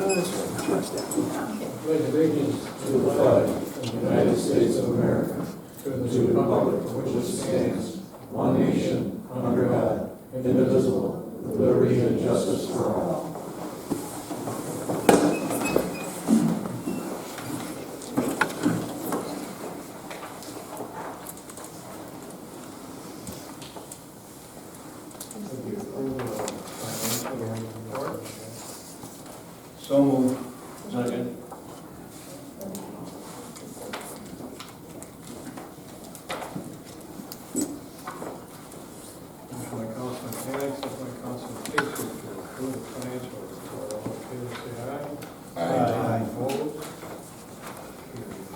Pledge allegiance to the flag of the United States of America, to the republic for which it stands, one nation, under God, indivisible, with liberty and justice for all. So moved. Second. Motion by Councilman Haig, second by Councilman Casey to approve the financial report. All in favor, say aye. Aye. Opposed? Carried.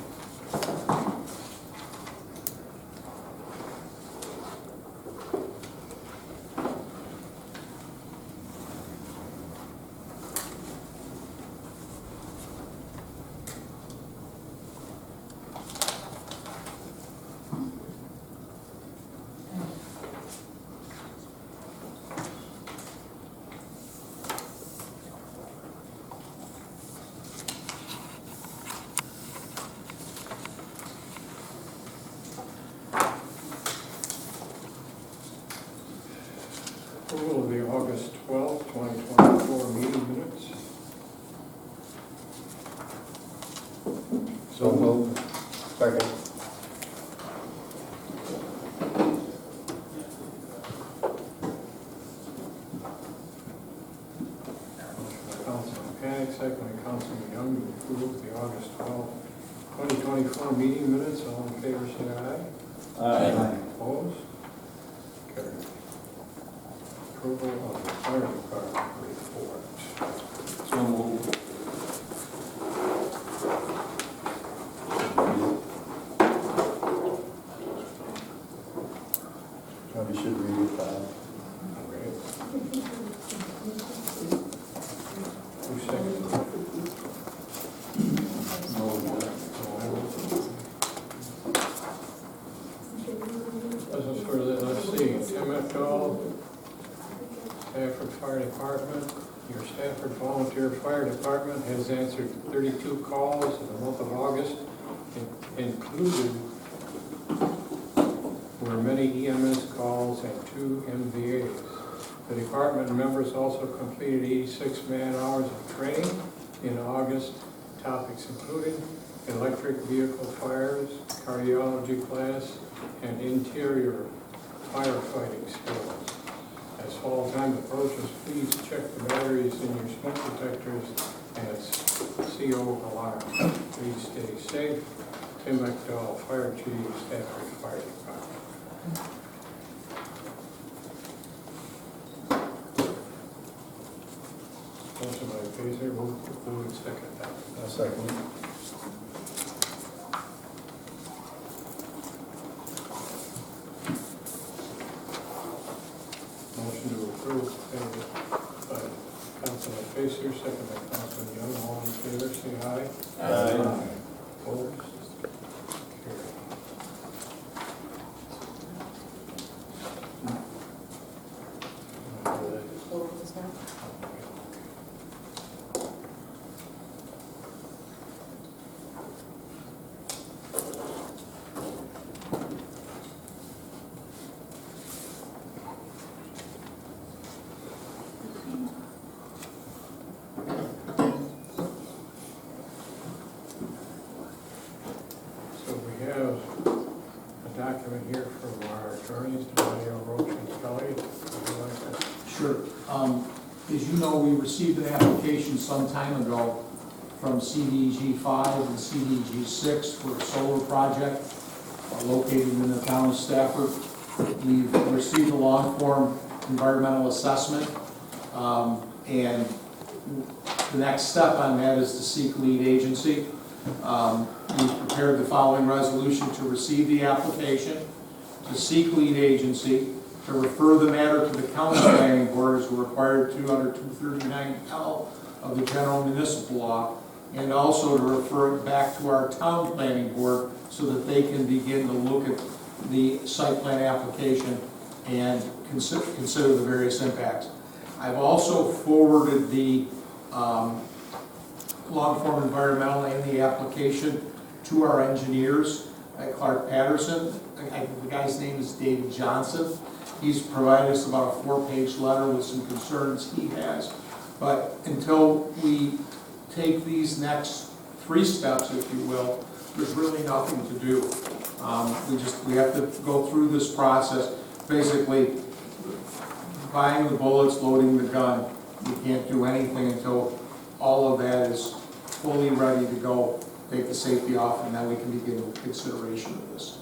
Approval of the August 12th, 2024 meeting minutes. So moved. Second. Councilman Panic, second by Councilman Young to approve the August 12th, 2024 meeting minutes. All in favor, say aye. Aye. Opposed? Carried. Approval of the fire department report. So moved. Probably should read it, Bob. Okay. Who seconded that? This is for the, let's see, DiMatteo, Stafford Fire Department. Your Stafford Volunteer Fire Department has answered 32 calls in the month of August, included were many EMS calls and 2 MVAs. The department members also completed 86 man-hours of training in August. Topics including electric vehicle fires, cardiology class, and interior firefighting skills. As fall time approaches, please check the batteries in your smoke detectors and CO alarm. Please stay safe. Tim McDowell, Fire Chief, Stafford Fire Department. Motion by Pacer, move and second that. A second. Motion to approve, by Councilman Pacer, second by Councilman Young. All in favor, say aye. Aye. Opposed? Carried. So we have a document here from our attorneys, DiMatteo, Roach, and Scully. Would you like that? Sure. As you know, we received an application some time ago from CDG 5 and CDG 6 for a solar project located in the town of Stafford. We've received a long form environmental assessment, and the next step on that is to seek lead agency. We've prepared the following resolution to receive the application, to seek lead agency, to refer the matter to the county planning board as required to under 239L of the general municipal law, and also to refer it back to our town planning board so that they can begin to look at the site plan application and consider the various impacts. I've also forwarded the long form environmental and the application to our engineers at Clark Patterson. The guy's name is David Johnson. He's provided us about a 4-page letter with some concerns he has. But until we take these next 3 steps, if you will, there's really nothing to do. We have to go through this process, basically buying the bullets, loading the gun. You can't do anything until all of that is fully ready to go. Take the safety off, and then we can begin consideration of this.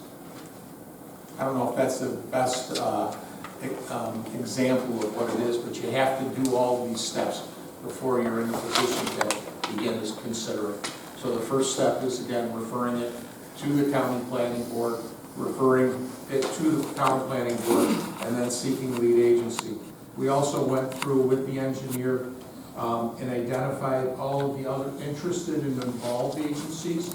I don't know if that's the best example of what it is, but you have to do all these steps before you're in a position to begin to consider it. So the first step is, again, referring it to the county planning board, referring it to the county planning board, and then seeking lead agency. We also went through with the engineer and identified all of the other interested and involved agencies.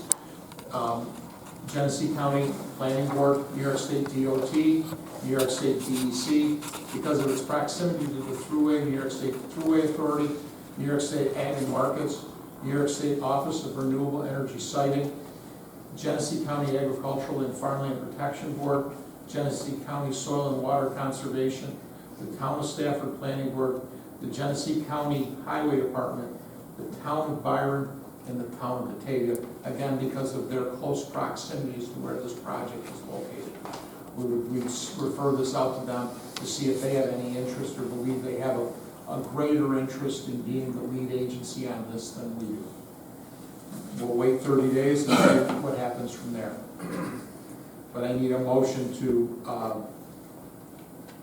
Genesee County Planning Board, New York State DOT, New York State DEC, because of its proximity to the Thruway, New York State Thruway Authority, New York State Ag and Markets, New York State Office of Renewable Energy Siting, Genesee County Agricultural and Farmland Protection Board, Genesee County Soil and Water Conservation, the Town of Stafford Planning Board, the Genesee County Highway Department, the Town of Byron, and the Town of Batavia, again, because of their close proximities to where this project is located. We refer this out to them to see if they have any interest or believe they have a greater interest in being the lead agency on this than we do. We'll wait 30 days and see what happens from there. But I need a motion to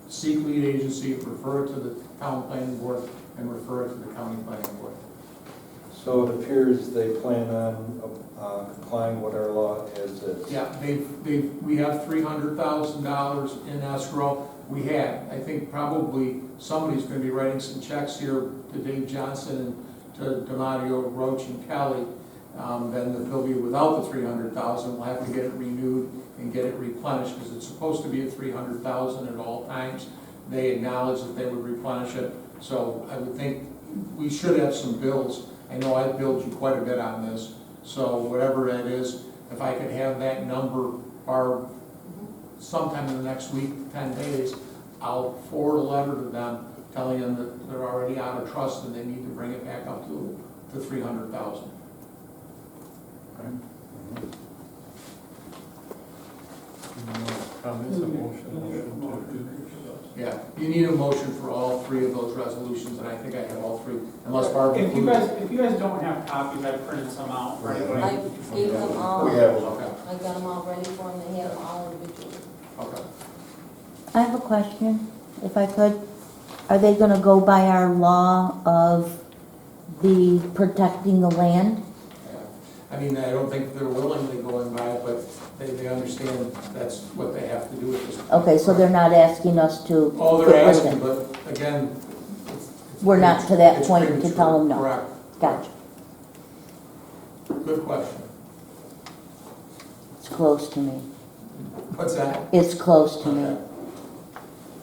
seek lead agency, refer it to the town planning board, and refer it to the county planning board. So it appears they plan on complying with our law as is. Yeah, we have $300,000 in escrow. We had, I think probably somebody's going to be writing some checks here to Dave Johnson and to DiMatteo, Roach, and Kelly. Then they'll be without the $300,000. We'll have to get it renewed and get it replenished because it's supposed to be at $300,000 at all times. They acknowledge that they would replenish it. So I would think we should have some bills. I know I billed you quite a bit on this. So whatever that is, if I could have that number or sometime in the next week, 10 days, I'll forward a letter to them telling them that they're already out of trust and they need to bring it back up to $300,000. Comments, a motion to do. Yeah, you need a motion for all 3 of those resolutions, and I think I have all 3, unless Barbara. If you guys don't have copies, I printed some out for anybody. I gave them all, We have them. Okay, I got them all ready for them, they have them all individually. okay. I have a question, if I could. Are they gonna go by our law of the protecting the land? Yeah. I mean, I don't think they're willingly going by it, but they understand that's what they have to do at this point. Okay, so they're not asking us to. Oh, get they're rid of asking, it. but again. We're not to that it's point to premature. tell them no. Correct. Gotcha. Good question. It's close to me. What's that? It's close to Okay. me,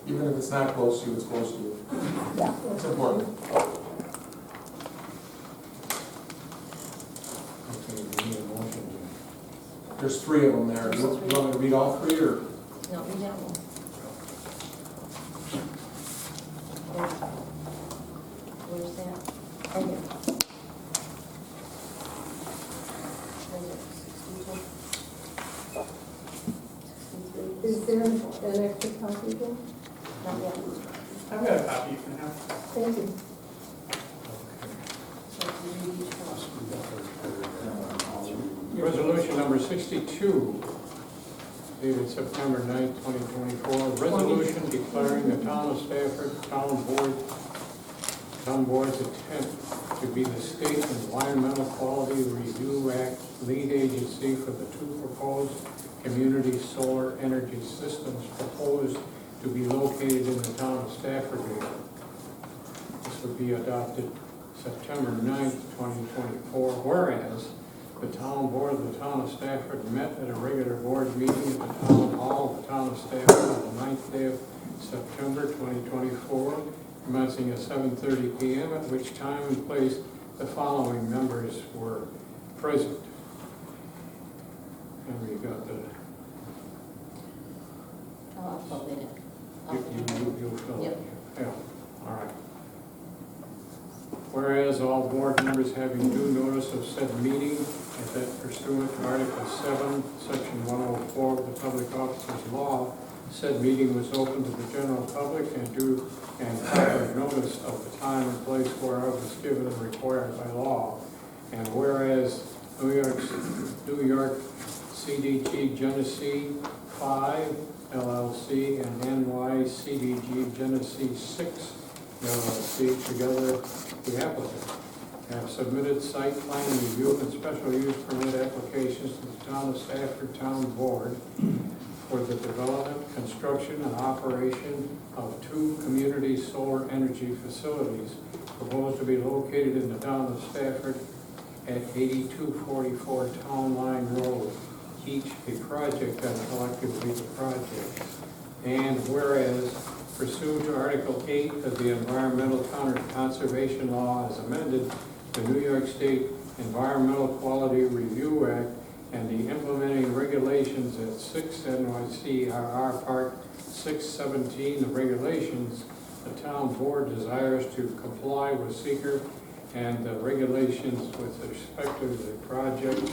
Even if it's not close to you, it's close to you. yeah. It's important. Okay, we need a motion There's 3 of them there. You want me to read all 3 or? No, we got one. Where's that? Right here. Is there an extra copy then? Not yet. I've got a copy you can have. Thank you. So if you read each one. Resolution number 62, dated September 9, 2024. Resolution declaring the town of Stafford town board's intent to be the state Environmental Quality Review Act lead agency for the 2 proposed community solar energy systems proposed to be located in the town of Stafford area. This would be adopted September 9, 2024, whereas the town board of the town of Stafford met at a regular board meeting at the town hall of the town of Stafford on the 9th day of September 2024, commencing at 7:30 p.m., at which time and place the following members were present. And we got the, I'll fill it in. you'll fill it Yep. in. Yeah, all right. Whereas all board members having due notice of said meeting, and that pursuant to Article 7, Section 104 of the Public Officers Law, said meeting was open to the general public and due and proper notice of the time and place whereof was given and required by law. And whereas New York CDG GENESEE 5 LLC and NY CDG GENESEE 6 LLC, together the applicant, have submitted site plan review and special use permit applications to the Town of Stafford Town Board for the development, construction, and operation of 2 community solar energy facilities proposed to be located in the Town of Stafford at 8244 Town Line Road, each a project and collectively the project. And whereas pursuant to Article 8 of the Environmental Conservation Law as amended, the New York State Environmental Quality Review Act, and the implementing regulations at 6 NYCRR Part 617, the regulations, the town board desires to comply with seeker and the regulations with respect to the project.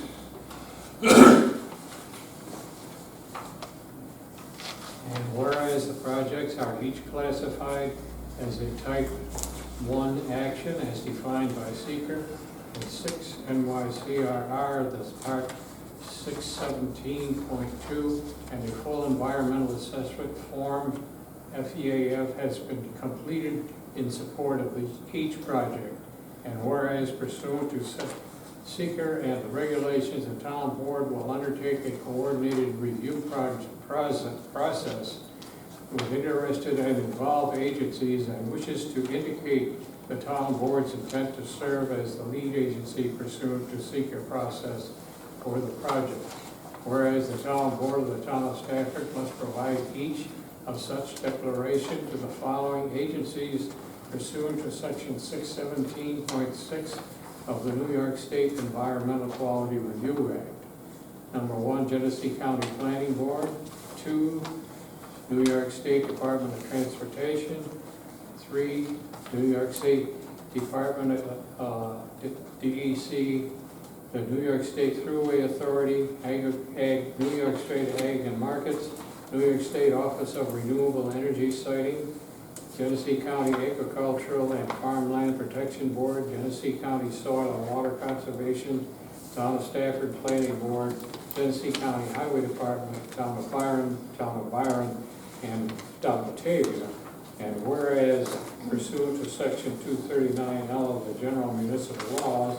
And whereas the projects are each classified as a type 1 action as defined by seeker in 6 NYCRR, the Part 617.2, and a full environmental assessment form, FEAF, has been completed in support of each project. And whereas pursuant to seeker and the regulations, the town board will undertake a coordinated review process with interested and involved agencies and wishes to indicate the town board's intent to serve as the lead agency pursuant to seeker process for the project. Whereas the town board of the town of Stafford must provide each of such declaration to the following agencies pursuant to section 617.6 of the New York State Environmental Quality Review Act. Number 1, Genesee County Planning Board. 2, New York State Department of Transportation. 3, New York State Department of DEC, the New York State Thruway Authority, New York State Ag and Markets, New York State Office of Renewable Energy Siting, Genesee County Agricultural and Farmland Protection Board, Genesee County Soil and Water Conservation, Town of Stafford Planning Board, Genesee County Highway Department, Town of Byron, and DiMatteo. And whereas pursuant to section 239L of the General Municipal Laws,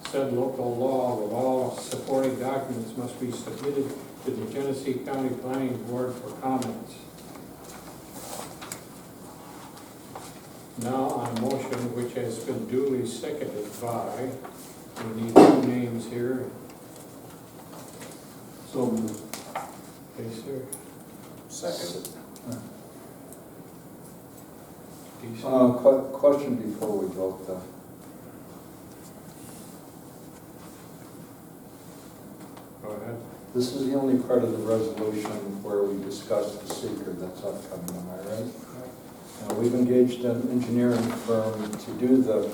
said local law with all supporting documents must be submitted to the Genesee County Planning Board for comments. Now on a motion which has been duly seconded by, we need 2 names here. So moved. Okay, sir. Second. DC. Question before we vote though. Go ahead. This is the only part of the resolution where we discuss the seeker that's upcoming, am I right? Now, we've engaged an engineering firm to do the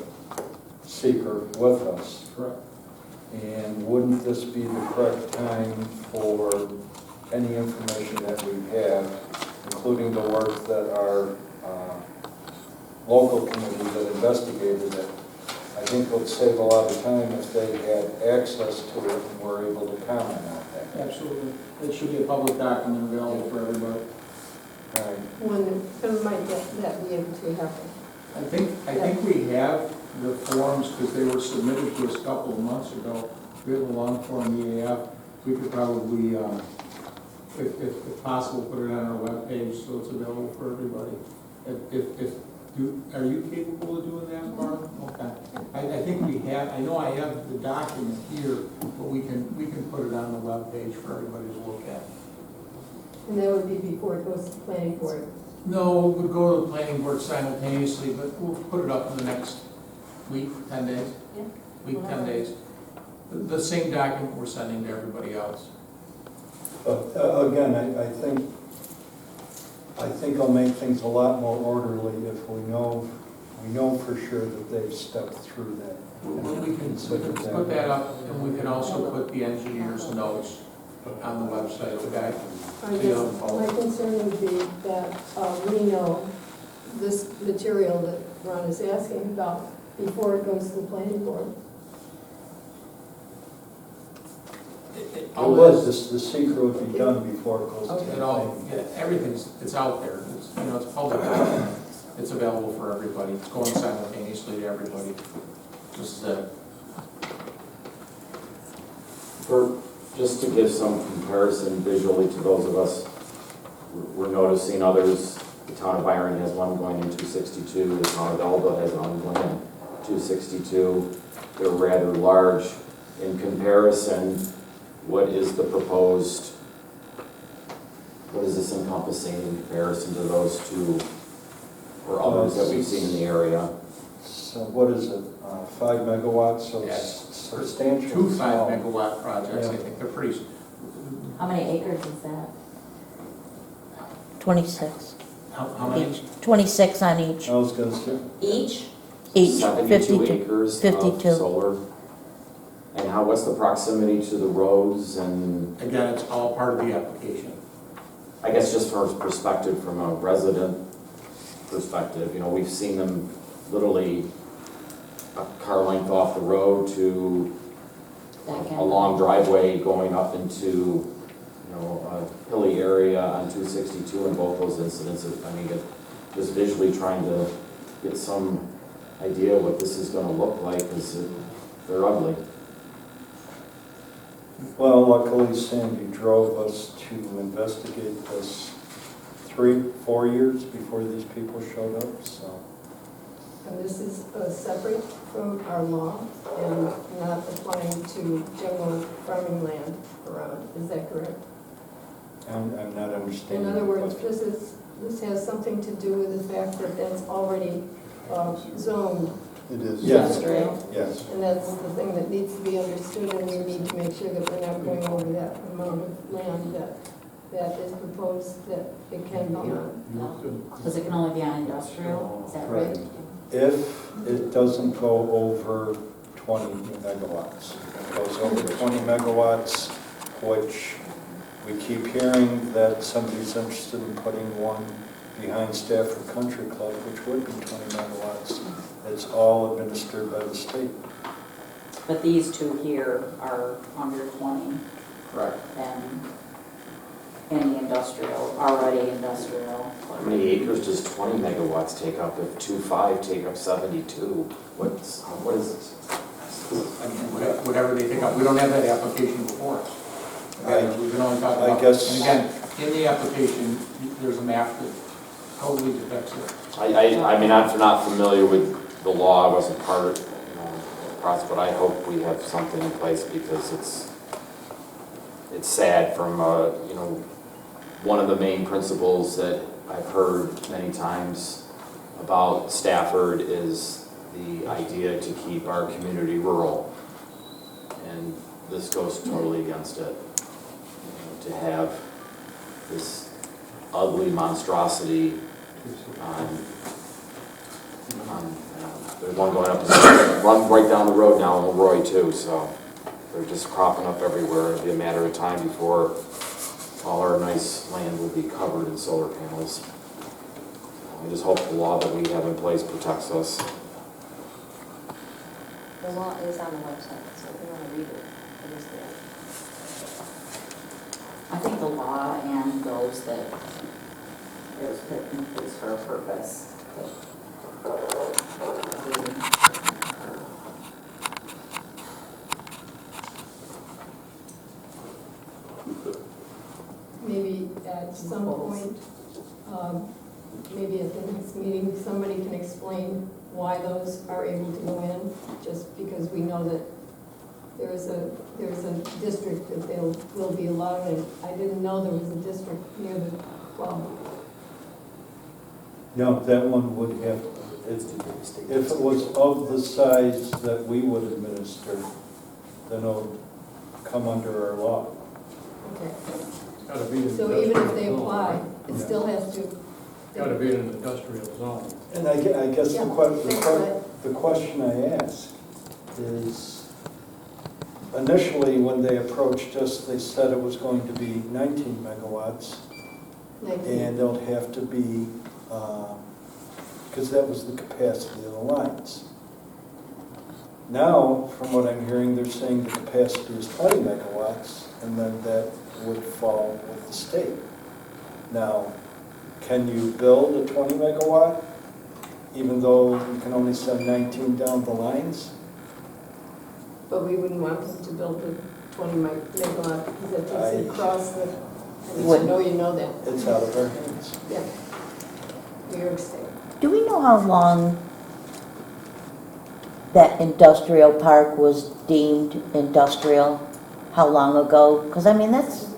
seeker with us. Correct. And wouldn't this be the correct time for any information that we have, including the work that our local committee that investigated it? I think it would save a lot of time if they had access to it and were able to comment on that. Absolutely. It should be a public document available for everybody. Right. When might that be able to happen? I think we have the forms because they were submitted to us a couple of months ago. We have a long form EAF. We could probably, if possible, put it on our webpage so it's available for everybody. Are you capable of doing that, Barb? Okay. I think we have. I know I have the document here, but we can put it on the webpage for everybody to look at. And that would be before it goes to the planning board? No, we'll go to the planning board simultaneously, but we'll put it up in the next week, 10 days? Yeah. Week, 10 days. The same document we're sending to everybody else. But again, I think it'll make things a lot more orderly if we know for sure that they've stepped through that. We can put that up, and we can also put the engineer's notes on the website, okay? I guess my concern would be that we know this material that Ron is asking about before it goes to the planning board. The secret would be done before it goes to the It all, thing. yeah, everything's, it's out there, it's, you know, it's public, it's available for everybody, it's going simultaneously to everybody. Just Just to give some comparison visually to those of us, we're noticing others, the town of Byron has one going in 262, the town of Elba has one going in 262. They're rather large. In comparison, what is the proposed, what is this encompassing in comparison to those two or others that we've seen in the area? So what is it, 5 megawatts, so Yes. it's substantial. 2 small. 5-megawatt projects, I Yeah. think they're pretty, How many acres is that? 26, how many? each, 26 on each, I was gonna say, Each? 72 52. acres of 52. solar. And what's the proximity to the roads and, Again, it's all part of the application. I guess just from perspective, from a resident perspective, you know, we've seen them literally a car length off the road to That a long driveway going up into, you know, a hilly area on 262 in both those incidences. I mean, just visually trying to get some idea what this is gonna look like, because they're ugly. well, luckily Sandy drove us to investigate this 3-4 years before these people showed up, so. And this is separate from our law and not applying to general farming land around, is that correct? I'm not understanding. In other the words, question. this has something to do with the fact that that's already zoned, It is. Yes. Yes. and that's the thing that needs to be understood, and we need to make sure that we're not going over that amount of land that is proposed that it can be on. Because it can only be on industrial, is that right? If it doesn't go over 20 megawatts. If it goes over 20 megawatts, which we keep hearing that somebody's interested in putting one behind Stafford Country Club, which would be 20 megawatts. It's all administered by the state. But these two here are under 20, Correct. and any industrial, already industrial. How many acres does 20 megawatts take up if 2.5 take up 72? What is this? I mean, whatever they take up, we don't have that application before us. Again, we can only talk I about, guess- and again, in the application, there's a map that totally depicts it. I mean, I'm not familiar with the law, I wasn't part of, the process, but I hope we have something in place, because it's sad from, you know, one of the main principles that I've heard many times about Stafford is the idea to keep our community rural. And this goes totally against it. You know, to have this ugly monstrosity there's one going up, run right down the road now in Roy too, so they're just cropping up everywhere. It'll be a matter of time before all our nice land will be covered in solar panels. I just hope the law that we have in place protects us. The law is on the website, so if you want to read it, it is there. I think the law and those that it was put in place for a purpose. Maybe at some point, maybe at the next meeting, somebody can explain why those are able to go in, just because we know that there's a district that will be allowed, and I didn't know there was a district near the club. No, that one would have, if it was of the size that we would administer, then it would come under our law. Okay. It's gotta be an So even if industrial they zone, apply, right? it Yeah. still has to. It's gotta be in an industrial zone. And I guess Yeah, the question I ask is, initially, when they approached us, they said it was going to be 19 megawatts, 19. and it'll have to be, because that was the capacity of the lines. Now, from what I'm hearing, they're saying the capacity is 20 megawatts, and then that would fall with the state. Now, can you build a 20 megawatt, even though you can only send 19 down the lines? But we wouldn't want them to build a 20 megawatt, because that takes it across the, I know you know that. It's out of our hands. Yeah. New York State. Do we know how long that industrial park was deemed industrial? How long ago? Because I mean, that's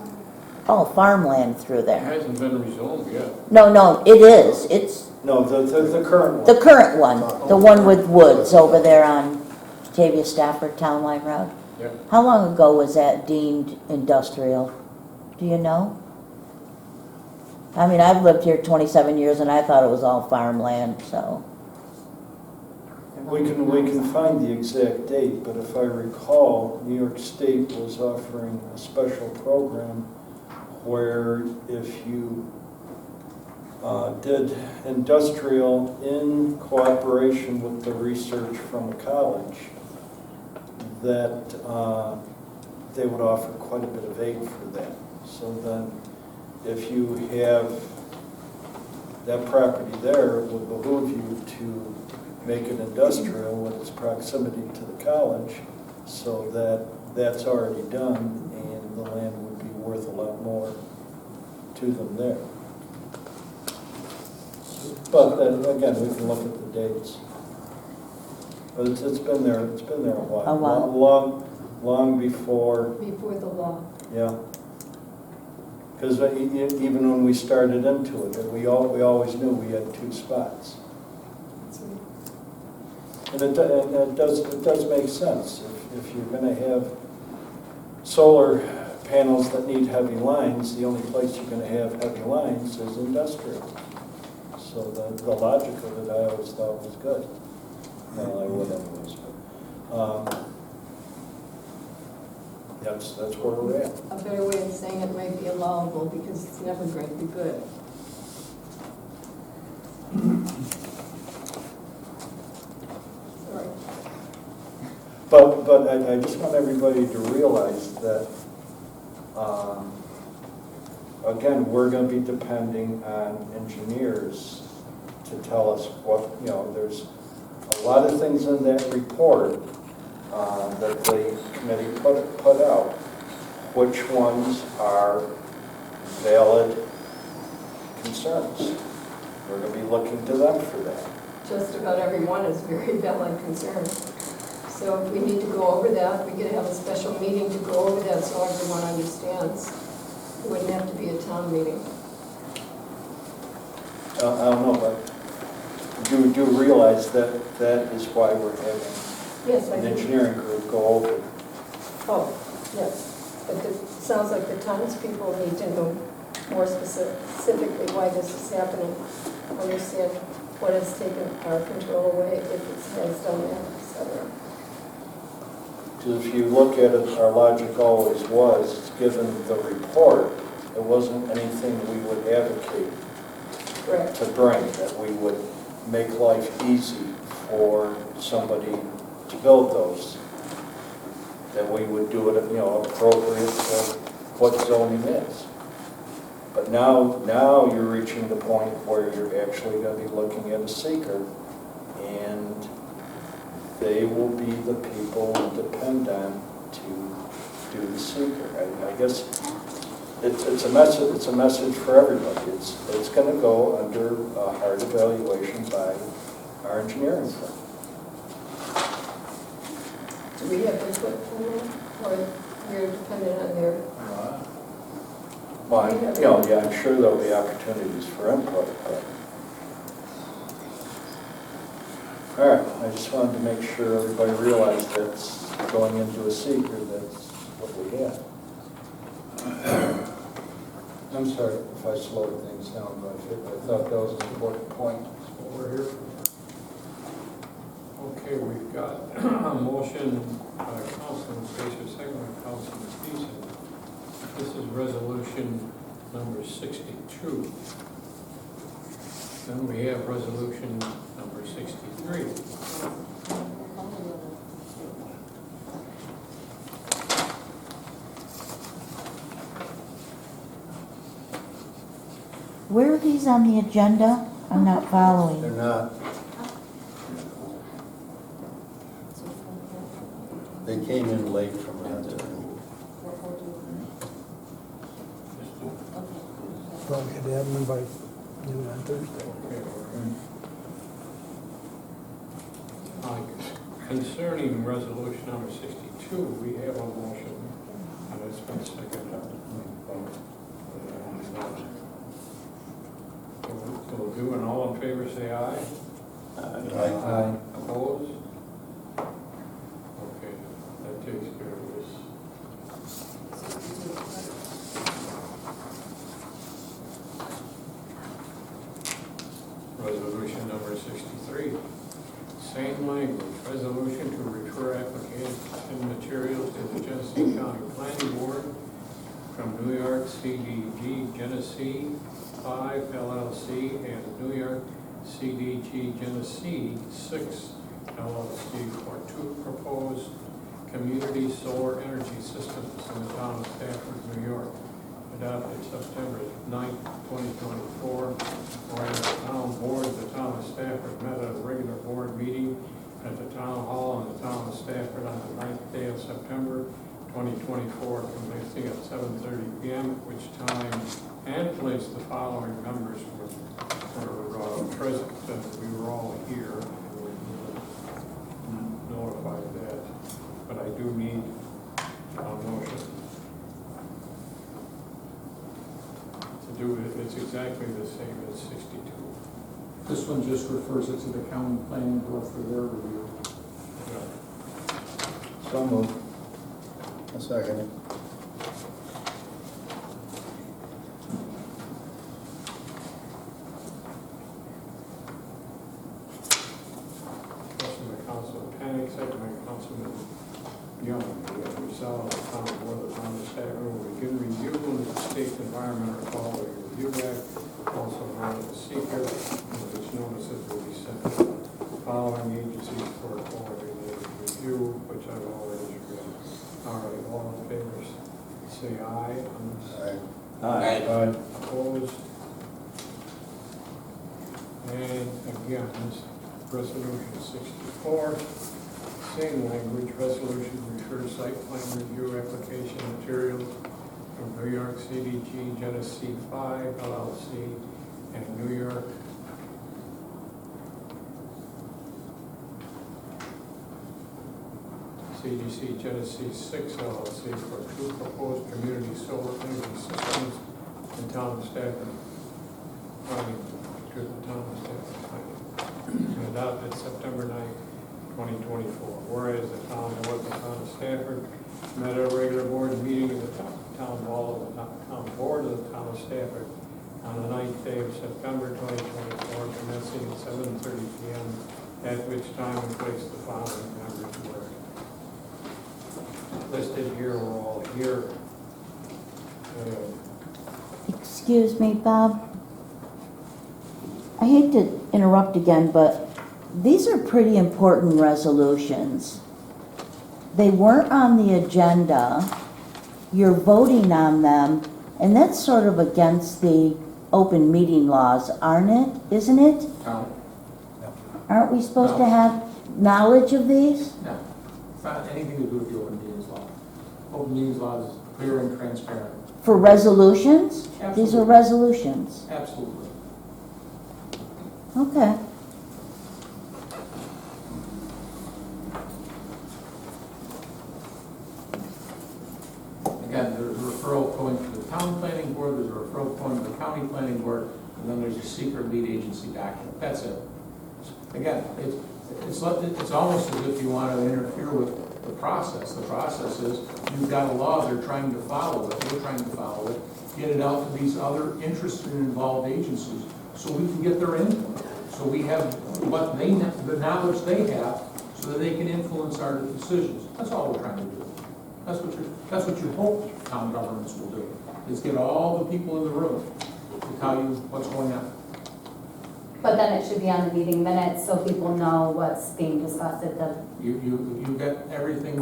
all farmland through It there. hasn't been rezoned yet. No, it is. It's No, the current one. the current one, the one with woods over there on Batavia Stafford Town Line Road. Yeah. How long ago was that deemed industrial? Do you know? I mean, I've lived here 27 years and I thought it was all farmland, so. We can find the exact date, but if I recall, New York State was offering a special program where if you did industrial in cooperation with the research from a college, that they would offer quite a bit of aid for that. So then, if you have that property there, it would behoove you to make it industrial with its proximity to the college, so that that's already done and the land would be worth a lot more to them there. But then, again, we can look at the dates. But it's been there a while. A while. Long before, Before the law. yeah. Because even when we started into it, we always knew we had two spots. And it does make sense. If you're going to have solar panels that need heavy lines, the only place you're going to have heavy lines is industrial. So the logic of it I always thought was good. Well, I would anyways. But, that's where we're at. A better way of saying it might be allowable, because it's never going to be good. Sorry. But I just want everybody to realize that, again, we're going to be depending on engineers to tell us what, there's a lot of things in that report that the committee put out. Which ones are valid concerns? We're going to be looking to them for that. Just about every one is very valid concern. So if we need to go over that, we could have a special meeting to go over that so everyone understands. It wouldn't have to be a town meeting. I don't know, but do realize that that is why we're having Yes, I an do. engineering group go over. Oh, yes. But it sounds like the townspeople need to know more specifically why this is happening, understand what has taken our control away, if it has done that, et cetera. Because if you look at it, our logic always was, given the report, it wasn't anything we would advocate Correct. to bring, that we would make life easy for somebody to build those, that we would do it, appropriate to what zoning is. But now you're reaching the point where you're actually going to be looking at a seeker, and they will be the people we depend on to do the seeker. I guess it's a message for everybody. It's going to go under a hard evaluation by our engineering firm. Do we have input on that, or we're dependent on their, Well, I'm sure there'll be opportunities for input, but All right, I just wanted to make sure everybody realized that's going into a seeker, that's what we have. I'm sorry if I slowed things down, but I thought that was an important point. That's what we're here for. Okay, we've got a motion by Councilman Fraser, second by Councilman Beeson. This is resolution number 62. Then we have resolution number 63. Where are these on the agenda? I'm not They're following. not, they came in late from another. Probably had to have them by noon on Thursday. Concerning resolution number 62, we have a motion, and it's been seconded. So we'll do, and all in favor say aye. Aye. Opposed? Okay, that takes care of this. Resolution number 63. Same language, resolution to refer application materials to the Genesee County Planning Board from New York CDG Genesee 5 LLC and New York CDG Genesee 6 LLC for two proposed community solar energy systems in the town of Stafford, New York, adopted September 9th, 2024, whereas the town board of the town of Stafford met at a regular board meeting at the town hall in the town of Stafford on the 9th day of September 2024, commencing at 7:30 p.m., at which time and place the following members were present, and we were all here, and we notified that, but I do need a motion to do it. It's exactly the same as 62. This one just refers it to the county planning board for their review. Yeah. So moved. A second. Motion by Councilman Panic, second by Councilman Young. We have resolved the town board of the town of Stafford will begin review of the State Environmental Quality Review Act, also known as the seeker, which notices will be sent to the following agencies for a coordinated review, which I've already read. All right, all in favor, say aye. Aye. Opposed? And again, this resolution 64, same language, resolution refers site plan review application materials from New York CDG Genesee 5 LLC and New York CDC Genesee 6 LLC for two proposed community solar energy systems in town of Stafford. To the town of Stafford. Adopted September 9th, 2024. Whereas the town board of the town of Stafford met at a regular board meeting in the town hall of the town board of the town of Stafford on the 9th day of September 2024, commencing at 7:30 p.m., at which time and place the following members were listed here. We're all here. Excuse me, Bob. I hate to interrupt again, but these are pretty important resolutions. They weren't on the agenda. You're voting on them, and that's sort of against the open meeting laws, aren't it? Isn't it? No, Aren't we supposed to No. have knowledge of these? no, it's not anything to do with the open meetings law. Open meetings law is clear and transparent. For resolutions? These are Absolutely. resolutions. Absolutely. Okay. Again, there's a referral going to the town planning board, there's a referral going to the county planning board, and then there's a secret lead agency document. That's it. Again, It's almost as if you want to interfere with the process. The process is, you've got a law, they're trying to follow it, we're trying to follow it, get it out to these other interested and involved agencies, so we can get their input. So we have what they, the knowledge they have, so that they can influence our decisions. That's all we're trying to do. That's what you hope town governments will do, is get all the people in the room to tell you what's going on. But then it should be on the meeting minutes so people know what's being discussed at the, You get everything,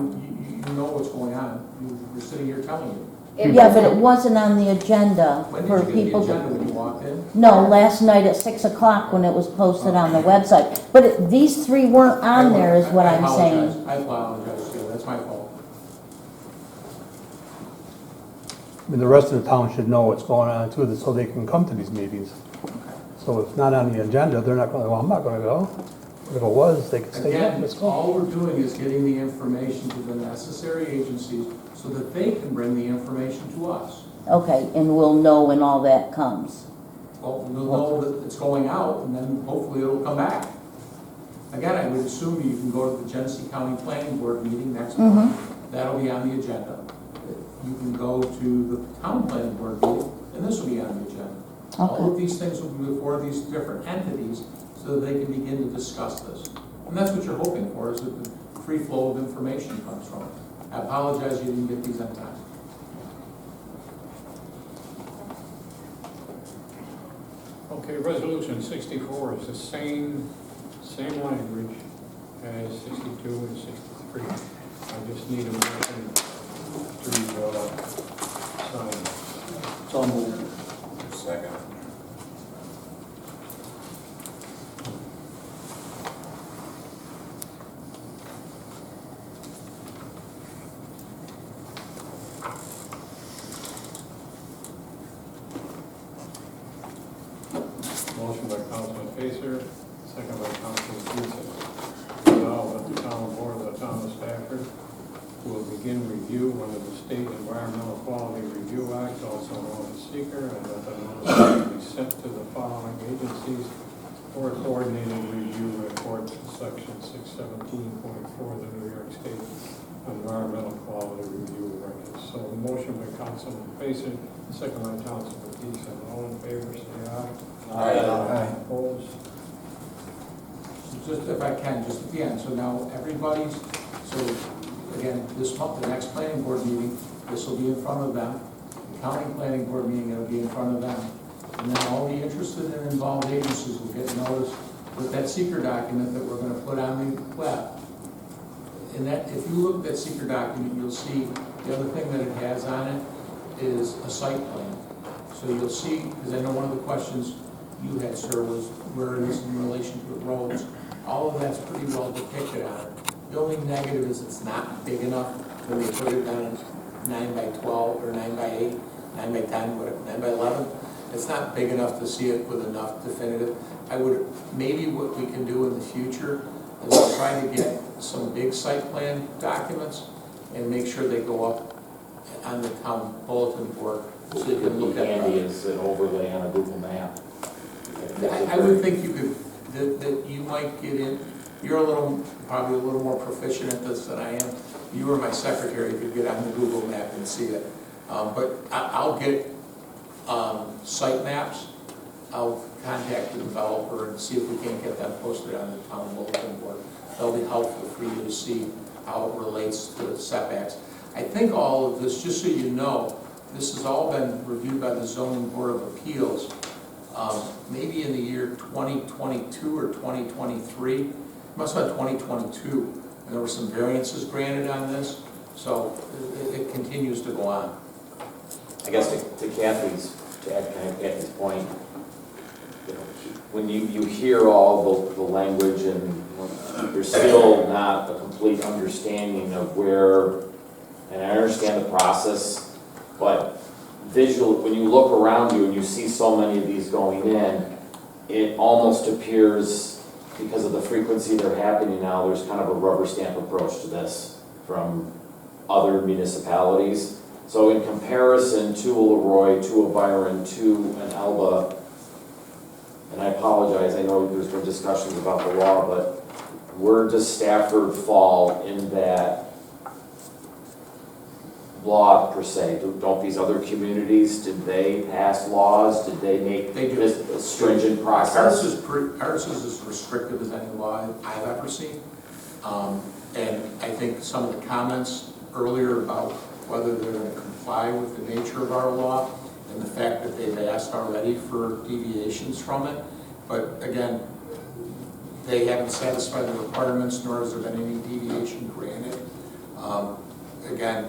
you know what's going on. You're sitting here telling you. Yeah, but it wasn't on the agenda When for did you get the people. agenda when you walked in? No, last night at 6 o'clock when it was posted on the website. But these three weren't on there is what I'm saying. I apologize, yeah, that's my fault. I mean, the rest of the town should know what's going on too, so they can come to these meetings. So if it's not on the agenda, they're not going, well, I'm not going to go. If it was, they could say, yeah, Again, let's go. all we're doing is getting the information to the necessary agencies so that they can bring the information to us. Okay, and we'll know when all that comes. Well, we'll know that it's going out, and then hopefully it'll come back. Again, I would assume you can go to the Genesee County Planning Board meeting next month. That'll be on the agenda. You can go to the Town Planning Board meeting, and this will be on the agenda. All of these things will be before these different entities, so that they can begin to discuss this. And that's what you're hoping for, is that the free flow of information comes from it. I apologize you didn't get these on time. Okay, resolution 64 is the same language as 62 and 63. I just need a motion to sign. So moved. Second. Motion by Councilman Pacer, second by Councilman Peterson. Resolved that the town board of the town of Stafford will begin review under the State Environmental Quality Review Act, also known as SEEKR, and that the notice will be sent to the following agencies for coordinated review in accordance with section 617.4 of the New York State Environmental Quality Review Regs. So a motion by Councilman Pacer, second by Councilman Peterson. All in favor, say aye. Aye. Opposed? So just if I can, just at the end, so now everybody's, so again, this month, the next planning board meeting, this will be in front of them. The county planning board meeting, it'll be in front of them. And then all the interested and involved agencies will get notice with that seeker document that we're gonna put on the web. And that, if you look at that seeker document, you'll see the other thing that it has on it is a site plan. So you'll see, because I know one of the questions you had, sir, was where it is in relation to the roads. All of that's pretty well depicted on it. The only negative is it's not big enough when they put it on 9 by 12 or 9 by 8, 9 by 10, whatever, 9 by 11. It's not big enough to see it with enough definitive. I would, maybe what we can do in the future is try to get some big site plan documents and make sure they go up on the town bulletin board so you can look at Handy it. is an overlay on a Google map. I would think you could, that you might get in, you're probably a little more proficient at this than I am. You were my secretary, you could get on the Google map and see it. But I'll get site maps. I'll contact the developer and see if we can't get them posted on the town bulletin board. That'll be helpful for you to see how it relates to setbacks. I think all of this, just so you know, this has all been reviewed by the Zoning Board of Appeals, maybe in the year 2022 or 2023. It must have been 2022, and there were some variances granted on this, so it continues to go on. I guess to Kathy's, to add kind of Kathy's point, you know, when you hear all the language and there's still not a complete understanding of where, and I understand the process, but visual, when you look around you and you see so many of these going in, it almost appears, because of the frequency they're happening now, there's kind of a rubber stamp approach to this from other municipalities. So in comparison to a Leroy, to a Byron, to an Elba, and I apologize, I know there's been discussions about the law, but where does Stafford fall in that law per se? Don't these other communities, did they pass laws? Did they make They do. this a stringent Ours process? is as restrictive as any law I've ever seen. And I think some of the comments earlier about whether they're going to comply with the nature of our law and the fact that they've asked already for deviations from it. But again, they haven't satisfied the requirements, nor has there been any deviation granted. Again,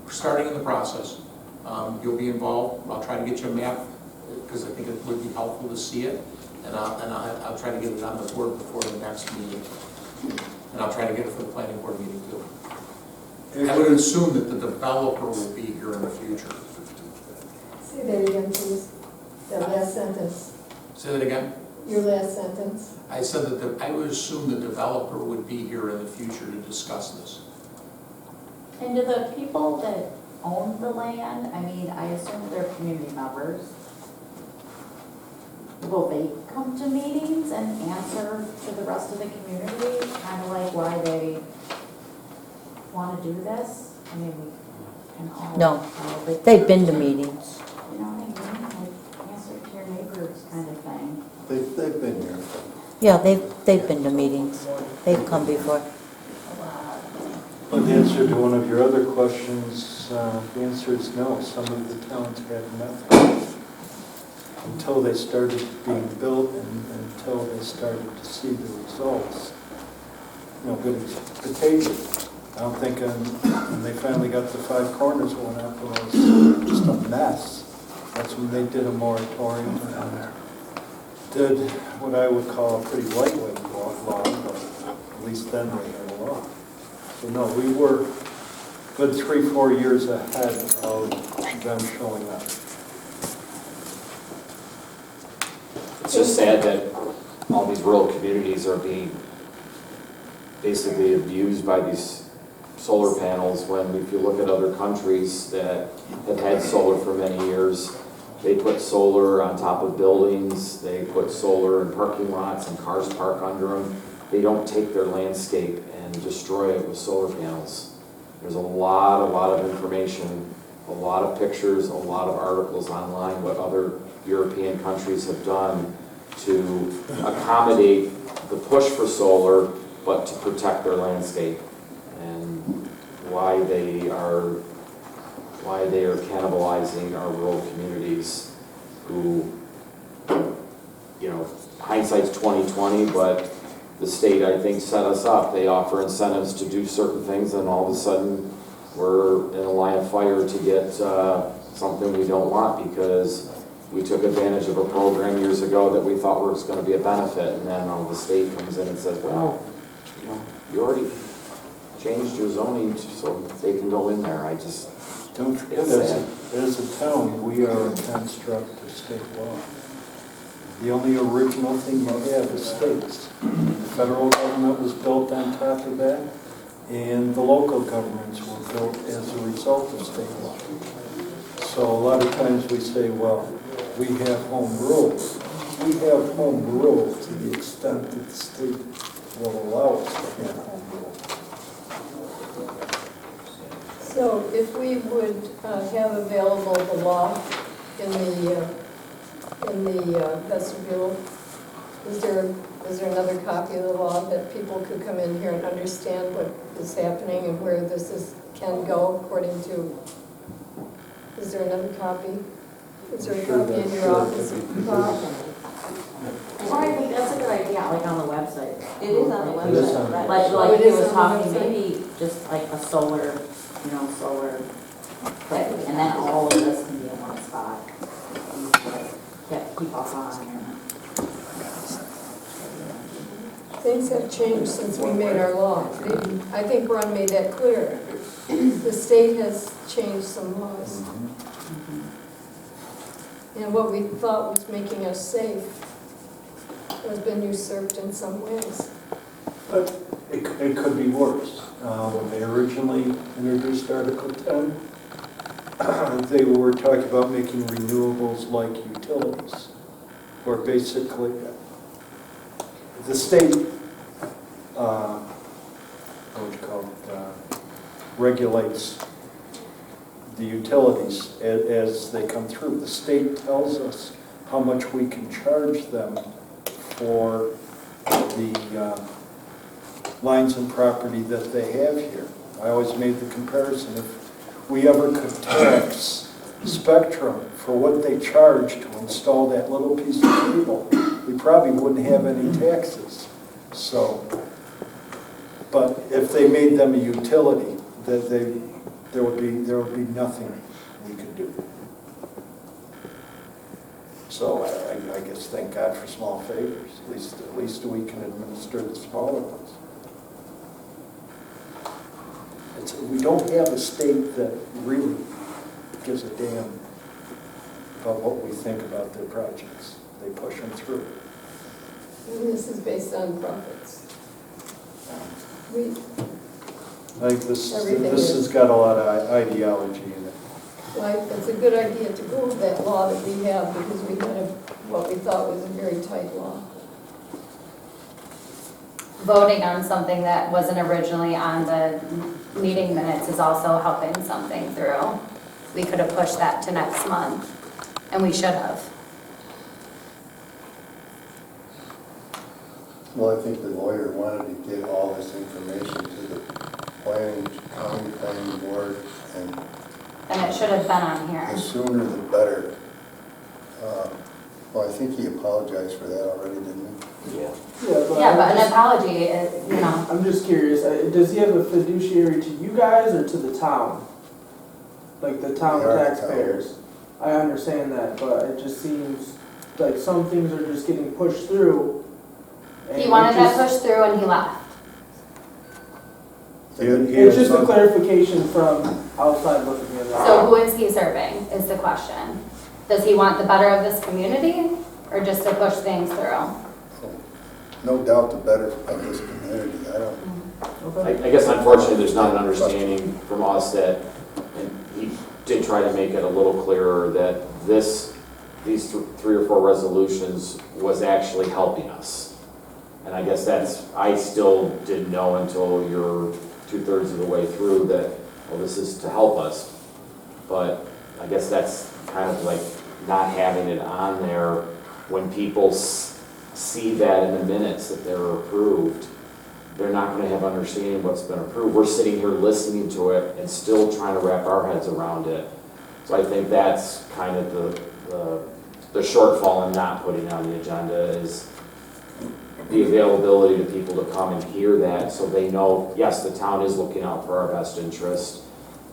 we're starting in the process. You'll be involved. I'll try to get you a map because I think it would be helpful to see it. And I'll try to get it on the board before the next meeting. And I'll try to get it for the planning board meeting too. I would assume that the developer will be here in the future. Say that again, please. That last sentence, Say that again? your last sentence. I said that I would assume the developer would be here in the future to discuss this. And do the people that own the land, I mean, I assume they're community members. Will they come to meetings and answer to the rest of the community, kind of like why they want to do this? I mean, we can all. No. probably- They've been to meetings. You know what I mean? Like answer to your neighbors kind of thing. They've been here. Yeah, they've been to meetings. They've come before. But the answer to one of your other questions, the answer is no. Some of the towns had nothing until they started being built and until they started to see the results. You know, good as potato. I don't think when they finally got the five corners one up, it was just a mess. That's when they did a moratorium and did what I would call a pretty lightweight law, but at least then they had a law. So no, we were good 3-4 years ahead of them showing up. It's just sad that all these rural communities are being basically abused by these solar panels when if you look at other countries that have had solar for many years, they put solar on top of buildings, they put solar in parking lots and cars park under them. They don't take their landscape and destroy it with solar panels. There's a lot of information, a lot of pictures, a lot of articles online, what other European countries have done to accommodate the push for solar, but to protect their landscape, and why they are cannibalizing our rural communities who, you know, hindsight's 20/20, but the state, I think, set us up. They offer incentives to do certain things, and all of a sudden, we're in a line of fire to get something we don't want because we took advantage of a program years ago that we thought was going to be a benefit, and then the state comes in and says, well, you know, you already changed your zoning so they can go in there. I just, Don't forget, as a town, we are a construct of state law. The only original thing you have is states. The federal government was built on top of that, and the local governments were built as a result of state law. So a lot of times we say, well, we have home rule. We have home rule to the extent that the state will allow us to have home rule. So if we would have available the law in the vestibule, is there another copy of the law that people could come in here and understand what is happening and where this can go according to? Is there another copy? Is there a copy in your office? Or I think that's a good idea, like on the website. It is on the It is on website. the right? Like Oh, it he is was on the talking, website? maybe just like a solar, and then all of this can be in one spot. Keep us on. Things have changed since we made our law. I think Ron made that clear. The state has changed some laws. And what we thought was making us safe has been usurped in some ways. But it could be worse. When they originally introduced Article 10, they were talking about making renewables like utilities, where basically the state what do you call it, regulates the utilities as they come through. The state tells us how much we can charge them for the lines and property that they have here. I always made the comparison, if we ever could tax Spectrum for what they charge to install that little piece of cable, we probably wouldn't have any taxes. So, but if they made them a utility, that there would be nothing we could do. So I guess thank God for small favors. At least we can administer the smaller ones. We don't have a state that really gives a damn about what we think about their projects. They push them through. And this is based on profits. I think this Everything has got a lot of ideology in it. Well, it's a good idea to go with that law that we have, because we had what we thought was a very tight law. Voting on something that wasn't originally on the meeting minutes is also helping something through. We could have pushed that to next month, and we should have. Well, I think the lawyer wanted to get all this information to the county planning board, and And it should have been on here. the sooner the better. Well, I think he apologized for that already, didn't he? Yeah. Yeah, but an apology is, you know, I'm just curious, does he have a fiduciary to you guys or to the town? Like the town The taxpayers? I understand that, but it just seems like some things are just getting pushed through. and he wanted it that just- pushed through and he left. It's just a clarification from outside looking in. So who is he serving, is the question. Does he want the better of this community, or just to push things through? No doubt the better of this community, I don't. I guess unfortunately, there's not an understanding from us that, and he did try to make it a little clearer, that these 3 or 4 resolutions was actually helping us. And I guess I still didn't know until you're 2/3 of the way through that, well, this is to help us. But I guess that's kind of like not having it on there when people see that in the minutes that they're approved. They're not going to have understanding what's been approved. We're sitting here listening to it and still trying to wrap our heads around it. So I think that's kind of the shortfall in not putting it on the agenda, is the availability to people to come and hear that, so they know, yes, the town is looking out for our best interest.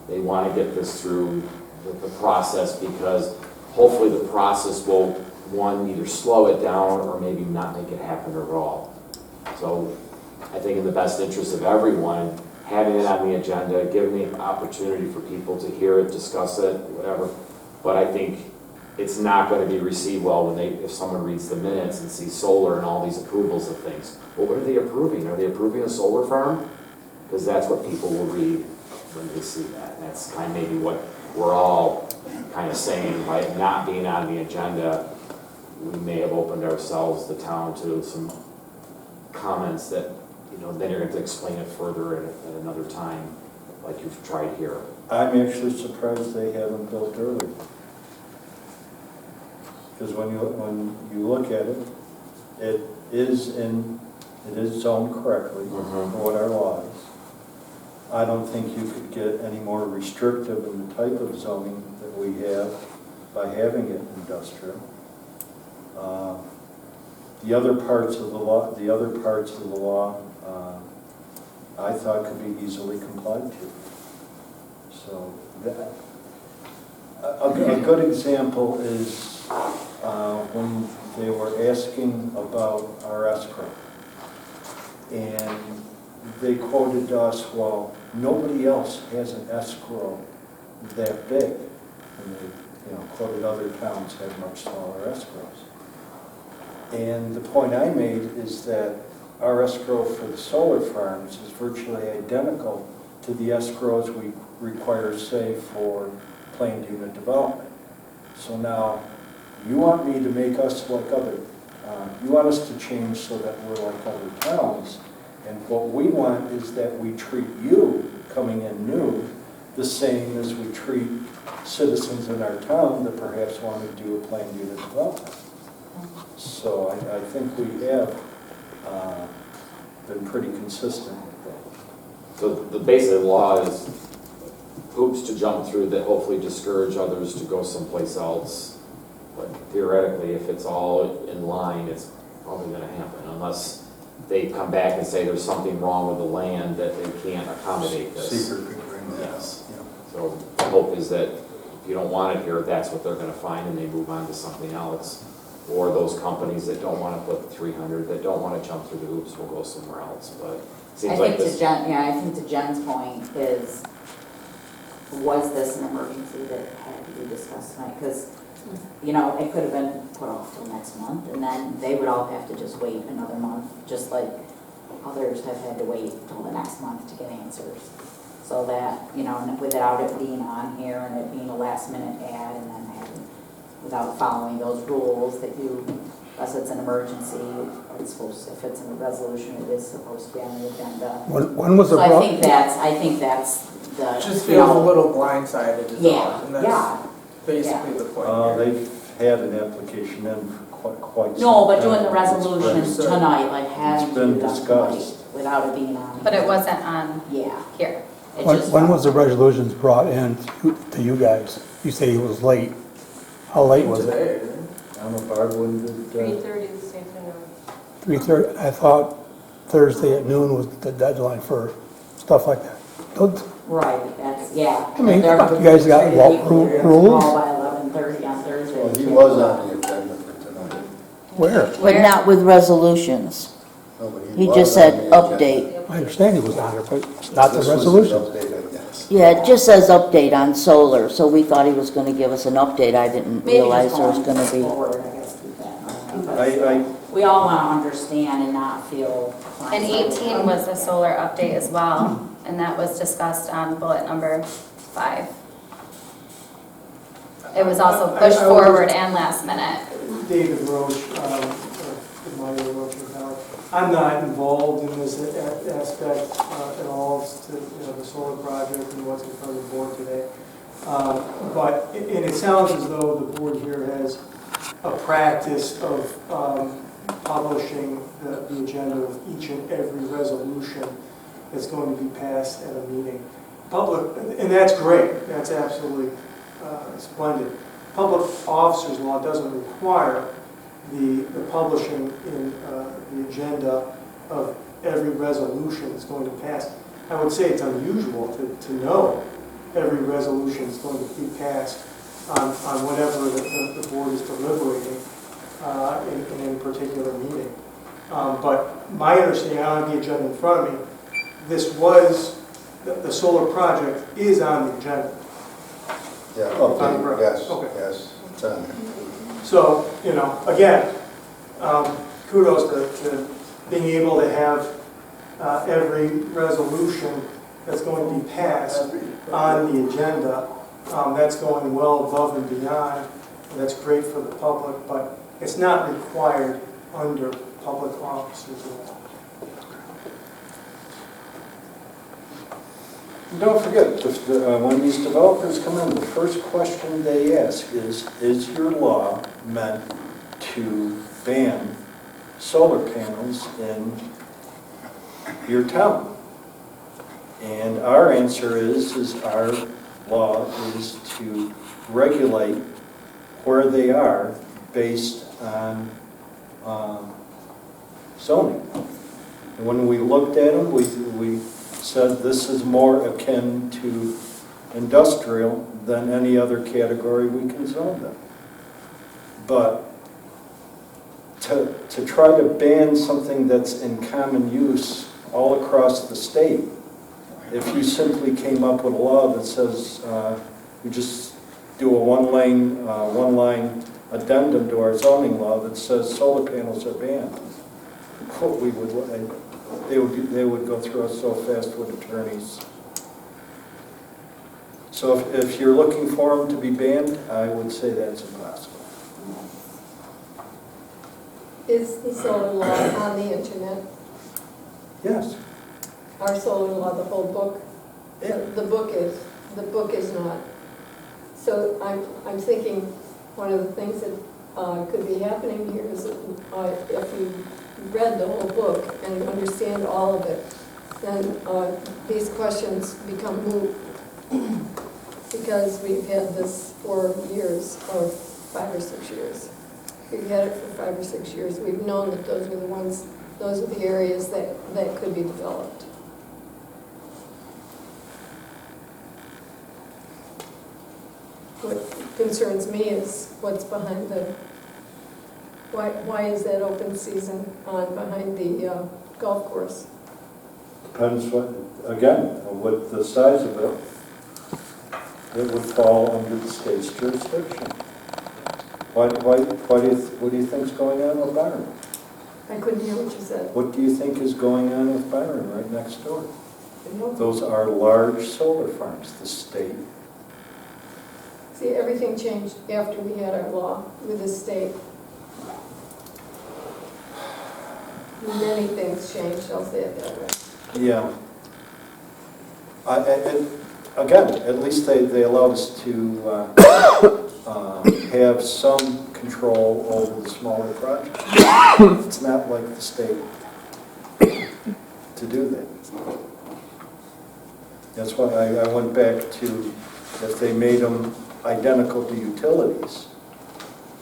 They want to get this through the process, because hopefully the process will, one, either slow it down or maybe not make it happen at all. So I think in the best interest of everyone, having it on the agenda, giving the opportunity for people to hear it, discuss it, whatever. But I think it's not going to be received well if someone reads the minutes and sees solar and all these approvals of things. Well, what are they approving? Are they approving a solar farm? Because that's what people will read when they see that. And that's kind of maybe what we're all kind of saying, by it not being on the agenda, we may have opened ourselves, the town, to some comments that, then you're going to explain it further at another time, like you've tried here. I'm actually surprised they haven't built early. Because when you look at it, it is zoned correctly for what our law is. I don't think you could get any more restrictive in the type of zoning that we have by having it industrial. The other parts of the law, I thought could be easily complied to. So a good example is when they were asking about our escrow. And they quoted us, well, nobody else has an escrow that big. And they quoted other towns had much smaller escrows. And the point I made is that our escrow for the solar farms is virtually identical to the escrows we require, say, for planned unit development. So now, you want me to make us like you want us to change so that we're like other towns, And what we want is that we treat you, coming in new, the same as we treat citizens in our town that perhaps want to do a planned unit development. So I think we have been pretty consistent with that. So the basic law is hoops to jump through that hopefully discourage others to go someplace else. But theoretically, if it's all in line, it's probably gonna happen unless they come back and say there's something wrong with the land that they can't accommodate this. Seeker could bring that up. Yes. Yeah. So the hope is that if you don't want it here, that's what they're gonna find and they move on to something else. Or those companies that don't wanna put the 300, that don't wanna jump through the hoops will go somewhere else, but it I seems like think to this. Jen, yeah, I think to Jen's point is, was this an emergency that had to be discussed tonight? Because, you know, it could have been put off till next month, and then they would all have to just wait another month, just like others have had to wait till the next month to get answers. So that, you know, and without it being on here and it being a last minute ad and then having, without following those rules that you, unless it's an emergency, it's supposed, if it's in a resolution, it is supposed to be on the agenda. When was it So I brought? think that's the. It just you feels a know, little blindsided is all, Yeah, and that's yeah. basically the point here. They've had an application in for quite some No, but time. doing the resolution It's tonight, like having It's to been do that discussed. tonight without it being on. But it here. wasn't on Yeah. here. It When just- when was the resolutions brought in to you guys? You say it was late. How late was it? Today. I don't know, Barb, when did, 3:30 this afternoon. 3:30? I thought Thursday at noon was the deadline for stuff like that. Don't- Right, that's, yeah. I mean, They're- you guys got treated what, equally. They're rules? All by 11:30 on Thursday. Well, he was on the agenda for tonight. Where? But not with resolutions. No, but He was just on said the agenda. update. I understand he was on there, but not the This was his resolution. update, I guess. Yeah, it just says update on solar, so we thought he was gonna give us an update. I didn't Maybe realize just there was going gonna be. forward, I guess, keep that on. I, We all want to understand and not feel. And 18 was the solar update as well, and that was discussed on bullet number 5. It was also pushed I would- forward and last minute. David Roach, DiMatteo Roach and Power. I'm not involved in this aspect at all, as to, the solar project and what's in front of the board today. But, and it sounds as though the board here has a practice of publishing the agenda of each and every resolution that's going to be passed at a meeting. Public, and that's great, that's absolutely splendid. Public officers law doesn't require the publishing in the agenda of every resolution that's going to pass. I would say it's unusual to know every resolution is going to be passed on whatever the board is deliberating in a particular meeting. But my understanding, I don't have the agenda in front of me, this was, the solar project is on the agenda. Yeah, Fine, update, yes, okay. yes, it's on there. So, again, kudos to being able to have every resolution that's going to be passed on the agenda. That's going well above and beyond, and that's great for the public, but it's not required under public officers law. And don't forget, when these developers come in, the first question they ask is your law meant to ban solar panels in your town? And our answer is our law is to regulate where they are based on zoning. And when we looked at them, we said this is more akin to industrial than any other category we can zone them. But to try to ban something that's in common use all across the state, if you simply came up with a law that says you just do a one-line addendum to our zoning law that says solar panels are banned, they would go through us so fast with attorneys. So if you're looking for them to be banned, I would say that's impossible. Is the solar law on the internet? Yes. Our solar law, the whole book, Yeah. the book is not. So I'm thinking, one of the things that could be happening here is that if you read the whole book and understand all of it, then these questions become moot. Because we've had this for years, or 5 or 6 years. We've had it for 5 or 6 years. We've known that those are the areas that could be developed. What concerns me is what's behind why is that open season on behind the golf course? Depends what the size of it. It would fall under the state's jurisdiction. What do you think's going on with Byron? I couldn't hear what you said. What do you think is going on with Byron right next door? I know. Those are large solar farms. The state. See, everything changed after we had our law with the state. Many things changed, I'll say it that way. Yeah. Again, at least they allowed us to have some control over the smaller projects. It's not like the state to do that. That's why I went back to if they made them identical to utilities.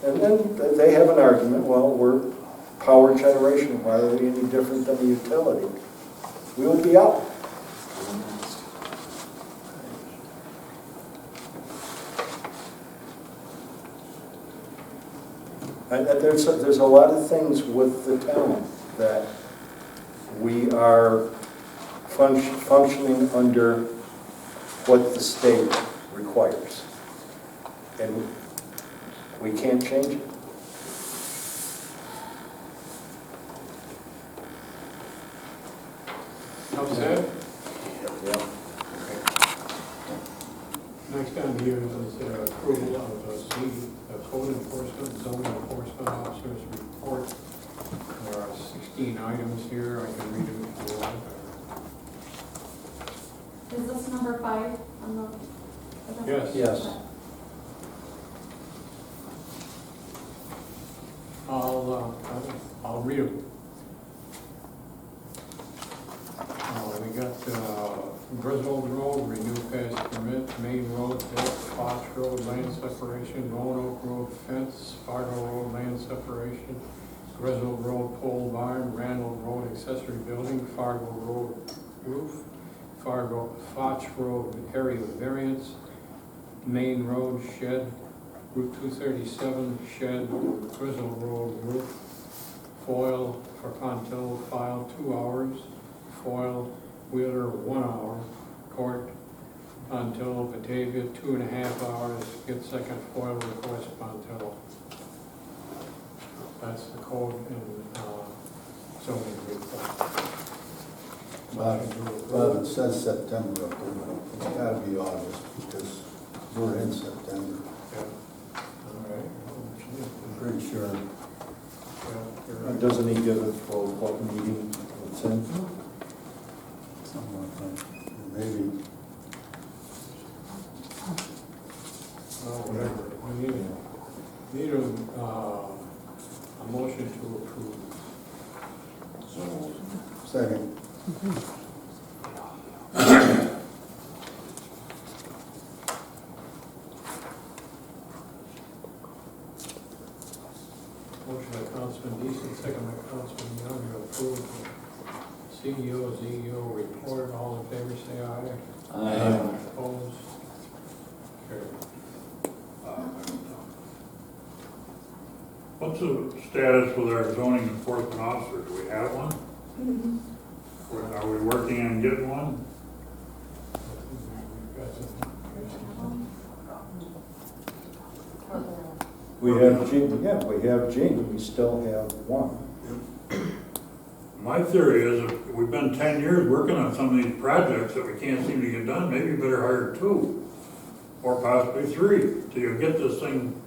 And then they have an argument, well, we're power generation, why are we any different than a utility? We will be out. And there's a lot of things with the town that we are functioning under what the state requires. And we can't change it. Upset? Yeah. Next on here is approval of the code enforcement, zoning enforcement officer's report. There are 16 items here. I can read them if you want. Is this number 5 on the? Yes. Yes. I'll read them. We got Griswold Road, renew past permit, Main Road, Fox Road, land separation, Roanoke Road fence, Fargo Road, land separation, Griswold Road pole barn, Randall Road accessory building, Fargo Road roof, Fox Road area variance, Main Road shed, Route 237 shed, Griswold Road roof, foil for Contil file 2 hours, foil Wheeler 1 hour, court Pontillo, Batavia 2.5 hours, get second foil request Pontillo. That's the code and zoning report. Bob, it says September up there, but it's gotta be August because we're in September. Yeah. All right. I'm pretty sure. Yeah, you're right. Doesn't he give it for what meeting it's in? Something like that. Maybe. Well, whatever. We need a motion to approve. Second. Motion by Councilman Deason, second by Councilman Young to approve the ZEO report. All in favor, say aye. Aye. Opposed? Carried. What's the status with our zoning enforcement officer? Do we have one? Are we working on getting one? We have Gene, yeah, we have Gene, we still have one. My theory is if we've been 10 years working on some of these projects that we can't seem to get done, maybe you better hire 2 or possibly 3 till you get this thing,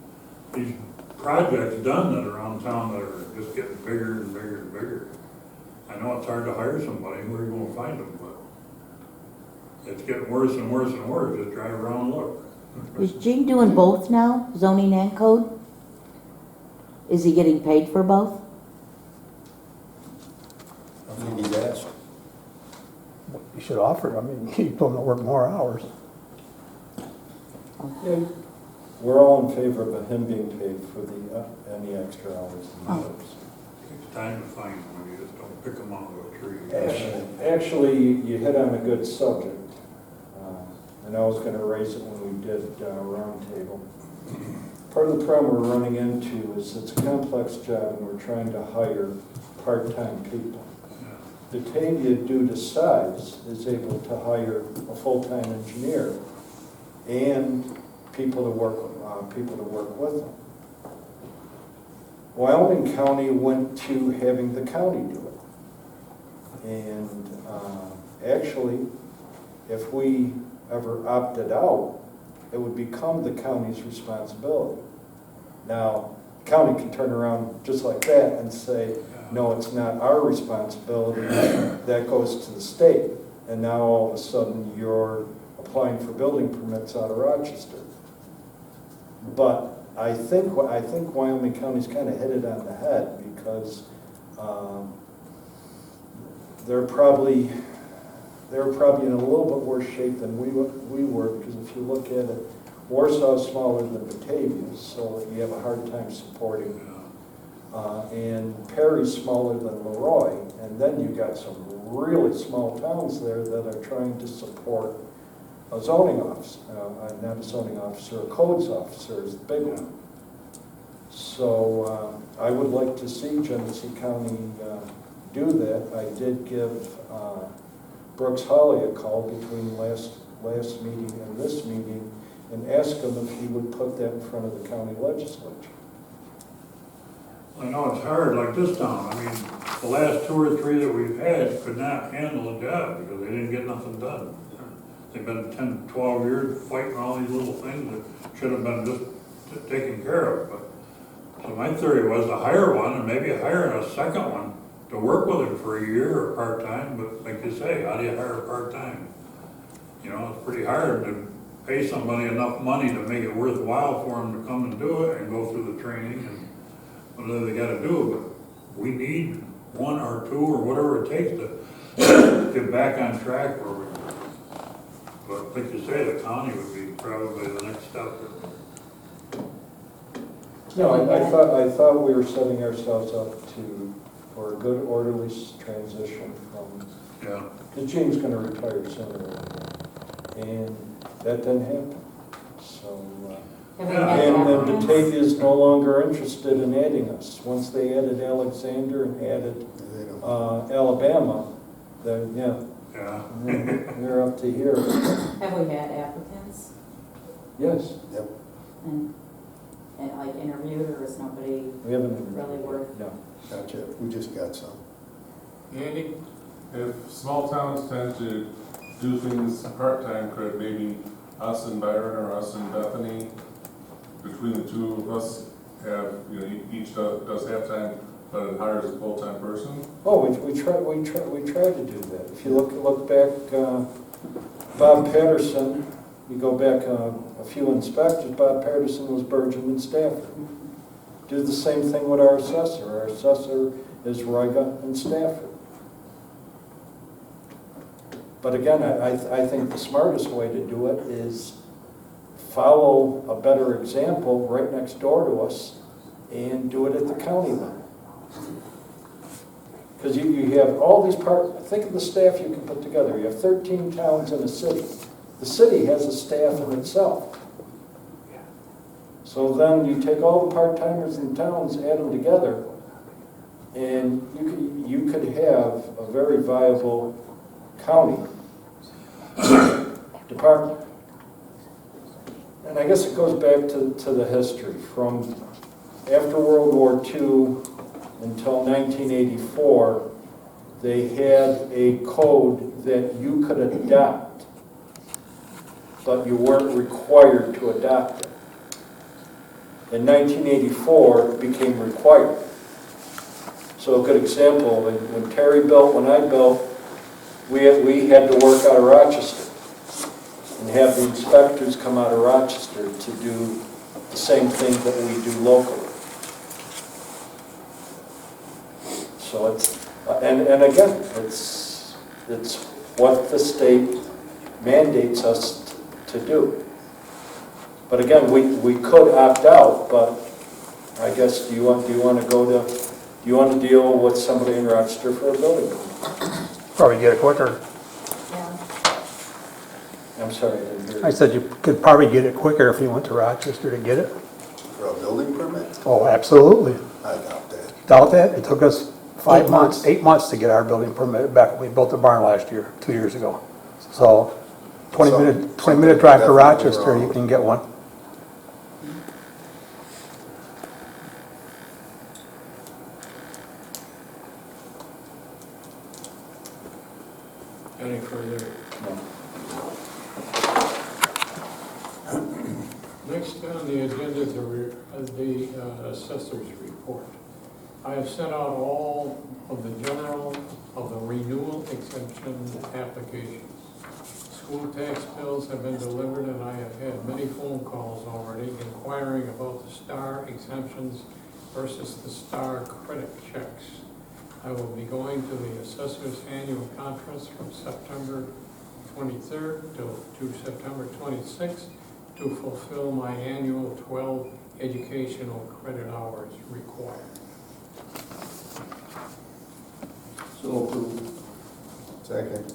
these projects done that are around town that are just getting bigger and bigger and bigger. I know it's hard to hire somebody, where are you gonna find them, but it's getting worse and worse and worse, just drive around and look. Is Gene doing both now, zoning and code? Is he getting paid for both? I think he's asked. You should offer, I mean, you told him to work more hours. We're all in favor of him being paid for the, any extra hours he works. It's time to find them, you just don't pick them out of a tree. Actually, you hit on a good subject. And I was gonna raise it when we did roundtable. Part of the problem we're running into is it's a complex job and we're trying to hire part-time people. Batavia, due to size, is able to hire a full-time engineer and people to work with them. Wyoming County went to having the county do it. And actually, if we ever opted out, it would become the county's responsibility. Now, the county can turn around just like that and say, no, it's not our responsibility, that goes to the state. And now all of a sudden you're applying for building permits out of Rochester. But I think Wyoming County's kind of hit it on the head because they're probably in a little bit worse shape than we were, because if you look at it, Warsaw's smaller than Batavia, so you have a hard time supporting. And Perry's smaller than Leroy, and then you got some really small towns there that are trying to support a zoning officer, not a zoning officer, a codes officer is the big one. So I would like to see Genesee County do that. I did give Brooks Holly a call between last meeting and this meeting and ask him if he would put that in front of the county legislature. I know it's hard, like this town, I mean, the last 2 or 3 that we've had could not handle the job because they didn't get nothing done. They've been 10, 12 years fighting all these little things that should have been just taken care of. But so my theory was to hire one and maybe hire a second one to work with him for a year or part-time, but like you say, how do you hire a part-time? You know, it's pretty hard to pay somebody enough money to make it worthwhile for them to come and do it and go through the training and whatever they gotta do, but we need 1 or 2 or whatever it takes to get back on track where we. But like you say, the county would be probably the next step. No, I thought we were setting ourselves up for a good orderly transition from. Yeah. Because Gene's going to retire sooner, and that didn't happen. So. Have we Yeah. had And then applicants? Batavia is no longer interested in adding us. Once they added Alexander and added Alabama, then, yeah, Yeah. they're up to here. Have we had applicants Yes, and like interviewed, or is nobody we haven't. really worth? No. Gotcha, we just got some. Andy, if small towns tend to do things part-time, could maybe us and Byron or us and Bethany, between the two of us, have, you know, each does half-time, but it hires a full-time person? Oh, we tried to do that. If you look back, Bob Patterson, you go back a few inspectors, Bob Patterson was Bergen and Stafford. Do the same thing with our assessor. Our assessor is Riga and Stafford. But again, I think the smartest way to do it is follow a better example right next door to us and do it at the county level. Because you have all these think of the staff you can put together. You have 13 towns in a city. The city has a staff in itself. So then you take all the part-timers in towns, add them together, and you could have a very viable county department. And I guess it goes back to the history. From after World War II until 1984, they had a code that you could adopt, but you weren't required to adopt it. In 1984, it became required. So So a good example, when Terry built, when I built, we had to work out of Rochester and have the inspectors come out of Rochester to do the same thing that we do locally. So it's, and again, it's what the state mandates us to do. But again, we could opt out, but I guess, do you want to deal with somebody in Rochester for a building? Probably get it quicker. I'm sorry, I didn't hear you. I said you could probably get it quicker if you went to Rochester to get it. For a building permit? Oh, absolutely. I doubt that. Doubt that? It took us 8 months. 8 months to get our building permit back. We built the barn last year, 2 years ago. So 20-minute drive to Rochester, you can get one. Any further? No. Next on the agenda is the Assessor's Report. I have sent out all of the renewal exemption applications. School tax bills have been delivered, and I have had many phone calls already inquiring about the STAR exemptions versus the STAR credit checks. I will be going to the Assessor's Annual Conference from September 23rd to September 26th to fulfill my annual 12 educational credit hours required. So approved. Second.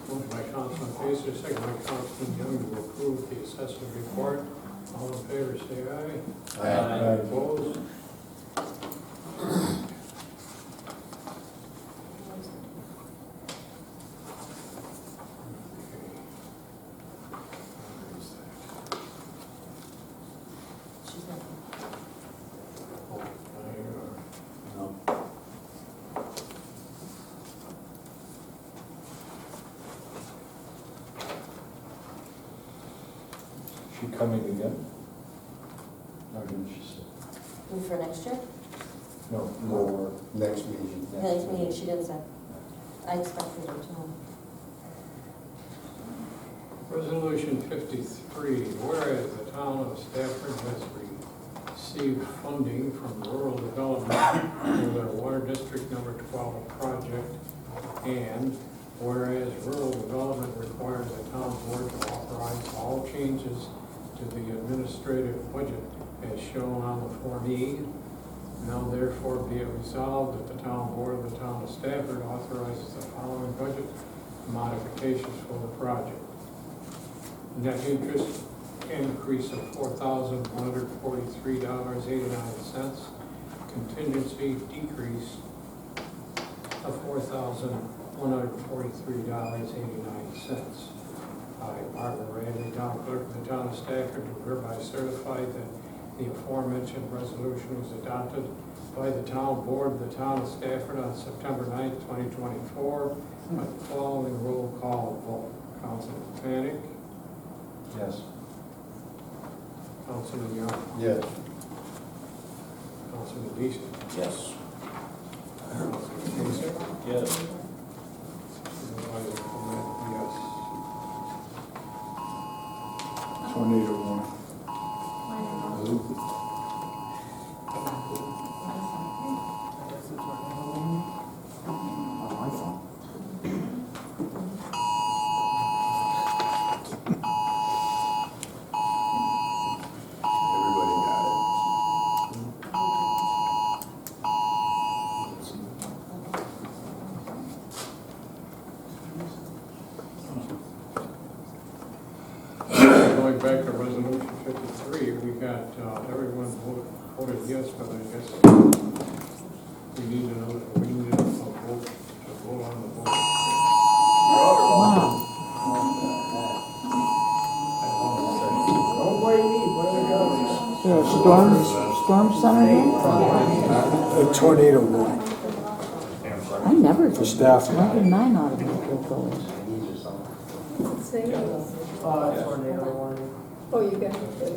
Moved by Councilman Pacer, second by Councilman Young to approve the Assessor's Report. All in favor, say aye. Aye. Opposed? She coming again? No, didn't she say? For next year? No, More next meeting. Next meeting, she didn't say. I expected her to. Resolution 53, whereas the town of Stafford has received funding from Rural Development for their Water District Number 12 project, and whereas Rural Development requires the town board to authorize all changes to the administrative budget as shown on the Form E, now therefore be it resolved that the town board of the town of Stafford authorizes the following budget modifications for the project. Net interest increase of $4,143.89. Contingency decrease of $4,143.89. I, Barbara Randy, town clerk of the town of Stafford, do hereby certify that the aforementioned resolution was adopted by the town board of the town of Stafford on September 9th, 2024, by the following roll call vote. Councilman Panic? Yes. Councilman Young? Yes. Councilman Deason? Yes. Councilman Pacer? Yes. Supervisor Clement, yes. Tornado one. Everybody got it. Going back to resolution 53, we got, everyone voted yes, but I guess we need a vote to vote on the vote. Wow. Don't blame me, blame the government. Is there a storm center here? A tornado warning I never for did. Stafford. When did mine automatically go? Tornado warning. Oh, you got it, wait.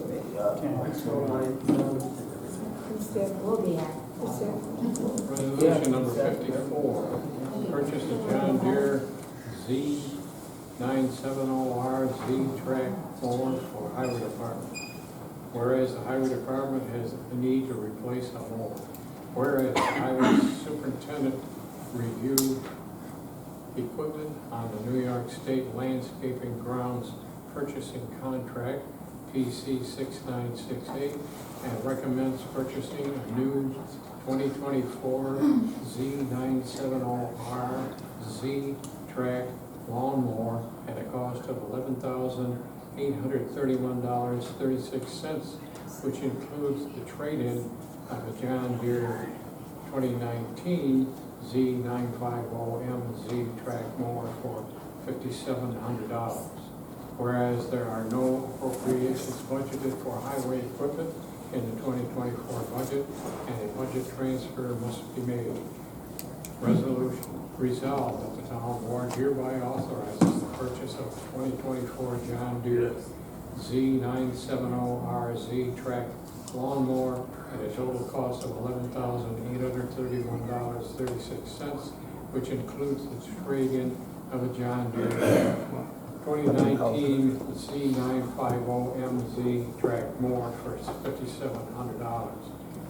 We'll be at. Resolution number 54, purchase of John Deere Z970R Z-Track mower for Highway Department. Whereas the Highway Department has a need to replace a mower. Whereas the Highway Superintendent reviewed equipment on the New York State Landscaping Grounds Purchasing Contract, PC 6968, and recommends purchasing a new 2024 Z970R Z-Track lawnmower at a cost of $11,831.36, which includes the trade-in of a John Deere 2019 Z950M Z-Track mower for $5,700. Whereas there are no appropriations budgeted for highway equipment in the 2024 budget, and a budget transfer must be made. Resolution resolved that the town board hereby authorizes the purchase of 2024 John Deere Z970R Z-Track lawnmower at a total cost of $11,831.36, which includes the trade-in of a John Deere 2019 Z950M Z-Track mower for $5,700.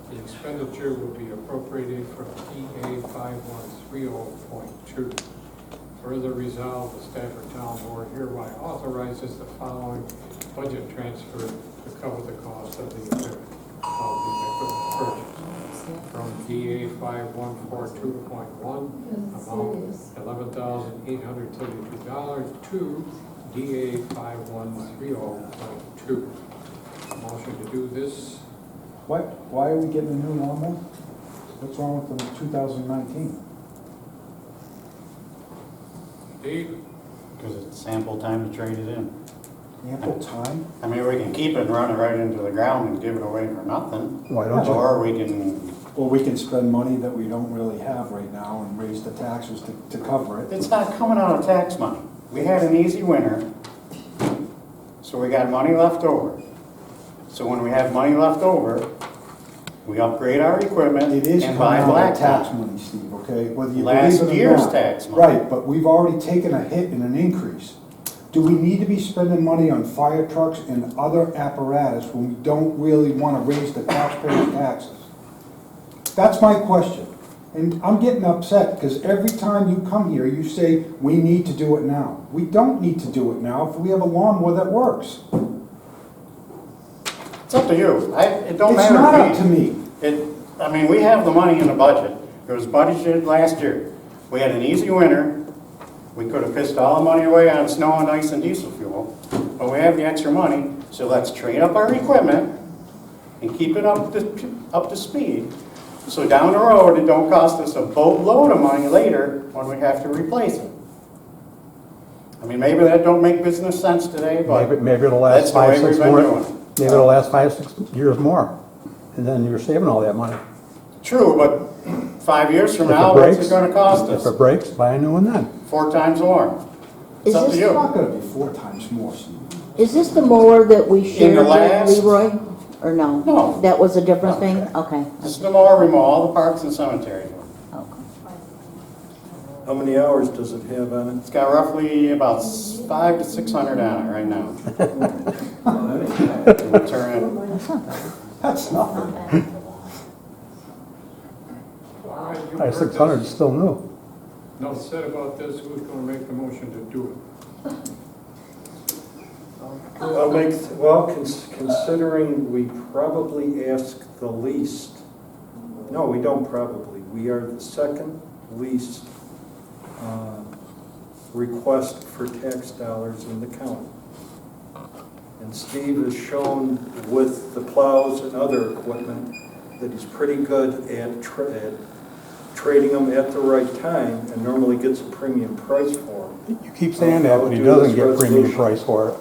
The expenditure will be appropriated from PA 5130.2. Further resolved, the Stafford Town Board hereby authorizes the following budget transfer to cover the cost of the equipment purchase. From DA 5142.1, amount $11,832 to DA 5130.2. Motion to do this. Why are we getting a new lawnmower? What's wrong with the 2019? Dave? Because it's sample time to trade it in. Ample time? I mean, we can keep it and run it right into the ground and give it away for nothing. Why don't you? Or we can, Well, we can spend money that we don't really have right now and raise the taxes to cover it. it's not coming out of tax money. We had an easy winter, so we got money left over. So when we have money left over, we upgrade our equipment It is and coming buy out of tax blacktop. money, Steve, okay? Whether you Last believe it or year's not. tax money. Right, but we've already taken a hit and an increase. Do we need to be spending money on fire trucks and other apparatus when we don't really want to raise the taxpayers' taxes? That's my question. And I'm getting upset because every time you come here, you say, we need to do it now. We don't need to do it now if we have a lawnmower that works. It's up to you. It don't It's matter not to up to me. I mean, we have the money in the budget. It was budgeted last year. We had an easy winter. We could have pissed all the money away on snow and ice and diesel fuel, but we have the extra money, so let's trade up our equipment and keep it up to speed. So down the road, it don't cost us a boatload of money later when we have to replace it. I mean, maybe that don't make business sense today, but Maybe it'll last that's the way 5, 6 we've been more. doing it. Maybe it'll last 5, 6 years more, and then you're saving all that money. True, but 5 years from If it now, what's breaks- it gonna cost If us? it breaks, buy a new one then. 4 times more. Is It's up to this, It's you. not going to be 4 times more, Steve. is this the mower that we shared with last- Leroy? Or no? No. That was a different thing? Okay. This is the mower we mow all the parks and cemeteries with. Okay. How many hours does it have on It's got roughly about 500 to 600 on it right now. We'll turn it. That's nothing. All right, you By heard 600 this. is still new. No said about this, who's gonna make the motion to do it? Considering we probably ask the least, no, we don't probably, we are the second least request for tax dollars in the county. And Steve has shown with the plows and other equipment that he's pretty good at trading them at the right time and normally gets a premium price for them. You keep saying that, but he doesn't get premium price for it.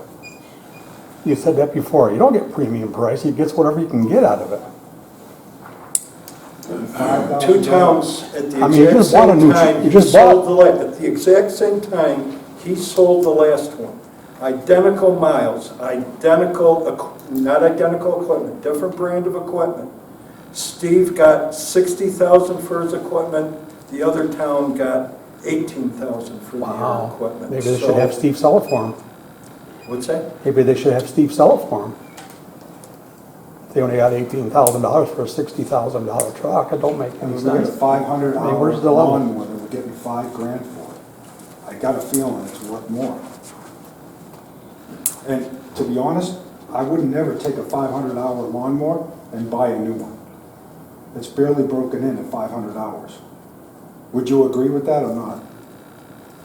You said that before. You don't get premium price. He gets whatever you can get out of it. 2 towns at the I mean, you exact just bought a same new- time, you he just sold bought- the last, at the exact same time, he sold the last one. identical miles, not identical equipment, different brand of equipment. Steve got 60,000 for his equipment, the other town got 18,000 for their equipment. Maybe they should have Steve sell it for him. What's that? Maybe they should have Steve sell it for him. They only got $18,000 for a $60,000 truck. It don't make any We got a sense. 500 I mean, hour where's the level? lawnmower that we're getting $5,000 for. I got a feeling it's worth more. And to be honest, I would never take a 500-hour lawnmower and buy a new one. It's barely broken in at 500 hours. Would you agree with that or not?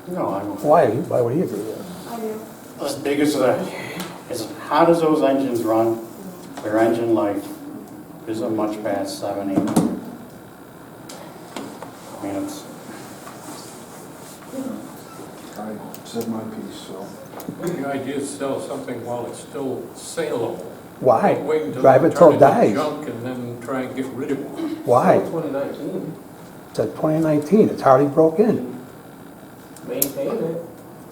No, I don't. Why? Why would he agree with that? I do. As big as as hot as those engines run, their engine life isn't much past 7, 8. I mean, it's, I said my piece, so. The idea is sell something while it's still saleable. Why? Don't wait until Drive it it's till it turned into dies. junk and then try and get rid of it. Why? 2019, It's at 2019. It's hardly broke in. maintain it.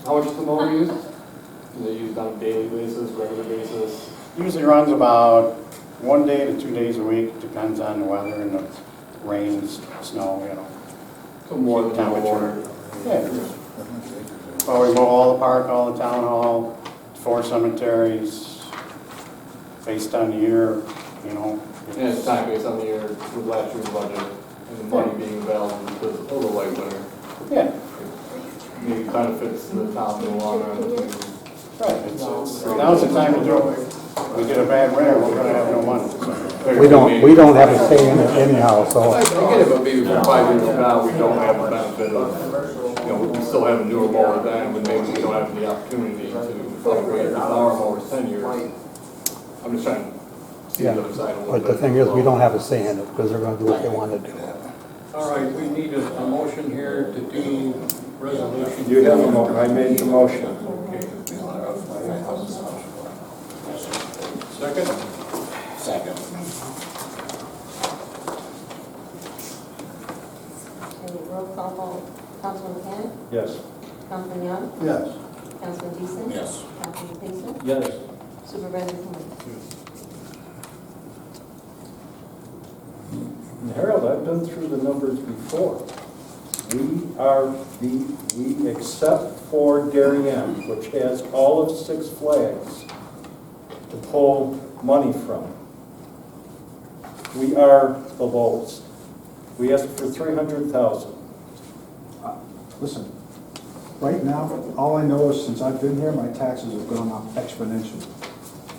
How much is the mower used? Is it used on a daily basis, regular basis? usually runs about 1 day to 2 days a week, depends on the weather and the rain, snow, you know. So more than Temperature. water. Yeah. Well, we mow all the park, all the town hall, 4 cemeteries, based on the year, you know. And it's time based on the year with last year's budget and the money being available because of the light winter. Yeah, Maybe benefits the town in the long run. right, now's the time to do it. We get a bad winter, we're gonna have no money. We don't have a say in it anyhow, so. I get it, but maybe for 5 years from now, we don't have the benefit of, you know, we still have a newer mower then, but maybe we don't have the opportunity to upgrade because our mower's 10 years. I'm just trying to see the other side a little bit. But the thing is, we don't have a say in it because they're gonna do what they want to do. All right, we need a motion here to do resolution. You have a motion, I made the motion. Okay. Second? Second. Okay, roll call vote. Councilman Cannon? Yes. Councilman Young? Yes. Councilman Deason? Yes. Councilman Pinkston? Yes. Supervisor Coombs? And Harold, I've been through the numbers before. We, except for Darien, which has all of 6 flags to pull money from, we are the lowest. We asked for 300,000. Listen, right now, all I know is since I've been here, my taxes have gone up exponentially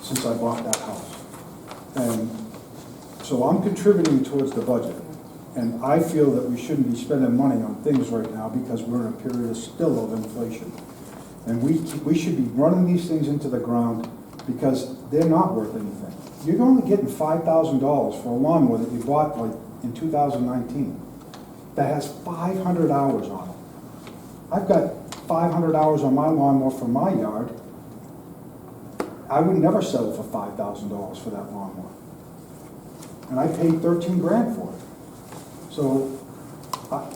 since I bought that house. And so I'm contributing towards the budget. And I feel that we shouldn't be spending money on things right now because we're in a period still of inflation. And we should be running these things into the ground because they're not worth anything. You're only getting $5,000 for a lawnmower that you bought like in 2019 that has 500 hours on it. I've got 500 hours on my lawnmower for my yard. I would never settle for $5,000 for that lawnmower. And I paid 13 grand for it. So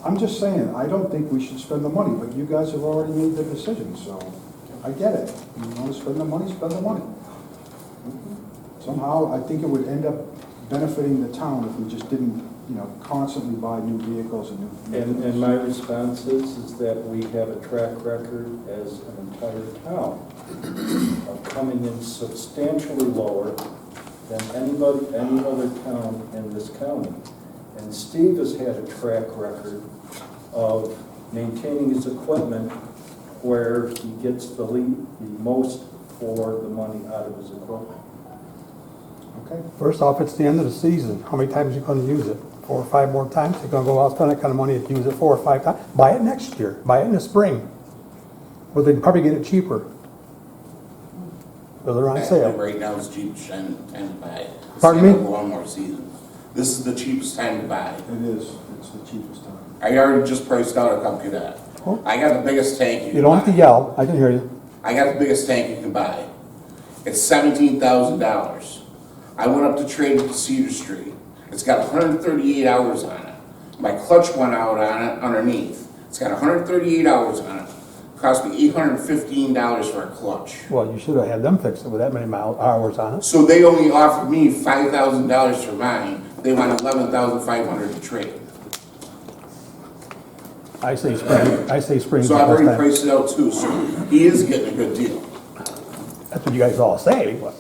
I'm just saying, I don't think we should spend the money, but you guys have already made the decision, so I get it. You want to spend the money, spend the money. Somehow, I think it would end up benefiting the town if we just didn't, constantly buy new vehicles and new vehicles. And my response is that we have a track record as an entire town of coming in substantially lower than any other town in this county. And Steve has had a track record of maintaining his equipment where he gets the most for the money out of his equipment. Okay. First off, it's the end of the season. How many times are you going to use it? 4 or 5 more times? You're going to go out and spend that kind of money to use it 4 or 5 times? Buy it next year. Buy it in the spring. Well, they can probably get it cheaper. Because they're on sale. Right now, it's cheapest time to buy it. Pardon me? One more season. This is the cheapest time to buy it. It is. It's the cheapest time. I already just priced out a company that. Oh. I got the biggest tank you You can don't have to buy. yell. I can hear you. I got the biggest tank you can buy. It's $17,000. I went up to trade it to Cedar Street. It's got 138 hours on it. My clutch went out on it underneath. It's got 138 hours on it. Cost me $815 for a clutch. Well, you should have had them fix it with that many hours on it. So they only offered me $5,000 for mine. They want $11,500 to trade. I say spring. So I've already priced it out too, so he is getting a good deal. That's what you guys all say, but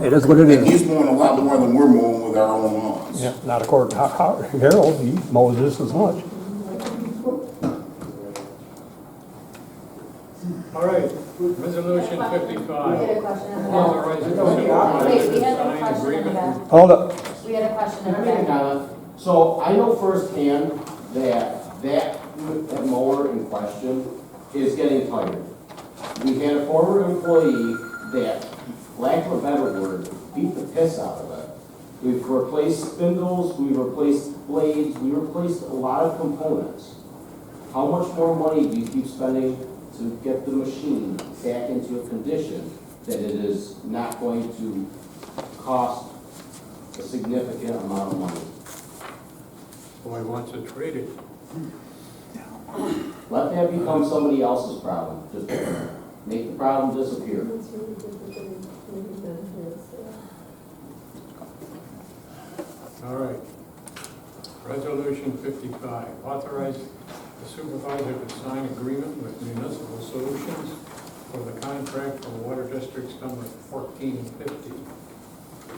it is what it And is. he's mowing a lot more than we're mowing with our own lawns. Yeah, not according to Harold, he mows just as much. All right, resolution 55. We had a question in the back. Authorizing the Wait, we supervisor had to a sign question in the agreement. back. Hold up. We had a question in Can the I make a back. comment? So I know firsthand that mower in question is getting tired. We had a former employee that, lack of a better word, beat the piss out of it. We've replaced spindles, we've replaced blades, we replaced a lot of components. How much more money do you keep spending to get the machine back into a condition that it is not going to cost a significant amount of money? Boy wants to trade it. Let that become somebody else's problem. Just make the problem disappear. It's really good that they're making benefits. All right. Resolution 55, authorize the supervisor to sign agreement with Municipal Solutions for the contract for water districts number 14 and 50.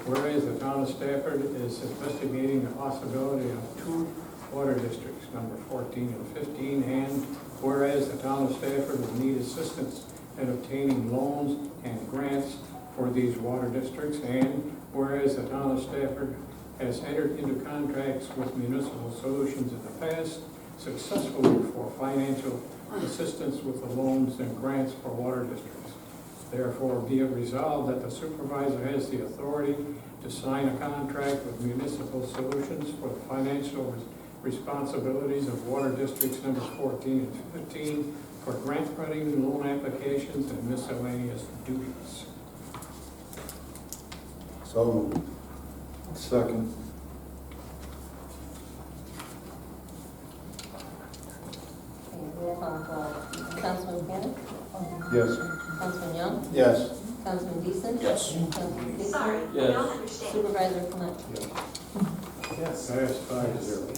Whereas the town of Stafford is investigating the possibility of 2 water districts, number 14 and 15, and whereas the town of Stafford will need assistance in obtaining loans and grants for these water districts, and whereas the town of Stafford has entered into contracts with Municipal Solutions in the past successfully for financial assistance with the loans and grants for water districts. Therefore, be it resolved that the supervisor has the authority to sign a contract with Municipal Solutions for the financial responsibilities of water districts number 14 and 15 for grant writing, loan applications, and miscellaneous duties. So moved. Second. Councilman Cannon? Yes. Councilman Young? Yes. Councilman Deason? Yes. Councilman Fisher? Yes. Supervisor Clement? Yes. Passed 5-0.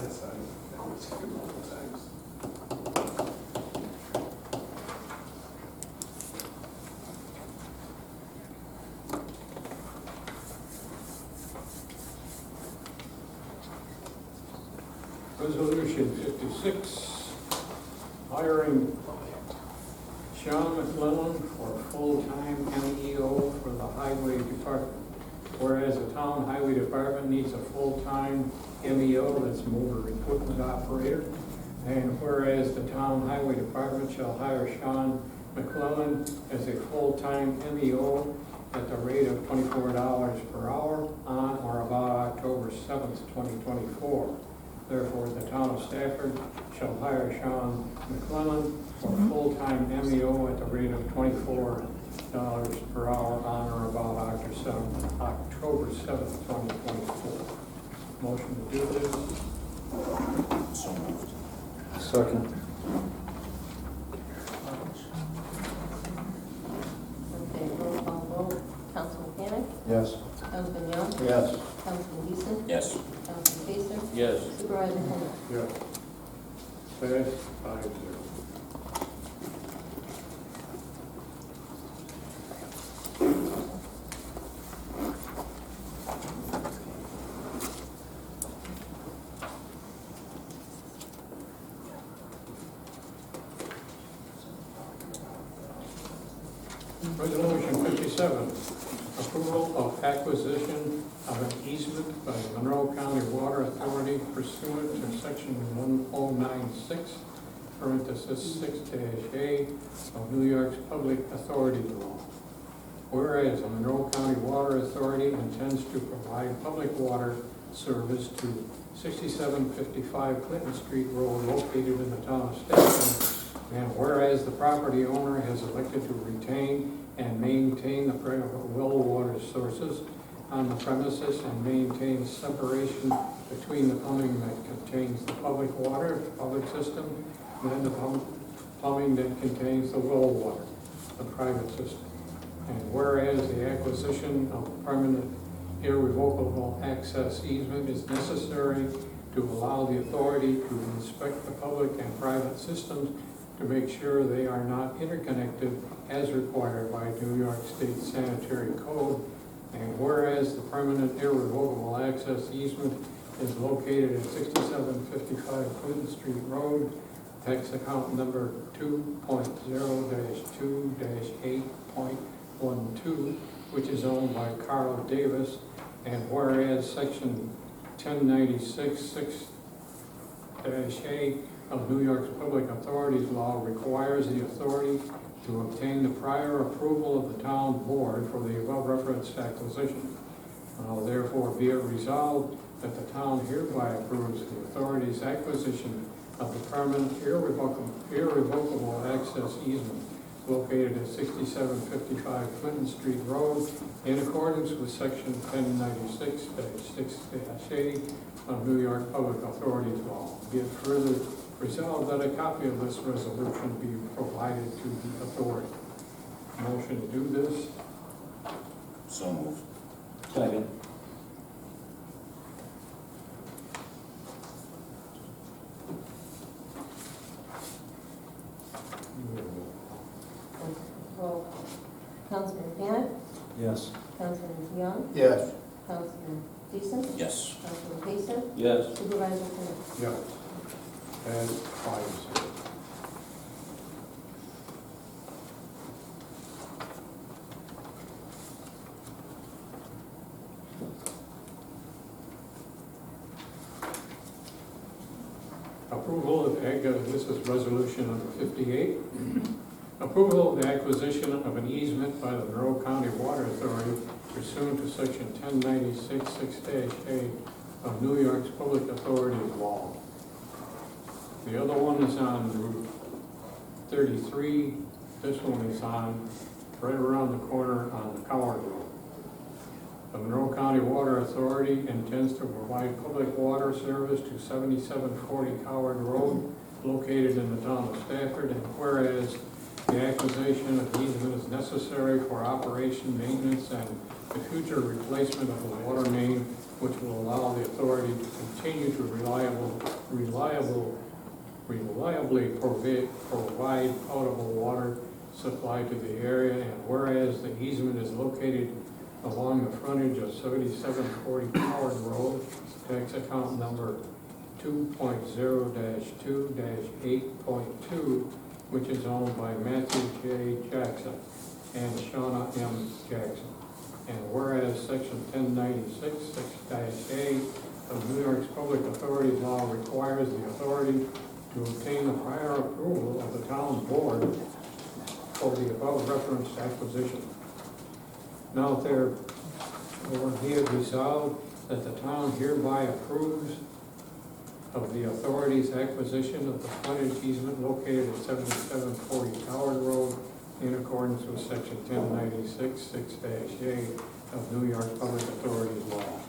Resolution 56, hiring Sean McClellan for full-time MEO for the Highway Department. Whereas the town Highway Department needs a full-time MEO, that's motor equipment operator. And whereas the town Highway Department shall hire Sean McClellan as a full-time MEO at the rate of $24 per hour on or about October 7th, 2024. Therefore, the town of Stafford shall hire Sean McClellan for full-time MEO at the rate of $24 per hour on or about October 7th, 2024. Motion to do this. So moved. Second. Okay, roll call vote. Councilman Cannon? Yes. Councilman Young? Yes. Councilman Deason? Yes. Councilman Fisher? Yes. Supervisor Clement? Yes. Passed 5-0. Resolution 57, approval of acquisition of an easement by the Monroe County Water Authority pursuant to section 1096, parenthesis 6-A of New York's Public Authority Law. Whereas the Monroe County Water Authority intends to provide public water service to 6755 Clinton Street Road located in the town of Stafford. And whereas the property owner has elected to retain and maintain the well water sources on the premises and maintain separation between the plumbing that contains the public water, public system, and the plumbing that contains the well water, the private system. And whereas the acquisition of permanent irrevocable access easement is necessary to allow the authority to inspect the public and private systems to make sure they are not interconnected as required by New York State Sanitary Code. And whereas the permanent irrevocable access easement is located at 6755 Clinton Street Road, tax account number 2.0-2-8.12, which is owned by Carl Davis. And whereas section 1096-6-A of New York's Public Authorities Law requires the authority to obtain the prior approval of the town board for the above referenced acquisition. Now therefore be it resolved that the town hereby approves the authority's acquisition of the permanent irrevocable access easement located at 6755 Clinton Street Road in accordance with section 1096-6-A of New York Public Authorities Law. Be it further resolved that a copy of this resolution be provided to the authority. Motion to do this. So moved. Second. Roll call. Councilman Panik? Yes. Councilman Young? Yes. Councilman Deason? Yes. Councilman Pacer? Yes. Supervisor Clement? Yes. And 5-0. Approval of, this is resolution number 58. Approval of the acquisition of an easement by the Monroe County Water Authority pursuant to section 1096-6-A of New York's Public Authorities Law. The other one is on Route 33. This one is on, right around the corner on the Coward Road. The Monroe County Water Authority intends to provide public water service to 7740 Coward Road, located in the town of Stafford, and whereas the acquisition of the easement is necessary for operation, maintenance, and the future replacement of the water main, which will allow the authority to continue to reliably provide potable water supply to the area, and whereas the easement is located along the frontage of 7740 Howard Road, tax account number 2.0-2-8.2, which is owned by Matthew J. Jackson and Shauna M. Jackson. And whereas section 1096-6-A of New York's Public Authorities Law requires the authority to obtain the prior approval of the town board for the above referenced acquisition. Now therefore be it resolved that the town hereby approves of the authority's acquisition of the frontage easement located at 7740 Howard Road in accordance with section 1096-6-A of New York Public Authorities Law.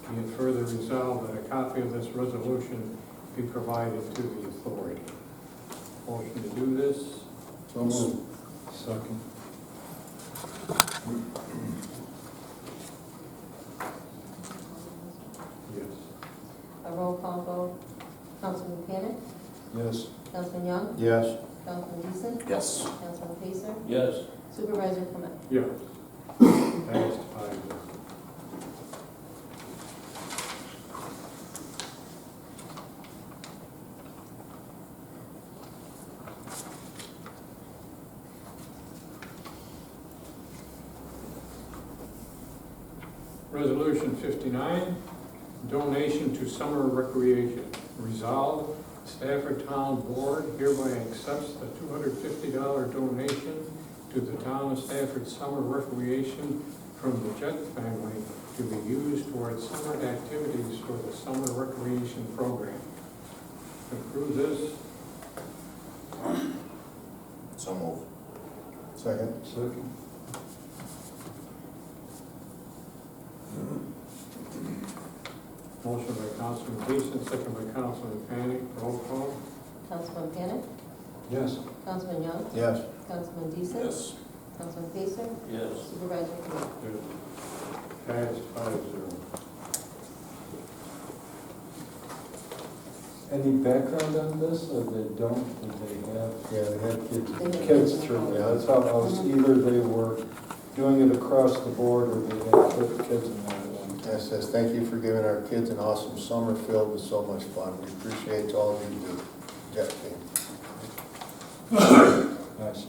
Be it further resolved that a copy of this resolution be provided to the authority. Motion to do this. So moved. Second. Yes. A roll call vote. Councilman Panik? Yes. Councilman Young? Yes. Councilman Deason? Yes. Councilman Pacer? Yes. Supervisor Clement? Yes. Passed 5-0. Resolution 59, donation to summer recreation. Resolved, Stafford Town Board hereby accepts the $250 donation to the town of Stafford summer recreation from the Jett family to be used towards summer activities for the summer recreation program. Approve this. So moved. Second. Second. Motion by Councilman Deason, second by Councilman Panik. Roll call. Councilman Panik? Yes. Councilman Young, Yes. Councilman Deason. Yes. Councilman Pacer, Yes. Supervisor Cook. Passed 5-0. Any background on this, or they don't, did they have? Yeah, they had kids. They had Kids through there, that's how, I was, either they were doing it across the board, or they had kids in there. Yes, yes, thank you for giving our kids an awesome summer filled with so much fun. We appreciate all you do, Jeff team. Nice.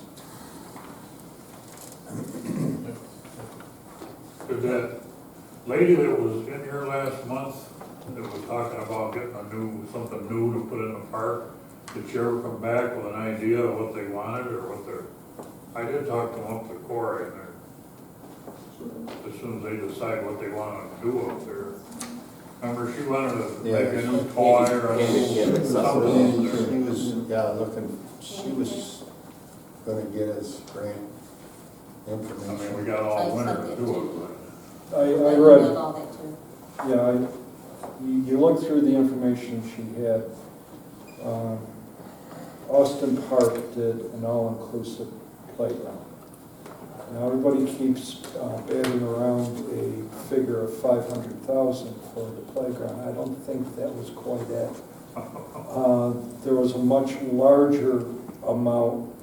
Did that lady that was in here last month, that was talking about getting something new to put in the park, did she ever come back with an idea of what they wanted, or what they're, I did talk to them up to Corey, and as soon as they decide what they want to do up there. Remember, she wanted to make a new toy or something. She was, she was gonna get us grant I mean, information. we got all winter to do it. I emailed read, all that too. yeah, you look through the information she had. Austin Park did an all-inclusive playground. Now, everybody keeps batting around a figure of 500,000 for the playground. I don't think that was quite that. There was a much larger amount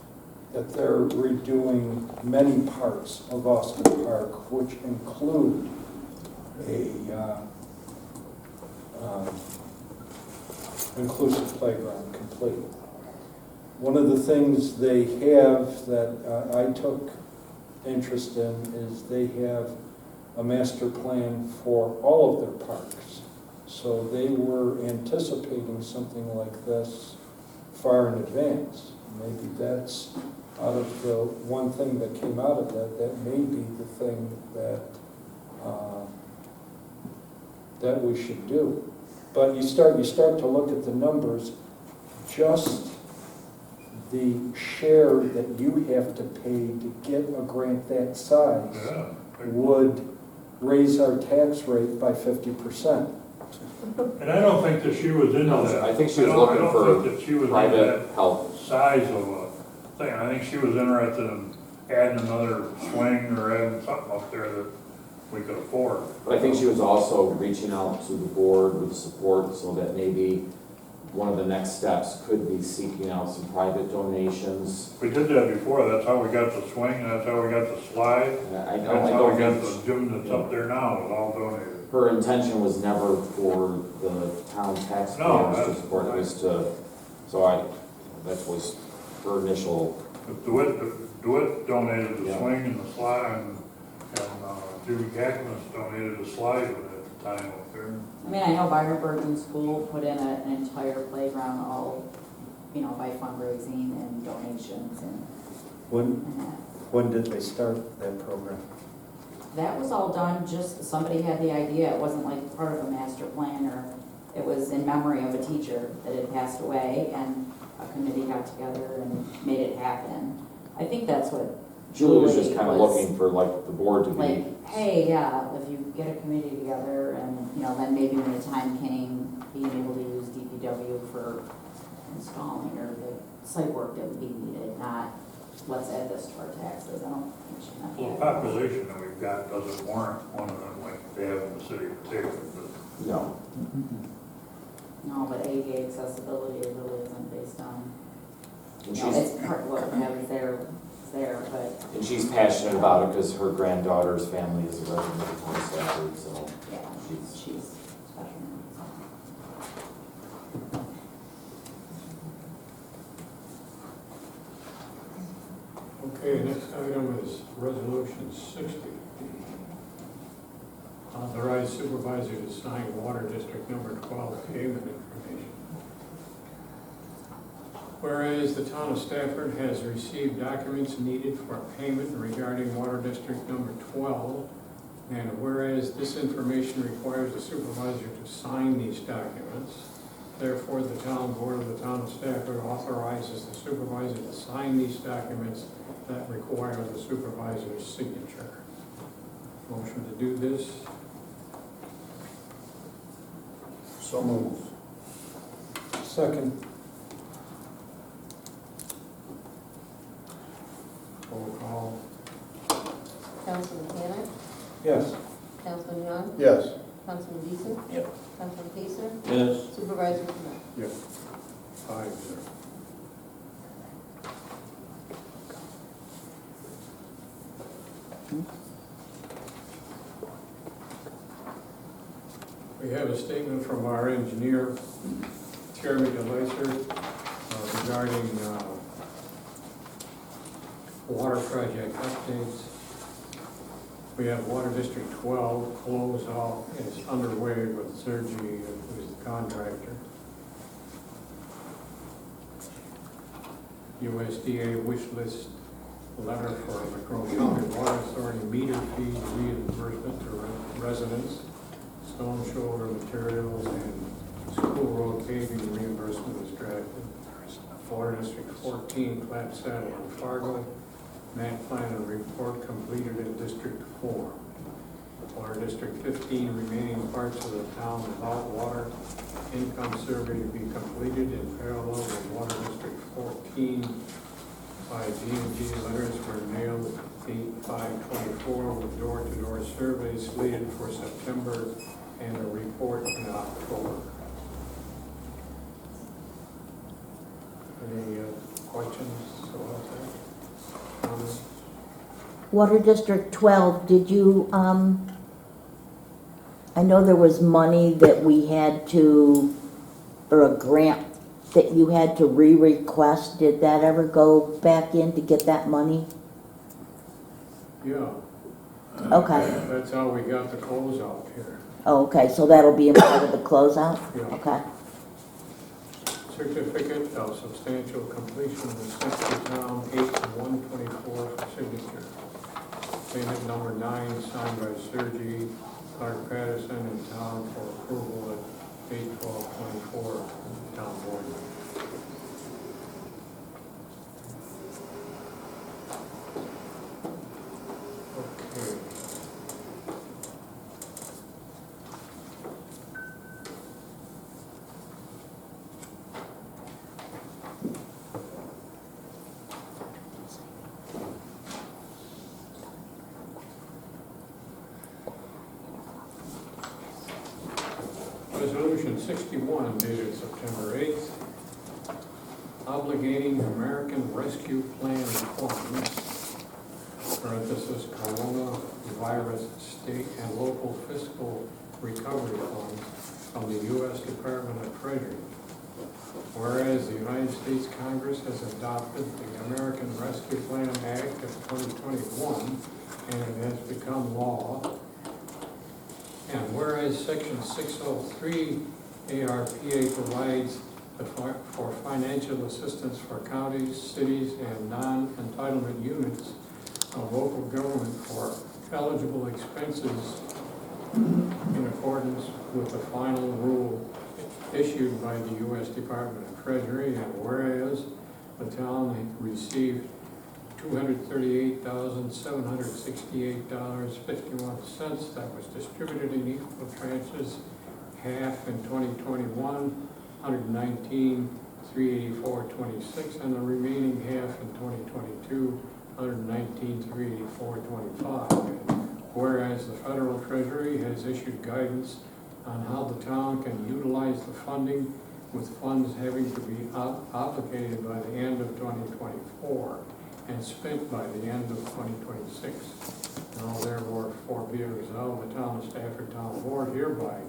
that they're redoing many parts of Austin Park, which include a inclusive playground complete. One of the things they have that I took interest in is they have a master plan for all of their parks. So they were anticipating something like this far in advance. Maybe that's out of the one thing that came out of that, that may be the thing that that we should do. But you start to look at the numbers, just the share that you have to pay to get a grant that size would raise our tax rate by 50%. And I don't think that she was into No, that. I think she was looking I for don't think that she was into private that help. size of a thing. I think she was interested in adding another swing or adding something up there that we could afford. But I think she was also reaching out to the board with support so that maybe one of the next steps could be seeking out some private donations. We did that before. That's how we got the swing, and that's how we got the slide. I That's how we got don't the gym that's up there now. It was all donated. her intention was never for the town taxpayers to support, it was to, that was her initial. DeWitt donated the Yeah. swing and the slide, and Jimmy Cackmus donated the slide at the time up there. I mean, I know Byron Burton School put in an entire playground all, by fundraising and donations and that. When did they start that program? That was all done, just somebody had the idea, it wasn't like part of a master plan, or it was in memory of a teacher that had passed away, and a committee got together and made it happen. I think that's what Julie was just kind of looking for the board to be. like, hey, yeah, if you get a committee together, and, then maybe when the time came, being able to use DPW for installing, or the site work that would be needed, not let's add this to our taxes. I don't think she meant Well, the that. population that we've got doesn't warrant one of them like they have in the city of Taylor. No. No, but ADA accessibility really isn't based on, And it's part of what we have is there, but. And she's passionate about it because her granddaughter's family is a resident of Stafford, so. Yeah, she's she's special. Okay, next item is Resolution 60. Authorize Supervisor to sign Water District Number 12 payment information. Whereas the town of Stafford has received documents needed for payment regarding Water District Number 12, and whereas this information requires the supervisor to sign these documents, therefore the town board of the town of Stafford authorizes the supervisor to sign these documents that require the supervisor's signature. Motion to do this. So moved. Second. Councilman Tanner, Yes. Councilman Young, Yes. Councilman Deason, Yep. Councilman Pacer, Yes. Supervisor Clement. Yes. 5-0. We have a statement from our engineer, Jeremy DeLacer, regarding water project updates. We have Water District 12 closeout is underway with Sergi, who's the contractor. USDA wish list letter for Macomb County Water Authority meter fees reimbursement to residents, stone shoulder materials, and school road paving reimbursement is drafted. Water District 14 plat saddle in Fargo, map plan and report completed in District 4. Water District 15 remaining parts of the town without water, income survey to be completed in parallel with Water District 14. 5 G&G letters were mailed 8/5/24 with door-to-door surveys slated for September and a report in October. Any questions about that? Comments? Water District 12, did you, I know there was money that we had to, or a grant that you had to re-request. Did that ever go back in to get that money? Yeah. Okay. That's how we got the closeout here. Oh, okay, so that'll be a part of the closeout? Yeah. Okay. Certificate of substantial completion was sent to town 8/1/24 for signature. Payment number 9 signed by Sergi, Clark Patterson, in town for approval at 8/12/24 town board. Okay. Resolution 61 dated September 8th, obligating American Rescue Plan funds, parenthesis, coronavirus state and local fiscal recovery funds from the U.S. Department of Treasury. Whereas the United States Congress has adopted the American Rescue Plan Act of 2021 and it has become law. And whereas Section 603 ARPA provides for financial assistance for counties, cities, and non-entitlement units of local government for eligible expenses in accordance with the final rule issued by the U.S. Department of Treasury, and whereas the town received $238,768.51 that was distributed in equal tranches, half in 2021, $119,384.26, and the remaining half in 2022, $119,384.25. Whereas the Federal Treasury has issued guidance on how the town can utilize the funding, with funds having to be obligated by the end of 2024 and spent by the end of 2026. Now therefore be it resolved, the town of Stafford Town Board hereby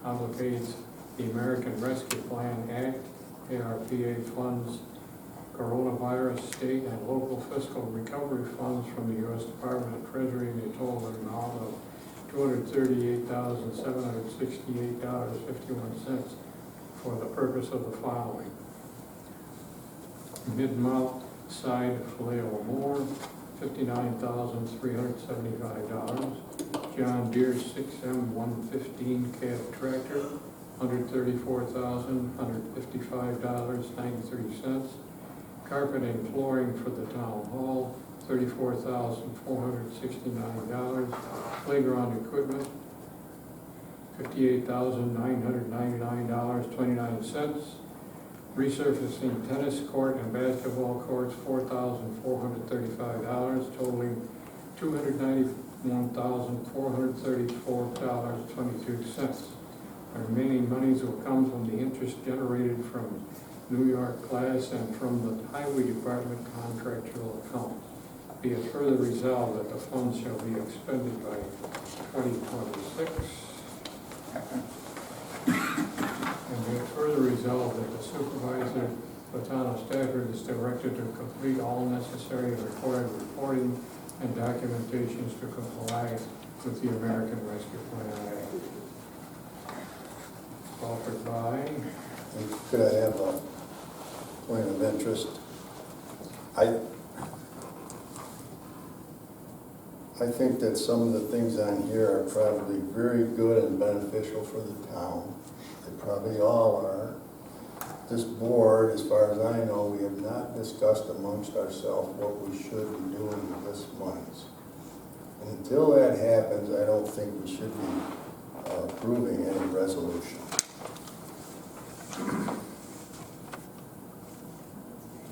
obligates the American Rescue Plan Act, ARPA funds, coronavirus state and local fiscal recovery funds from the U.S. Department of Treasury in a total amount of $238,768.51 for the purpose of the following. Mid-mount side flail mower, $59,375. John Deere 6M115 cab tractor, $134,155.93. Carpet and flooring for the town hall, $34,469. Playground equipment, $58,999.29. Resurfacing tennis court and basketball courts, $4,435, totaling $291,434.22. The remaining monies will come from the interest generated from New York class and from the Highway Department contractual account. Be it further resolved that the funds shall be expended by 2026. And be it further resolved that the supervisor of the town of Stafford is directed to complete all necessary and required reporting and documentations to comply with the American Rescue Plan Act. Offered by, Could I have a point of interest? I think that some of the things on here are probably very good and beneficial for the town. They probably all are. This board, as far as I know, we have not discussed amongst ourselves what we should be doing with this monies. And until that happens, I don't think we should be approving any resolution.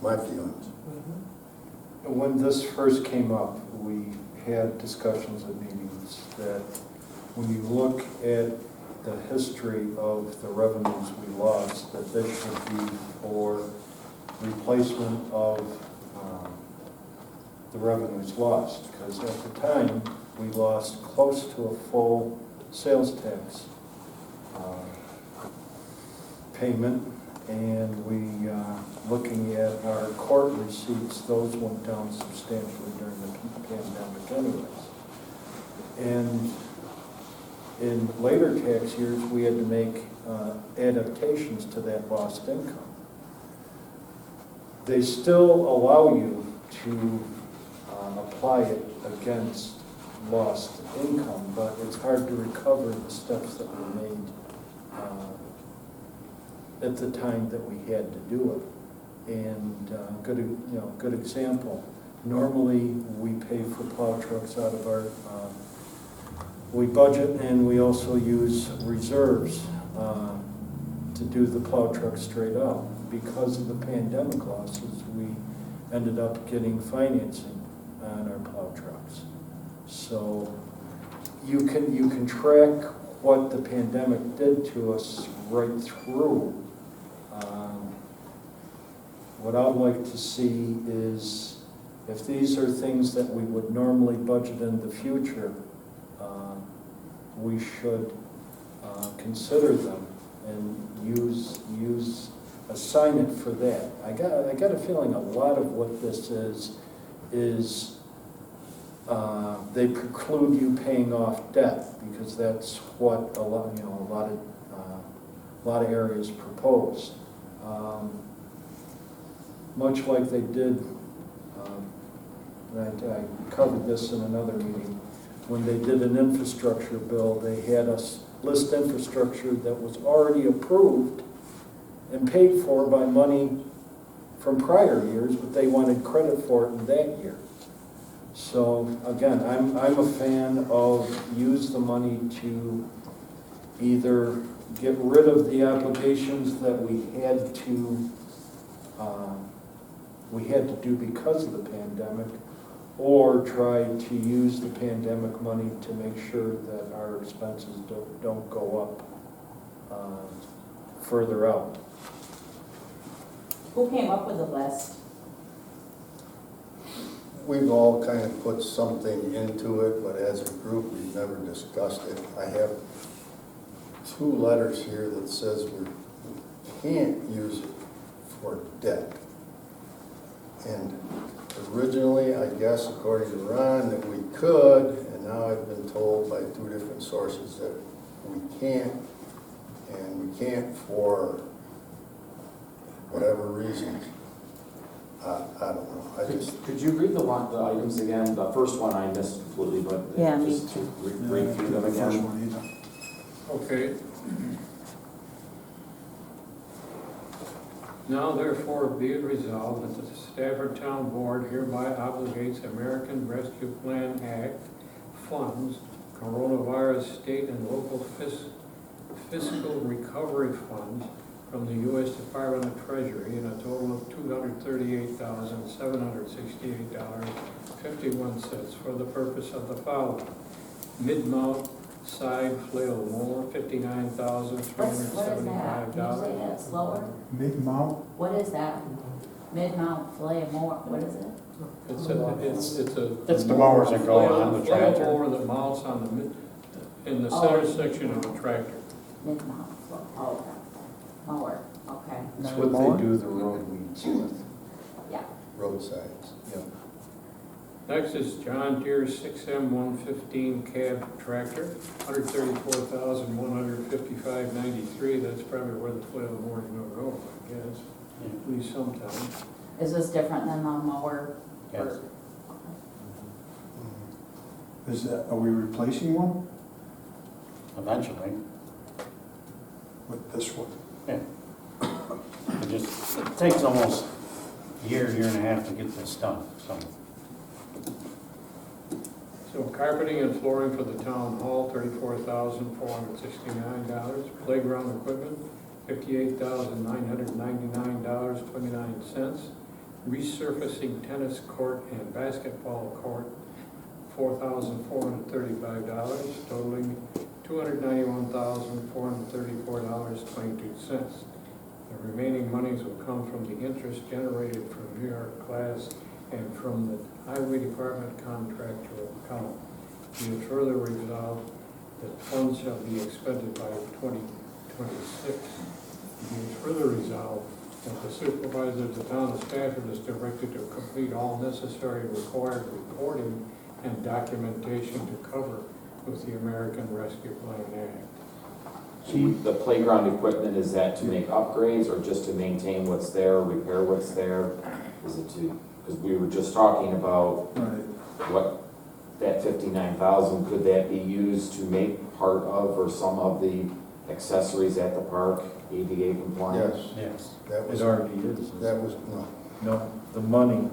My feelings. When this first came up, we had discussions at meetings that when you look at the history of the revenues we lost, that this should be for replacement of the revenues lost. Because at the time, we lost close to a full sales tax payment, and we, looking at our court receipts, those went down substantially during the pandemic anyways. And in later tax years, we had to make adaptations to that lost income. They still allow you to apply it against lost income, but it's hard to recover the steps that were made at the time that we had to do it. And good example. Normally, we pay for plow trucks out of our, we budget and we also use reserves to do the plow truck straight up. Because of the pandemic losses, we ended up getting financing on our plow trucks. So you can track what the pandemic did to us right through. What I'd like to see is if these are things that we would normally budget in the future, we should consider them and assign it for that. I got a feeling a lot of what this is they preclude you paying off debt, because that's what a lot of areas propose. Much like they did, and I covered this in another meeting, when they did an infrastructure bill, they had us list infrastructure that was already approved and paid for by money from prior years, but they wanted credit for it in that year. So again, I'm a fan of use the money to either get rid of the obligations that we had to do because of the pandemic, or try to use the pandemic money to make sure that our expenses don't go up further out. Who came up with the list? We've all kind of put something into it, but as a group, we've never discussed it. I have 2 letters here that says we can't use it for debt. And originally, I guess, according to Ron, that we could, and now I've been told by 2 different sources that we can't, and we can't for whatever reason. I don't know. Could you read the items again? The first one I missed completely, but Yeah, me just to read through them again. okay. Now therefore be it resolved that the Stafford Town Board hereby obligates American Rescue Plan Act funds, coronavirus state and local fiscal recovery funds from the U.S. Department of Treasury in a total of $238,768 51 cents for the purpose of the following. Mid-mount side flail mower, What is that? Can you $59,375. say that slower? Mid-mount, What is that? Mid-mount flay mower, what is it? It's It's the mowers that go on the flail tractor. mower that mounts on the in the center section of the tractor. Mid-mount, oh, okay. Mower, okay. That's what they do the road weeds with. Yeah. Roadsides. Yeah. Next is John Deere 6M115 cab tractor, $134,155.93. That's probably where the flail mower is gonna go, I guess, at least sometime. Is this different than the mower? Yes. is that, are we replacing one Eventually, with this one? it takes almost a year and a half to get this done, so. So carpeting and flooring for the town hall, $34,469. Playground equipment, $58,999.29. Resurfacing tennis court and basketball court, $4,435, totaling $291,434.22. The remaining monies will come from the interest generated from New York class and from the Highway Department contractual account. Be it further resolved that funds shall be expended by 2026. Be it further resolved that the supervisor of the town of Stafford is directed to complete all necessary required reporting and documentation to cover with the American Rescue Plan Act. The playground equipment, is that to make upgrades or just to maintain what's there, repair what's there? Is it to, because we were just talking about what, that 59,000, could that be used to make part of or some of the accessories at the park ADA compliant? Yes. That It was, already is. that was, No, the money,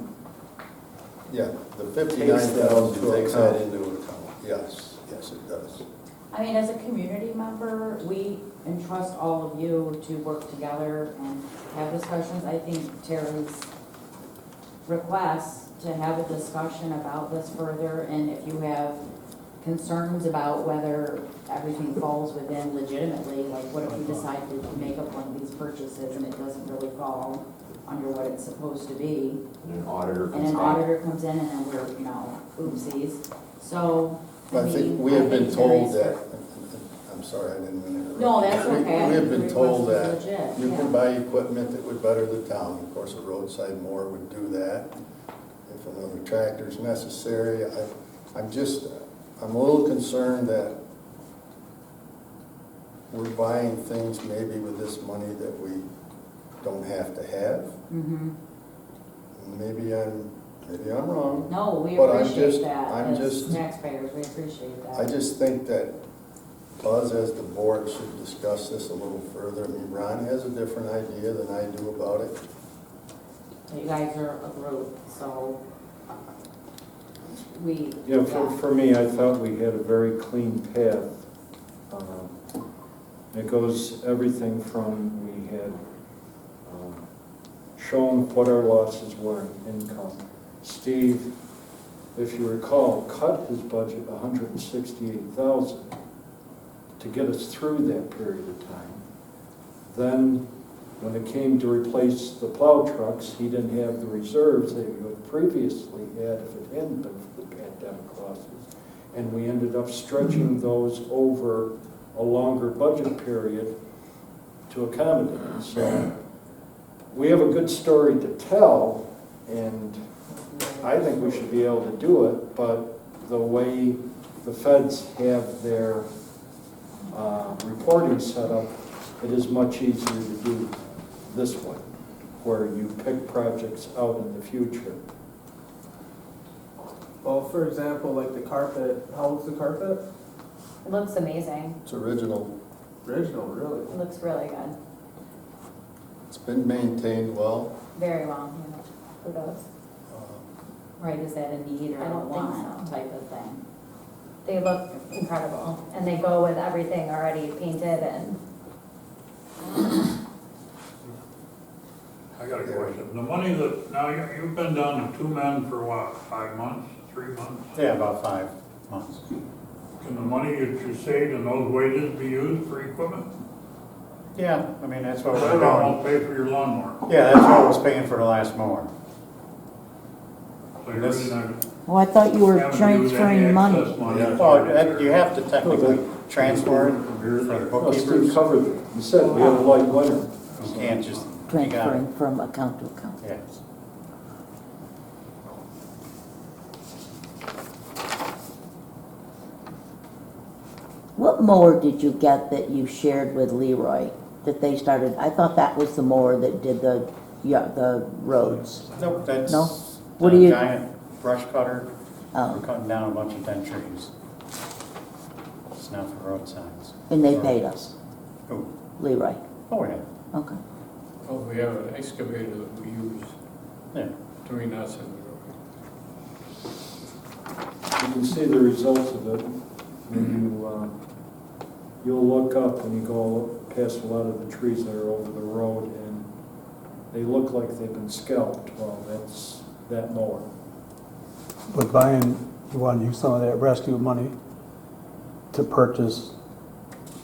yeah, the 59,000 takes that into account. Yes, yes, it does. I mean, as a community member, we entrust all of you to work together and have discussions. I think Terry's request to have a discussion about this further, and if you have concerns about whether everything falls within legitimately, like what if we decide to make up one of these purchases and it doesn't really fall under what it's supposed to be? And an auditor And comes an in. auditor comes in and then we're, oopsies. So, I think we have been told that, I'm sorry, I didn't mean to. No, that's okay. We have been told that Request is legit, you yeah. can buy equipment that would better the town. Of course, a roadside mower would do that. If another tractor's necessary, I'm a little concerned that we're buying things maybe with this money that we don't have to have. Mm-hmm. Maybe I'm wrong. No, we But I'm appreciate just- that I'm as just- taxpayers, we appreciate that. I just think that us as the board should discuss this a little further. I mean, Ron has a different idea than I do about it. You guys are a group, so we. yeah, for me, I thought we had a very clean path. It goes everything from, we had shown what our losses were in income. Steve, if you recall, cut his budget $168,000 to get us through that period of time. Then, when it came to replace the plow trucks, he didn't have the reserves that he had previously had if it hadn't been for the pandemic losses. And we ended up stretching those over a longer budget period to accommodate it. So we have a good story to tell, and I think we should be able to do it, but the way the feds have their reporting set up, it is much easier to do this way, where you pick projects out in the future. Well, for example, like the carpet, how old's the carpet? It looks amazing. It's original. Original, really. It looks really good. It's been maintained well. Very well, kudos. Right, is that a need or I a don't think want so. type of thing? They look incredible, and they go with everything already painted and I I got a question. The money that, now you've been down to 2 men for what, 5 months, 3 months? Yeah, about 5 months. Can the money that you saved in those wages be used for equipment? Yeah, I mean, that's what That we're doing. won't pay for your lawnmower. Yeah, that's what I was paying for the last mower. So you're really not Well, I thought you were having to use any transferring money. excess money. Well, you have to technically transfer it for the Well, Steve bookkeepers. covered, you said we had a light winter. You can't just, you got it. Transferring from account to account. Yeah. What mower did you get that you shared with Leroy, that they started? I thought that was the mower that did the roads. Nope, that's No? What do a you- giant brush cutter. Oh, We're cutting down a bunch of dead trees. It's not for road signs. and they paid us, Who? Leroy. Oh, yeah. Okay. Oh, we have an excavator that we use Yeah. between us and You can see the results of it when you'll look up when you go past a lot of the trees that are over the road, and they look like they've been scalped. Well, that's that mower. But buying, you want to use some of that rescue money to purchase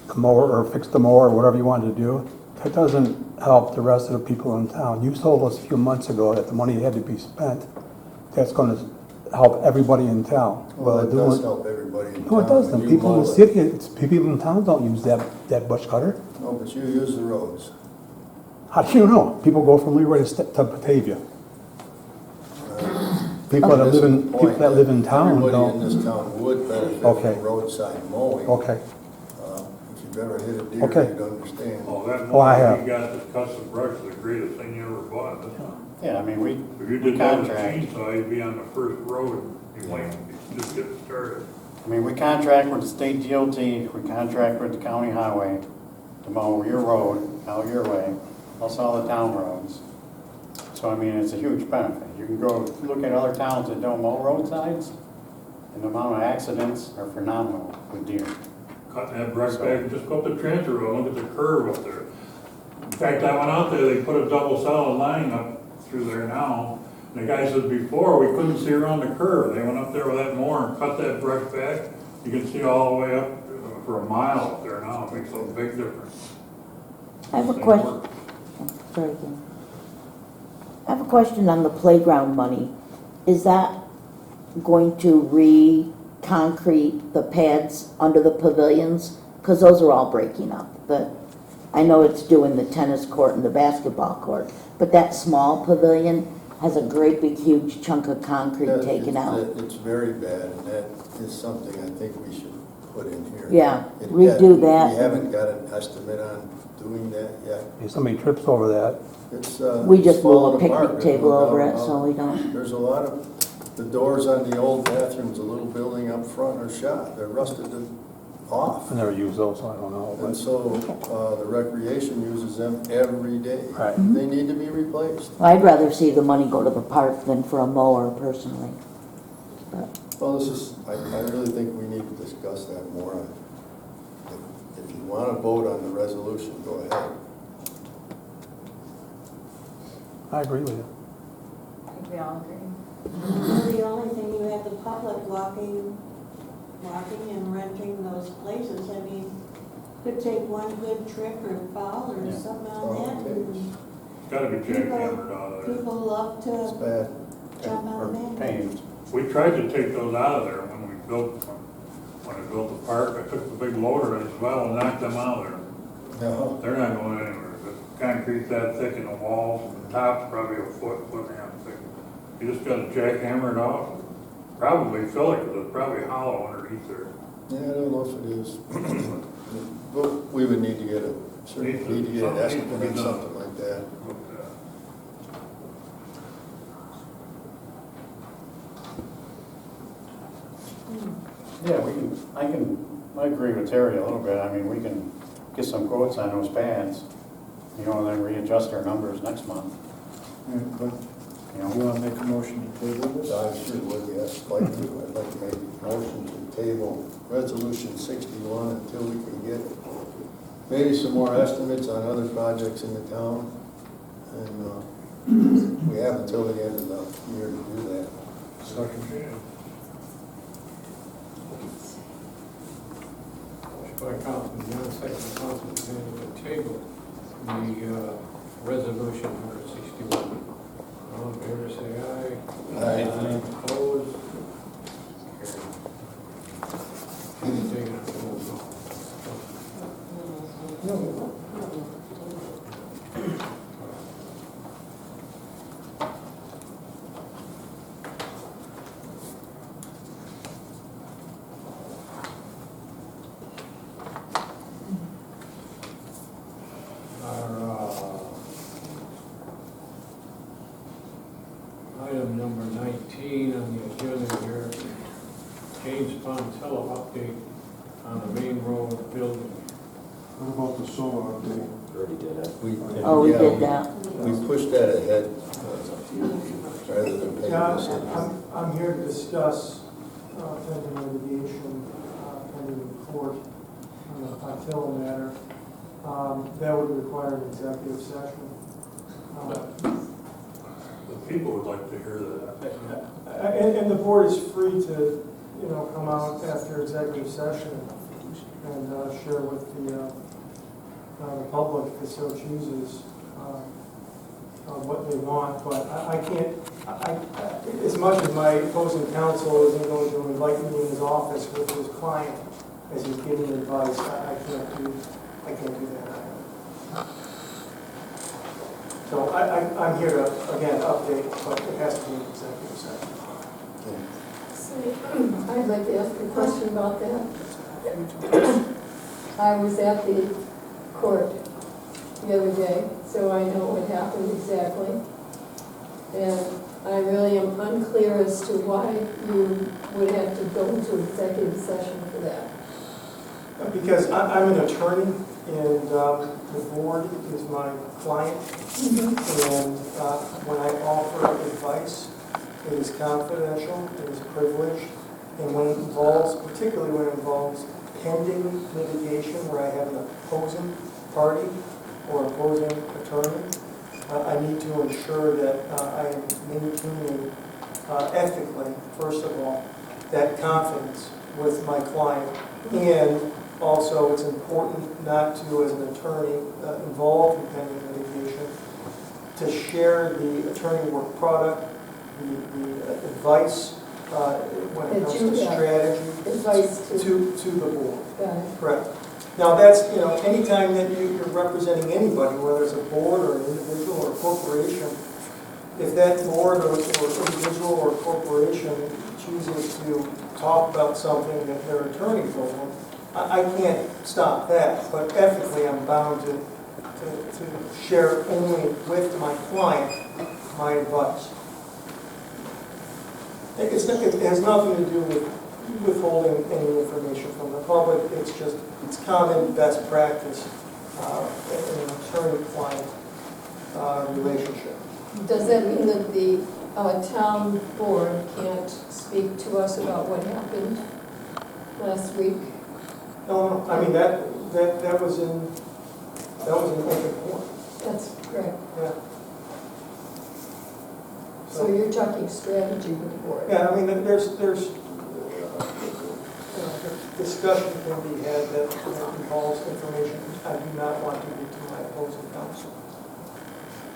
a mower or fix the mower or whatever you want to do, that doesn't help the rest of the people in town. You told us a few months ago that the money had to be spent. That's going to help everybody in town. Well, it does doing- help everybody in town. No, it doesn't. when you People in mow the it. city, people in town don't use that bush cutter. No, but you use the roads. How do you know? People go from Leroy to Batavia. People that That's live the in, people point, that live in town Everybody in don't. this town would benefit Okay. from roadside mowing. Okay, If you've ever hit a deer, Okay. you'd understand. Oh, that Oh, I mower have. you got that cuts the brush is the greatest thing you ever bought. Yeah, I mean, we If you did that with a contract. chainsaw, you'd be on the first road. You might just get started. I mean, we contract with the state DOT, we contract with the county highway to mow your road out your way, plus all the town roads. So, I mean, it's a huge benefit. You can go look at other towns that don't mow roadsides, and the amount of accidents are phenomenal with deer. Cutting that brush back, just go up the transfer road, look at the curve up there. In fact, I went out there, they put a double solid line up through there now. And the guy said before, we couldn't see around the curve. They went up there with that mower and cut that brush back. You can see all the way up for a mile up there now. It makes a big difference. I have a question. Sorry, Ken. I have a question on the playground money. Is that going to re-concrete the pads under the pavilions? Because those are all breaking up. I know it's doing the tennis court and the basketball court, but that small pavilion has a great big huge chunk of concrete That taken is- out. It's very bad, and that is something I think we should put in here. Yeah, It- redo that. We haven't got an estimate on doing that yet. if somebody trips over that, It's, We just it's move a falling apart. picnic There's table no over doubt it about so we don't. There's a lot of, the doors on the old bathrooms, the little building up front are shot, they're rusted off. I never use those, so I don't know. And But so, the recreation uses them every day. Right. They need to be replaced. I'd rather see the money go to the park than for a mower personally. But Well, this is, I really think we need to discuss that more. If you want to vote on the resolution, go ahead. I agree with you. I think we all agree. The only thing, you have the public walking and renting those places. I mean, could take one good trick or fall or Yeah. something Oh, on that. okay. and It's gotta be jackhammered out of there. People love It's to bad. jump Or on that. paved. We tried to take those out of there when I built the park. I took the big loader as well and knocked them out of there. No. They're not going anywhere. The concrete's that thick in the walls, and the top's probably a foot and a half thick. You just gotta jackhammer it off. Probably fill it, because it's probably hollow underneath there. Yeah, I don't know if it is. But we would need to get certainly need to get an estimate on something like that. Yeah, I agree with Terry a little bit. I mean, we can get some quotes on those pads, you know, and then readjust our numbers next month. But You you know, want to make a motion to table this? I sure would, yes, like to. I'd like to make a motion to table resolution 61 until we can get maybe some more estimates on other projects in the town. And We have until the end of the year to do that. Motion by Councilman Young, second by Councilman DiMatteo, to table the resolution number 61. All in favor, say aye. Aye. Opposed? Carried. Take it up. Item number 19 on the agenda here, James Fontella update on the main road building. What about the solar update? Already did it. We Yeah, did that. We pushed that ahead rather than pay Yeah, this. I'm here to discuss pending litigation, pending court on the Fontella matter. That would require an executive session. The people would like to hear that. And the board is free to, come out after executive session and share with the public if it so chooses what they want. But I can't, as much as my opposing counsel isn't going to invite me in his office with his client as he's giving advice, I can't do that. So I'm here to, again, update, but it has to be an executive session. So, I'd like to ask a question about that. I was at the court the other day, so I know what happened exactly. And I really am unclear as to why you would have to go into executive session for that. Because I'm an attorney, and the board is my client. And when I offer advice, it is confidential, it is privileged, and when it involves, particularly when it involves pending litigation where I have an opposing party or opposing attorney, I need to ensure that I am maintaining ethically, first of all, that confidence with my client. And also, it's important not to, as an attorney involved in pending litigation, to share the attorney work product, the advice when it comes to strategy Advice to the board. Got it. Correct. Now that's, anytime that you're representing anybody, whether it's a board or an individual or a corporation, if that board or individual or corporation chooses to talk about something that their attorney told them, I can't stop that, but ethically I'm bound to share only with my client my advice. It has nothing to do with withholding any information from the public. It's common best practice in an attorney-client relationship. Does that mean that the town board can't speak to us about what happened last week? No, I mean, that was in open court. That's correct. Yeah. So you're talking strategy with the board? Yeah, I mean, there's discussion can be had that involves information I do not want to give to my opposing counsel.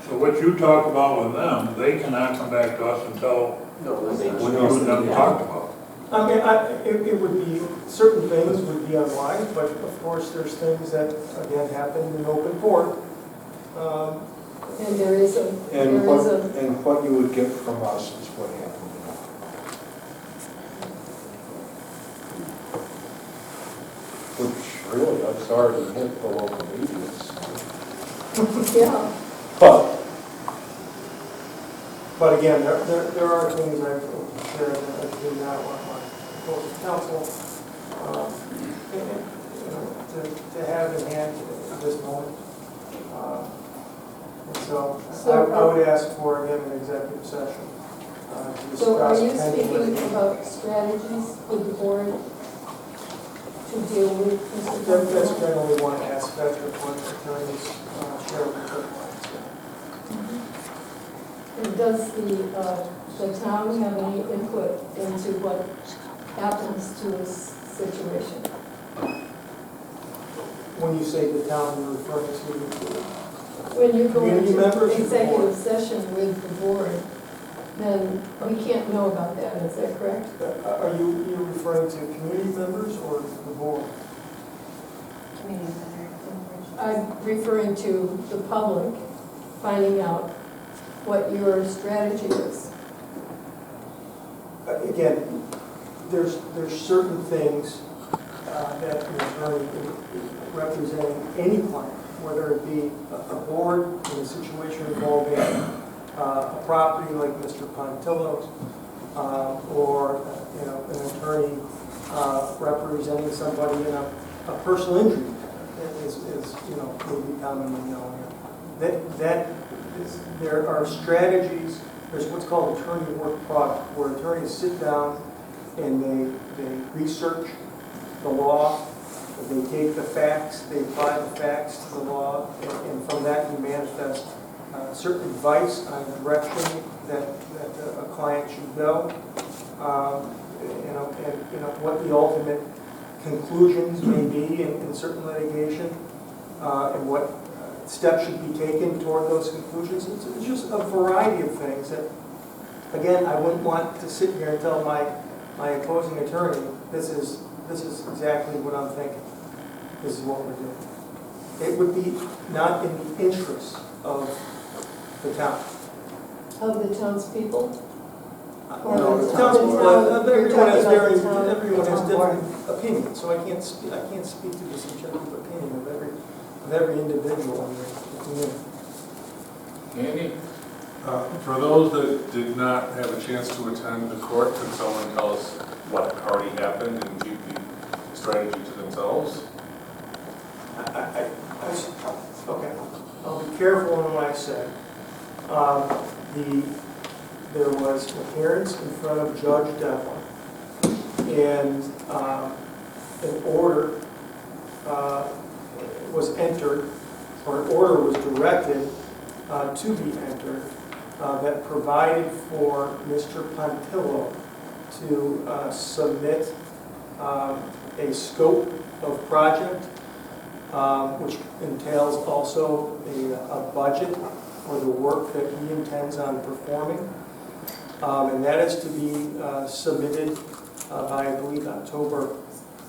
So what you talk about with them, they cannot come back to us and tell what you and them talked about. I mean, it would be, certain things would be unwise, but of course there's things that, again, happen in open court. And there is a, And what you would get from us is what happened. Which really, I'm sorry to hit the local medians. yeah. But again, there are things I can share that I do not want my opposing counsel to have in hand at this moment. And so I would ask for, again, an executive session to discuss. So are you pending speaking litigation. about strategies with the board to deal with Mr. That's Fontella? generally one aspect of what attorneys share with their clients. And does the town have any input into what happens to this situation? When you say the town, you're referring to, When you go Community members or into the board? executive session with the board, then we can't know about that, is that correct? are you referring to community members or the board? I'm referring to the public finding out what your strategy is. Again, there's certain things that an attorney representing any client, whether it be a board in a situation involving a property like Mr. Pontillo's, or an attorney representing somebody in a personal injury is maybe commonly known here. There are strategies. There's what's called attorney work product, where attorneys sit down and they research the law, they take the facts, they apply the facts to the law, and from that you manifest certain advice on the direction that a client should go, and what the ultimate conclusions may be in certain litigation, and what steps should be taken toward those conclusions. It's just a variety of things that, again, I wouldn't want to sit here and tell my opposing attorney, this is exactly what I'm thinking. This is what we're doing. It would be not in the interest of the town. Of the townspeople? The townspeople, everyone has different opinions, so I can't speak to the subjective opinion of every individual in the community. Andy? For those that did not have a chance to attend the court, could someone tell us what already happened and keep the strategy to themselves? Okay, I'll be careful in what I say. There was an appearance in front of Judge Devlin, and an order was entered, or an order was directed to be entered that provided for Mr. Pontillo to submit a scope of project, which entails also a budget for the work that he intends on performing. And that is to be submitted by, I believe,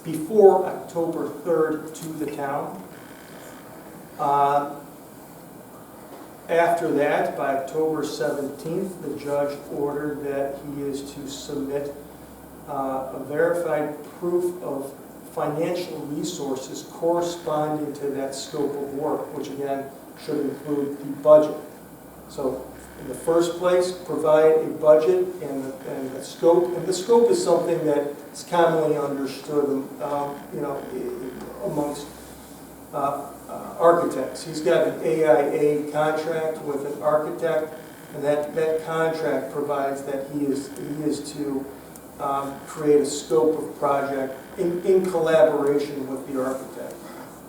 before October 3rd to the town. After that, by October 17th, the judge ordered that he is to submit a verified proof of financial resources corresponding to that scope of work, which again should include the budget. So in the first place, provide a budget and the scope. And the scope is something that is commonly understood, amongst architects. He's got an AIA contract with an architect, and that contract provides that he is to create a scope of project in collaboration with the architect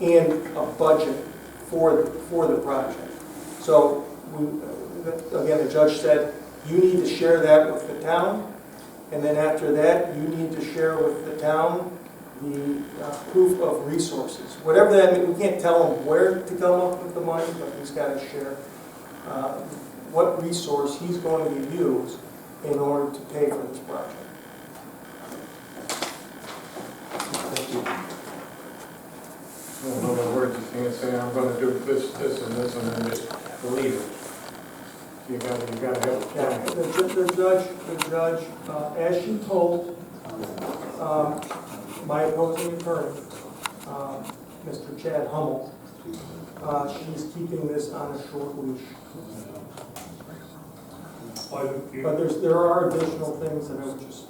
and a budget for the project. So again, the judge said, you need to share that with the town, and then after that, you need to share with the town the proof of resources. Whatever that means, we can't tell him where to come up with the money, but he's got to share what resource he's going to use in order to pay for this project. In other words, you can't say, I'm going to do this, and this, and then just leave it. You got to have a plan. The judge, as she told my opposing attorney, Mr. Chad Hummel, she's keeping this on a short leash. But there are additional things that I would just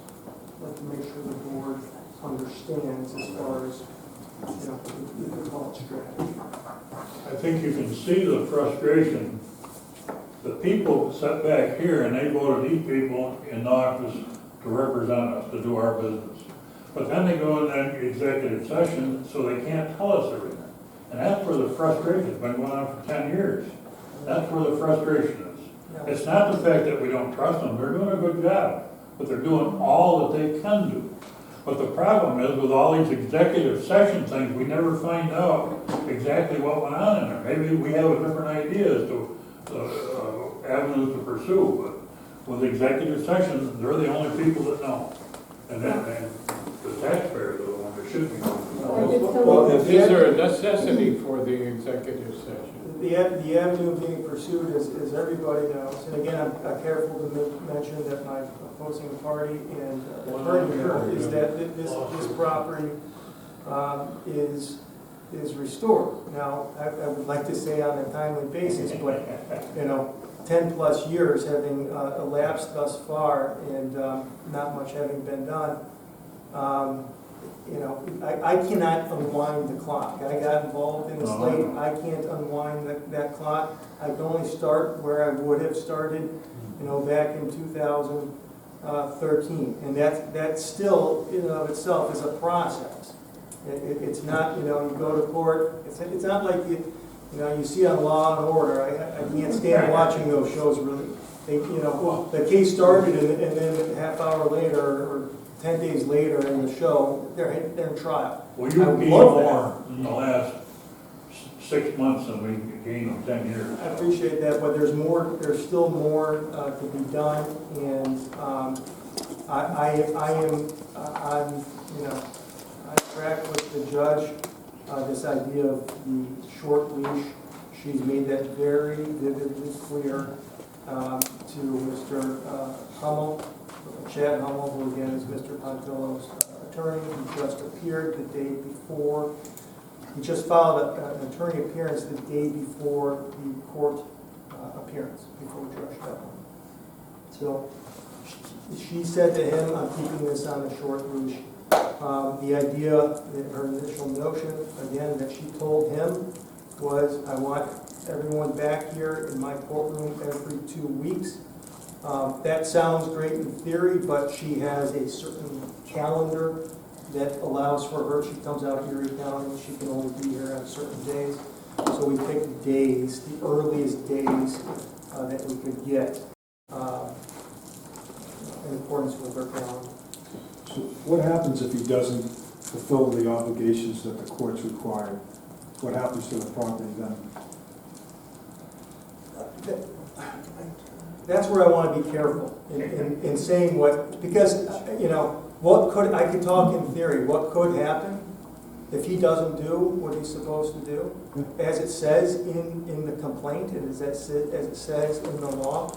like to make sure the board understands as far as, you can call it strategy. I think you can see the frustration. The people sat back here and they voted these people in the office to represent us, to do our business. But then they go in that executive session, so they can't tell us everything. And that's where the frustration has been going on for 10 years. That's where the frustration is. It's not the fact that we don't trust them, they're doing a good job, but they're doing all that they can do. But the problem is with all these executive session things, we never find out exactly what went on in there. Maybe we have a different idea as to avenues to pursue, but with executive sessions, they're the only people that know. And then the taxpayers are the ones that should be knowing. Well, is there a necessity for the executive session? The avenue being pursued, as everybody knows, and again, I'm careful to mention that my opposing party and attorney know, is that this property is restored. Now, I would like to say on a timely basis, but, 10+ years having elapsed thus far and not much having been done, I cannot unwind the clock. I got involved in this late. I can't unwind that clock. I can only start where I would have started, back in 2013. And that still, in and of itself, is a process. It's not, you go to court. It's not like you see on Law and Order. I can't stand watching those shows, really. The case started and then a half hour later or 10 days later in the show, they're in trial. Well, you've gained more in the last 6 months than we gained in 10 years. I appreciate that, but there's still more to be done, and I track with the judge this idea of the short leash. She's made that very vividly clear to Mr. Hummel, Chad Hummel, who again is Mr. Pontillo's attorney. He just appeared the day before. He just filed an attorney appearance the day before the court appearance, before Judge Devlin. So she said to him, I'm keeping this on a short leash. The idea, her initial notion, again, that she told him was, I want everyone back here in my courtroom every 2 weeks. That sounds great in theory, but she has a certain calendar that allows for her. She comes out of Erie County. She can only be here on certain days. So we picked days, the earliest days that we could get in accordance with her calendar. So what happens if he doesn't fulfill the obligations that the courts require? What happens to the property then? That's where I want to be careful in saying what, because, what could, I could talk in theory, what could happen if he doesn't do what he's supposed to do, as it says in the complaint, and as it says in the law.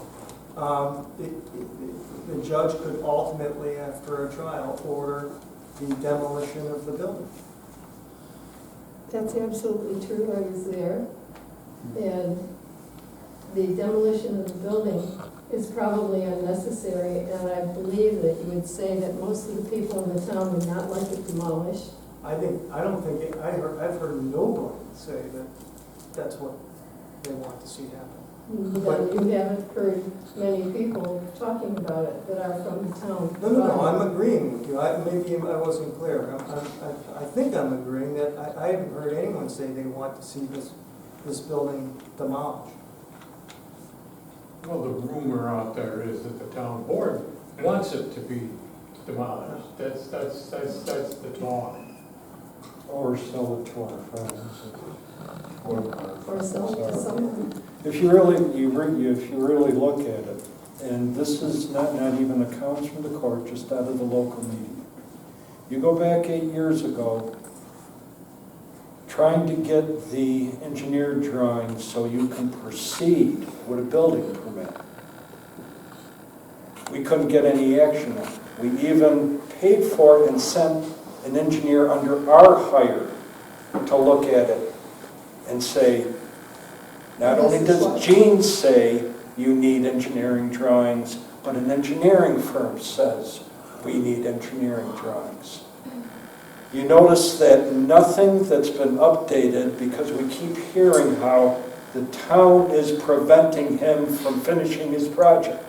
The judge could ultimately, after a trial, order the demolition of the building. That's absolutely true, I was there. And the demolition of the building is probably unnecessary, and I believe that you would say that most of the people in the town would not like it demolished. I've heard nobody say that that's what they want to see happen. But you haven't heard many people talking about it that are from the town. No, I'm agreeing with you. Maybe I wasn't clear. I think I'm agreeing that I haven't heard anyone say they want to see this building demolished. Well, the rumor out there is that the town board wants it to be demolished. That's the talk. Or sell it to our friends. Or sell it to someone. If you really look at it, and this is not even accounts from the court, just out of the local meeting. You go back 8 years ago, trying to get the engineer drawings so you can proceed with a building permit. We couldn't get any action on it. We even paid for it and sent an engineer under our hire to look at it and say, not only does Gene say you need engineering drawings, but an engineering firm says we need engineering drawings. You notice that nothing that's been updated, because we keep hearing how the town is preventing him from finishing his project.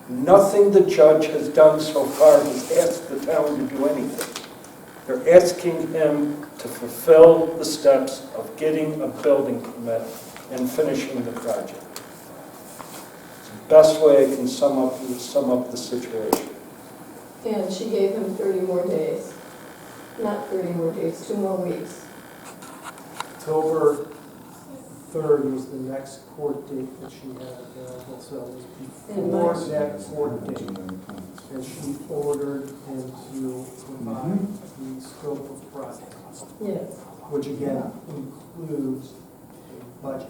Nothing the judge has done so far has asked the town to do anything. They're asking him to fulfill the steps of getting a building permit and finishing the project. best way I can sum up the situation. And she gave him 30 more days. Not 30 more days, 2 more weeks. October 3rd is the next court date that she had available, so it was before that court date that she ordered him to provide the scope of project, Yes. which again includes a budget.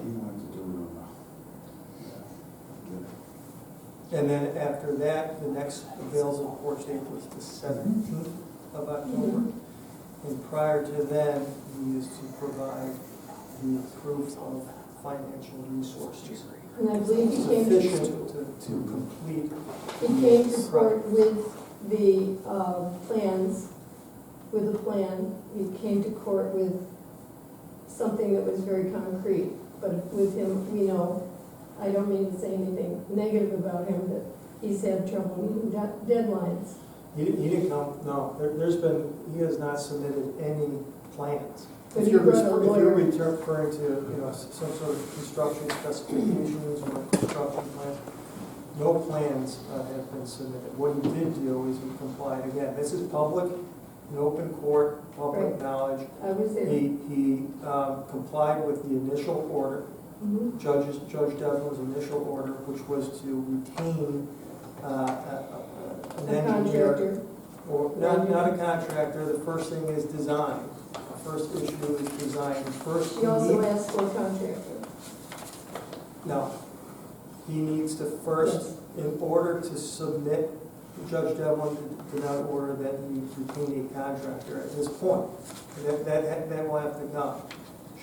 And then after that, the next available court date was the 17th of October. And prior to then, he is to provide the proof of financial resources. And I believe he came to, Sufficient to complete. he came to court with the plans, with a plan. He came to court with something that was very concrete. But with him, we know, I don't mean to say anything negative about him, but he's had trouble meeting deadlines. He didn't come, no, he has not submitted any plans. But If he you're brought a lawyer. referring to, some sort of construction specifications or construction plans, no plans have been submitted. What he did do is he complied, again, this is public, an open court, public Right. knowledge. I was there. He complied with the initial order, Mhm. Judge Devlin's initial order, which was to retain an A engineer. contractor. Or, not a contractor, the first thing is design. The first issue is design. First, He also asked for a contractor. no. He needs to first, Yes. in order to submit, Judge Devlin did not order that he retain a contractor at this point. That will have to come.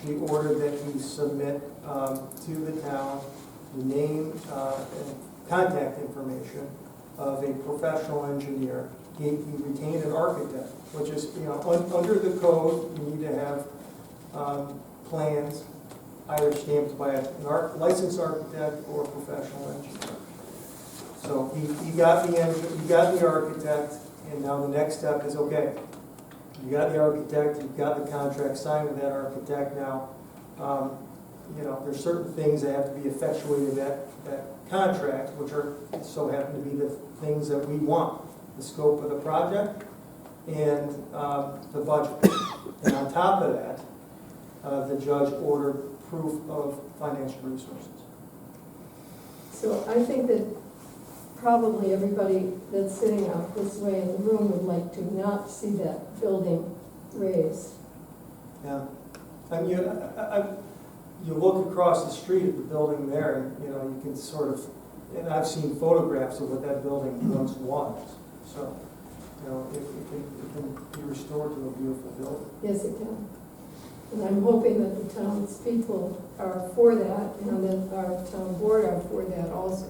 She ordered that he submit to the town the name and contact information of a professional engineer. He retained an architect, which is, under the code, you need to have plans either stamped by a licensed architect or a professional engineer. So he got the architect, and now the next step is, okay, you got the architect, you've got the contract signed with that architect now. There's certain things that have to be effectuated in that contract, which are so happen to be the things that we want. The scope of the project and the budget. And on top of that, the judge ordered proof of financial resources. So I think that probably everybody that's sitting out this way in the room would like to not see that building raised. Yeah. And you look across the street at the building there, and you can sort of, and I've seen photographs of what that building once was. So, it can be restored to a beautiful building. Yes, it can. And I'm hoping that the townspeople are for that, and that our town board are for that also.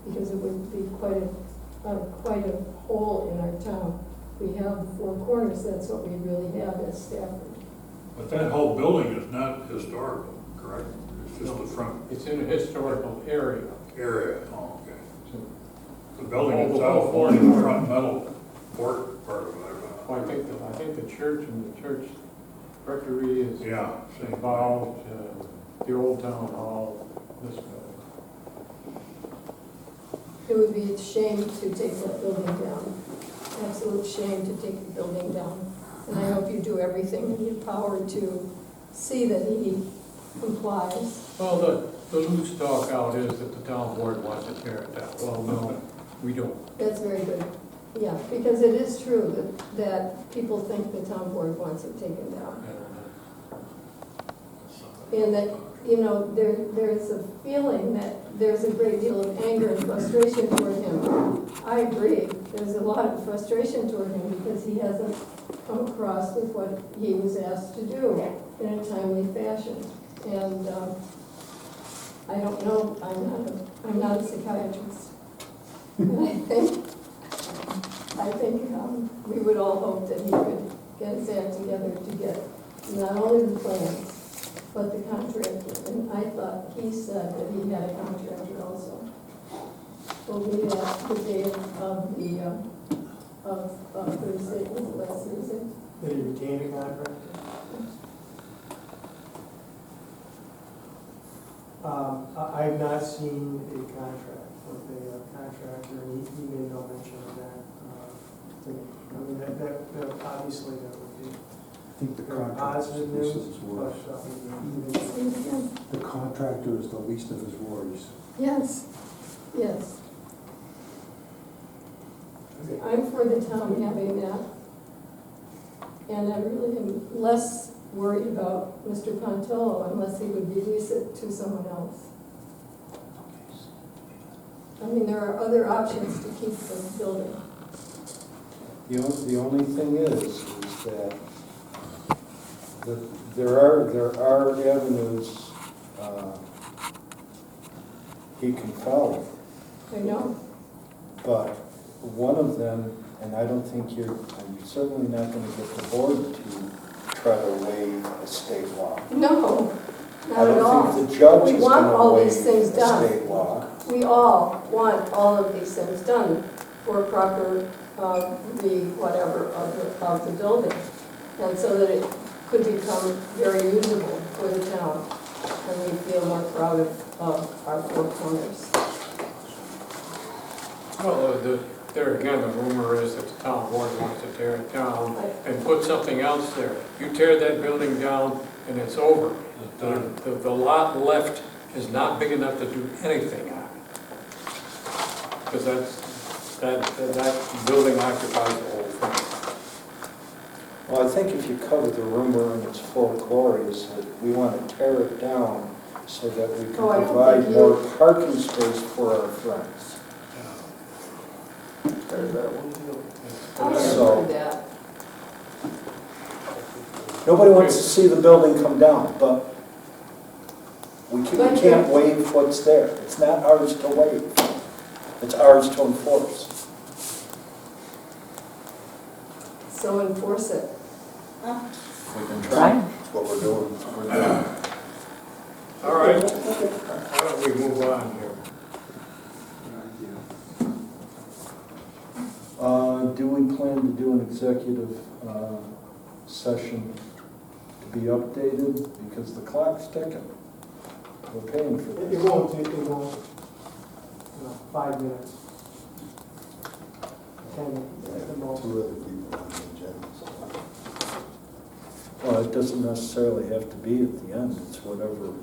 Because it would be quite a hole in our town. We have the four corners, that's what we really have as Stafford. But that whole building is not historical, correct? It's just the front It's in a historical area. area. Oh, okay. The building Oh, the itself, whole only the floor. front metal part of it. Well, I think the church and the church rectory is Yeah. involved, the old town hall, this building. It would be a shame to take that building down. Absolute shame to take the building down. And I hope you do everything in your power to see that he complies. Well, the loose talk out is that the town board wants to tear it down. Well, no, we don't. That's very good. Yeah, because it is true that people think the town board wants it taken down. And that, there's a feeling that there's a great deal of anger and frustration toward him. I agree. There's a lot of frustration toward him because he hasn't come across with what he was asked to do in a timely fashion. And I don't know, I'm not a psychiatrist. I think we would all hope that he could get his act together to get not only the plans, but the contractor. And I thought he said that he had a contractor also. We'll be at the day of Thursday, was it last Thursday? Did he retain a contractor? I've not seen a contract with a contractor, and he made no mention of that to me. I mean, that obviously that would be I think the very contractor positive is the least news, of his but, worries. The contractor is the least of his worries. Yes, yes. I'm for the town having that. And I really am less worried about Mr. Pontillo unless he would release it to someone else. I mean, there are other options to keep the building. The only thing is that there are avenues he can follow. I know. But one of them, and I don't think you're certainly not going to get the board to try to waive a state law. No, I not at all. don't think the judge We is want going all to these waive things a done. state law. We all want all of these things done for proper, whatever of the building. And so that it could become very usable for the town. And we feel more proud of our four corners. Well, there again, the rumor is that the town board wants to tear it down and put something else there. You tear that building down and it's over. The lot left is not big enough to do anything on it. Because that building occupies the whole thing. Well, I think if you cover the rumor in its full glory is that we want to tear it down so that we can provide more parking space for our friends. So, nobody wants to see the building come down, but we can't waive what's there. It's not ours to waive. It's ours to enforce. So enforce it. We can try. That's what we're doing. All right, why don't we move on here? Do we plan to do an executive session to be updated? Because the clock's ticking. We're paying for this. It won't take, 5 minutes. 10 at the most. Two other people on the agenda. Well, it doesn't necessarily have to be at the end. It's whatever.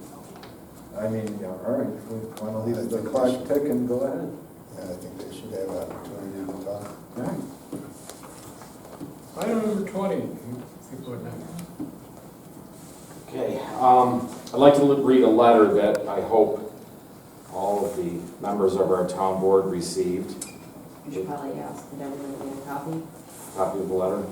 I mean, yeah, all right, if we want to leave the clock ticking, go ahead. Yeah, I think they should have an opportunity to talk. Right. Item number 20. Okay, I'd like to read a letter that I hope all of the members of our town board received. You should probably ask, did everybody get a copy? Copy of the letter.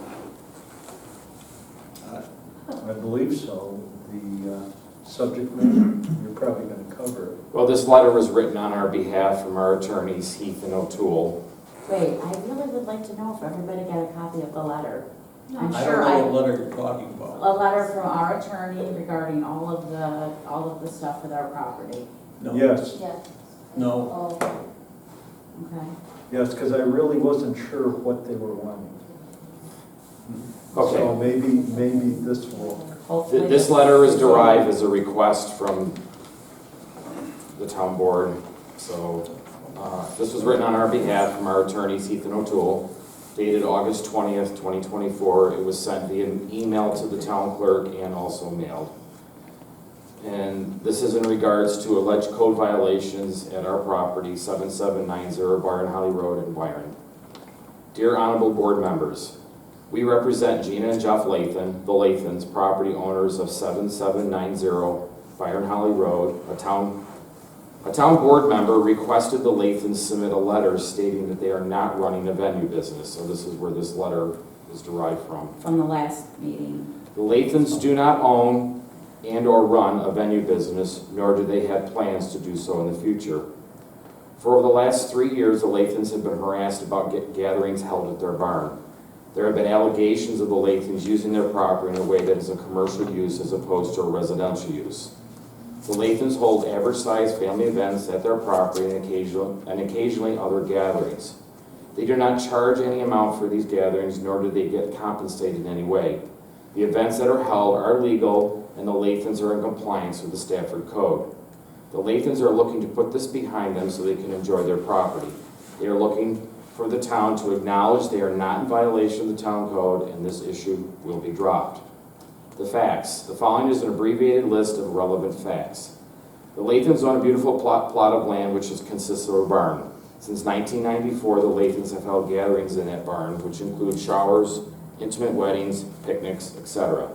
I believe so. The subject matter, you're probably going to cover it. Well, this letter was written on our behalf from our attorneys, Heath and O'Toole. Wait, I really would like to know if everybody got a copy of the letter. I'm I sure don't know what letter you're talking about. A letter from our attorney regarding all of the stuff with our property. No. Yes. Yes. No. Oh. Okay. Yes, because I really wasn't sure what they were wanting. Okay. So maybe this will. This letter is derived as a request from the town board. So this was written on our behalf from our attorneys, Heath and O'Toole, dated August 20th, 2024. It was sent via email to the town clerk and also mailed. And this is in regards to alleged code violations at our property, 7790 Byron Holly Road in Byron. Dear honorable board members, we represent Gina and Jeff Lathan, the Lathans, property owners of 7790 Byron Holly Road. A town board member requested the Lathans submit a letter stating that they are not running a venue business. So this is where this letter is derived from. From the last meeting. The Lathans do not own and or run a venue business, nor do they have plans to do so in the future. For over the last 3 years, the Lathans have been harassed about gatherings held at their barn. There have been allegations of the Lathans using their property in a way that is a commercial use as opposed to a residential use. The Lathans hold average-sized family events at their property and occasionally other gatherings. They do not charge any amount for these gatherings, nor do they get compensated in any way. The events that are held are legal, and the Lathans are in compliance with the Stafford Code. The Lathans are looking to put this behind them so they can enjoy their property. They are looking for the town to acknowledge they are not in violation of the town code and this issue will be dropped. The facts. The following is an abbreviated list of relevant facts. The Lathans own a beautiful plot of land which consists of a barn. Since 1994, the Lathans have held gatherings in that barn, which include showers, intimate weddings, picnics, etc.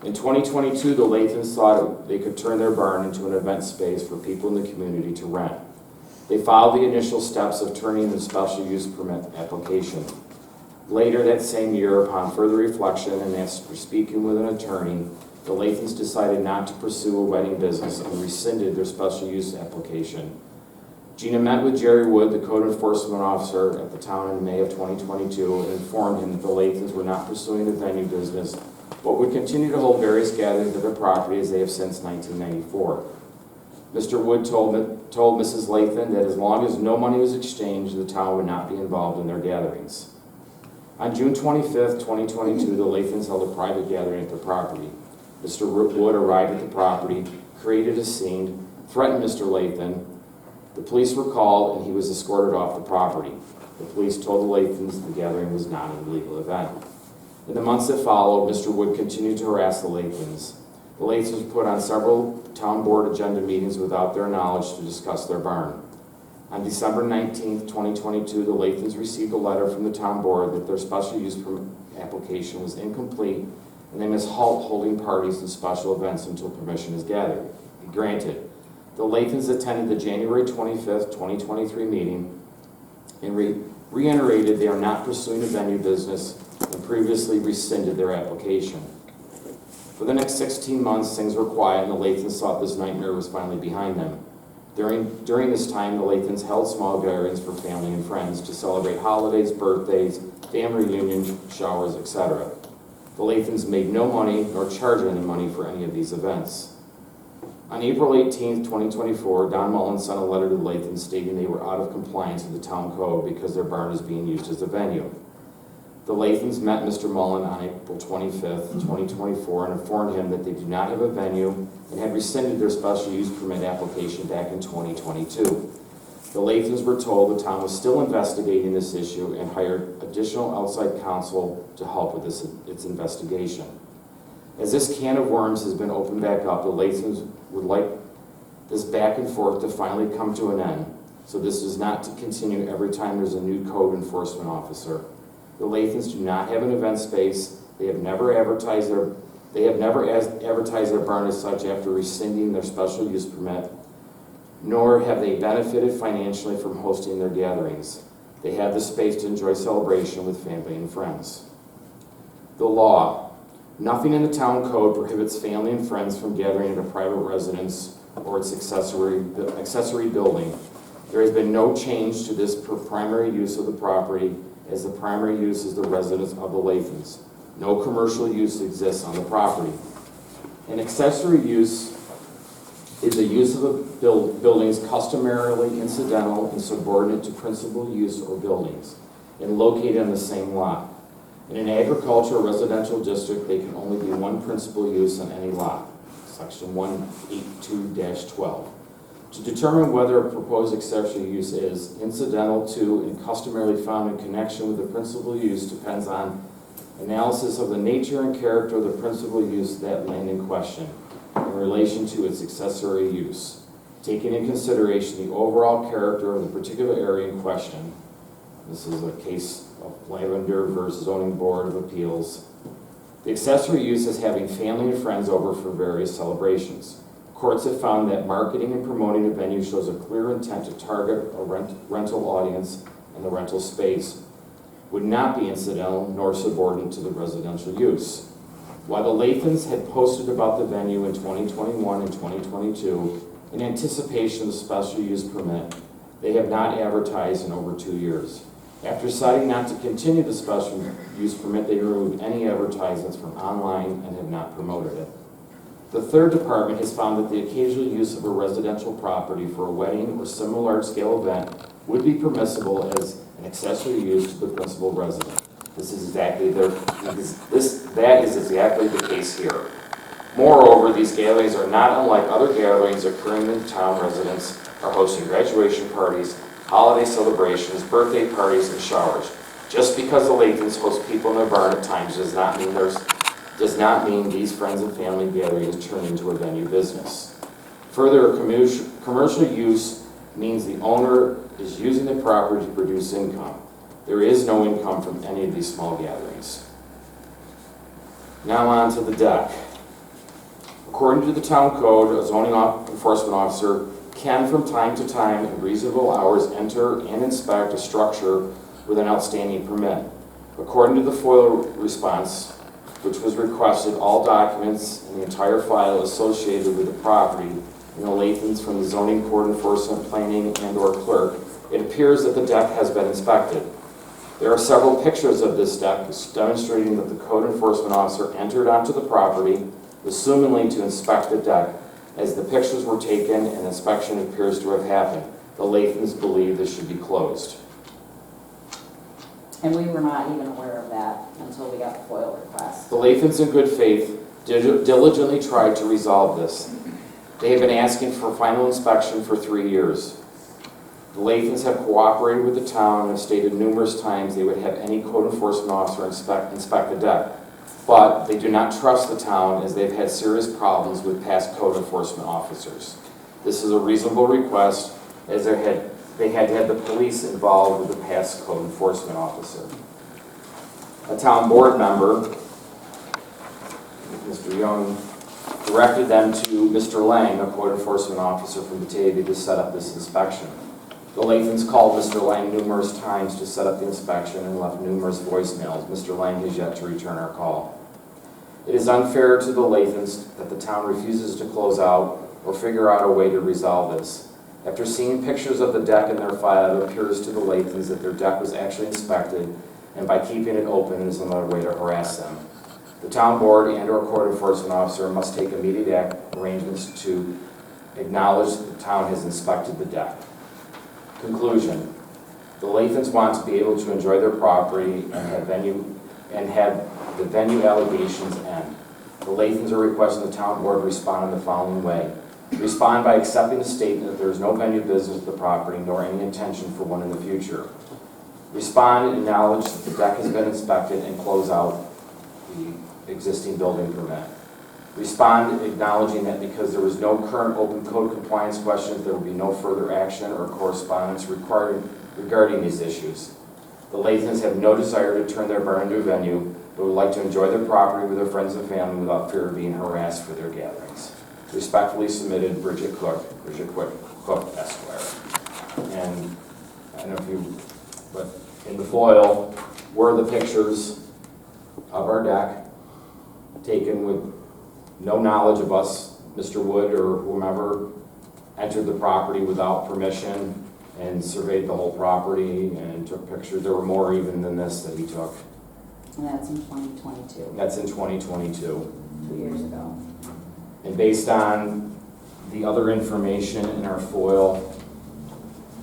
In 2022, the Lathans thought they could turn their barn into an event space for people in the community to rent. They followed the initial steps of turning in the special use permit application. Later that same year, upon further reflection and after speaking with an attorney, the Lathans decided not to pursue a wedding business and rescinded their special use application. Gina met with Jerry Wood, the code enforcement officer at the town in May of 2022, and informed him that the Lathans were not pursuing a venue business, but would continue to hold various gatherings at their property as they have since 1994. Mr. Wood told Mrs. Lathan that as long as no money was exchanged, the town would not be involved in their gatherings. On June 25th, 2022, the Lathans held a private gathering at their property. Mr. Wood arrived at the property, created a scene, threatened Mr. Lathan. The police were called and he was escorted off the property. The police told the Lathans the gathering was not an illegal event. In the months that followed, Mr. Wood continued to harass the Lathans. The Lathans put on several town board agenda meetings without their knowledge to discuss their barn. On December 19th, 2022, the Lathans received a letter from the town board that their special use application was incomplete and they must halt holding parties and special events until permission is granted. The Lathans attended the January 25th, 2023 meeting and reiterated they are not pursuing a venue business and previously rescinded their application. For the next 16 months, things were quiet and the Lathans thought this nightmare was finally behind them. During this time, the Lathans held small gatherings for family and friends to celebrate holidays, birthdays, family reunions, showers, etc. The Lathans made no money nor charged any money for any of these events. On April 18th, 2024, Don Mullen sent a letter to the Lathans stating they were out of compliance with the town code because their barn is being used as a venue. The Lathans met Mr. Mullen on April 25th, 2024 and informed him that they do not have a venue and had rescinded their special use permit application back in 2022. The Lathans were told the town was still investigating this issue and hired additional outside counsel to help with its investigation. As this can of worms has been opened back up, the Lathans would like this back and forth to finally come to an end, so this is not to continue every time there's a new code enforcement officer. The Lathans do not have an event space. They have never advertised their barn as such after rescinding their special use permit, nor have they benefited financially from hosting their gatherings. They have the space to enjoy celebration with family and friends. The law. Nothing in the town code prohibits family and friends from gathering at a private residence or its accessory building. There has been no change to this primary use of the property, as the primary use is the residence of the Lathans. No commercial use exists on the property. An accessory use is a use of the buildings customarily incidental and subordinate to principal use or buildings and located on the same lot. In an agricultural residential district, there can only be one principal use on any lot, section 182-12. To determine whether a proposed accessory use is incidental to and customarily found in connection with the principal use depends on analysis of the nature and character of the principal use of that land in question in relation to its accessory use, taking into consideration the overall character of the particular area in question. This is a case of Lavender versus Zoning Board of Appeals. The accessory use is having family and friends over for various celebrations. Courts have found that marketing and promoting a venue shows a clear intent to target a rental audience, and the rental space would not be incidental nor subordinate to the residential use. While the Lathans had posted about the venue in 2021 and 2022 in anticipation of the special use permit, they have not advertised in over 2 years. After deciding not to continue the special use permit, they removed any advertisements from online and have not promoted it. The third department has found that the occasional use of a residential property for a wedding or similar large-scale event would be permissible as an accessory use to the principal resident. That is exactly the case here. Moreover, these gatherings are not unlike other gatherings occurring in town. Residents are hosting graduation parties, holiday celebrations, birthday parties, and showers. Just because the Lathans host people in their barn at times does not mean these friends and family gatherings turn into a venue business. Further, commercial use means the owner is using the property to produce income. There is no income from any of these small gatherings. Now on to the deck. According to the town code, a zoning enforcement officer can from time to time in reasonable hours enter and inspect a structure with an outstanding permit. According to the FOIL response, which was requested, all documents and the entire file associated with the property and the Lathans from the zoning court enforcement, planning, and/or clerk, it appears that the deck has been inspected. There are several pictures of this deck demonstrating that the code enforcement officer entered onto the property, assumingly to inspect the deck. As the pictures were taken and inspection appears to have happened, the Lathans believe this should be closed. And we were not even aware of that until we got the FOIL request. The Lathans in good faith diligently tried to resolve this. They have been asking for final inspection for 3 years. The Lathans have cooperated with the town and stated numerous times they would have any code enforcement officer inspect the deck. But they do not trust the town as they've had serious problems with past code enforcement officers. This is a reasonable request as they had to have the police involved with the past code enforcement officer. A town board member, Mr. Young, directed them to Mr. Lang, a code enforcement officer from Batavia, to set up this inspection. The Lathans called Mr. Lang numerous times to set up the inspection and left numerous voicemails. Mr. Lang has yet to return our call. It is unfair to the Lathans that the town refuses to close out or figure out a way to resolve this. After seeing pictures of the deck in their file, it appears to the Lathans that their deck was actually inspected, and by keeping it open is another way to harass them. The town board and/or code enforcement officer must take immediate arrangements to acknowledge that the town has inspected the deck. Conclusion: the Lathans want to be able to enjoy their property and have the venue allegations end. The Lathans are requesting the town board respond in the following way. Respond by accepting the statement that there is no venue business at the property nor any intention for one in the future. Respond and acknowledge that the deck has been inspected and close out the existing building permit. Respond acknowledging that because there was no current open code compliance questions, there will be no further action or correspondence regarding these issues. The Lathans have no desire to turn their barn into a venue, but would like to enjoy their property with their friends and family without fear of being harassed for their gatherings. Respectfully submitted, Bridget Cook, Esquire. And I don't know if you, but in the foil were the pictures of our deck taken with no knowledge of us, Mr. Wood or whomever entered the property without permission and surveyed the whole property and took pictures. There were more even than this that he took. And that's in 2022. That's in 2022. 2 years ago. And based on the other information in our foil,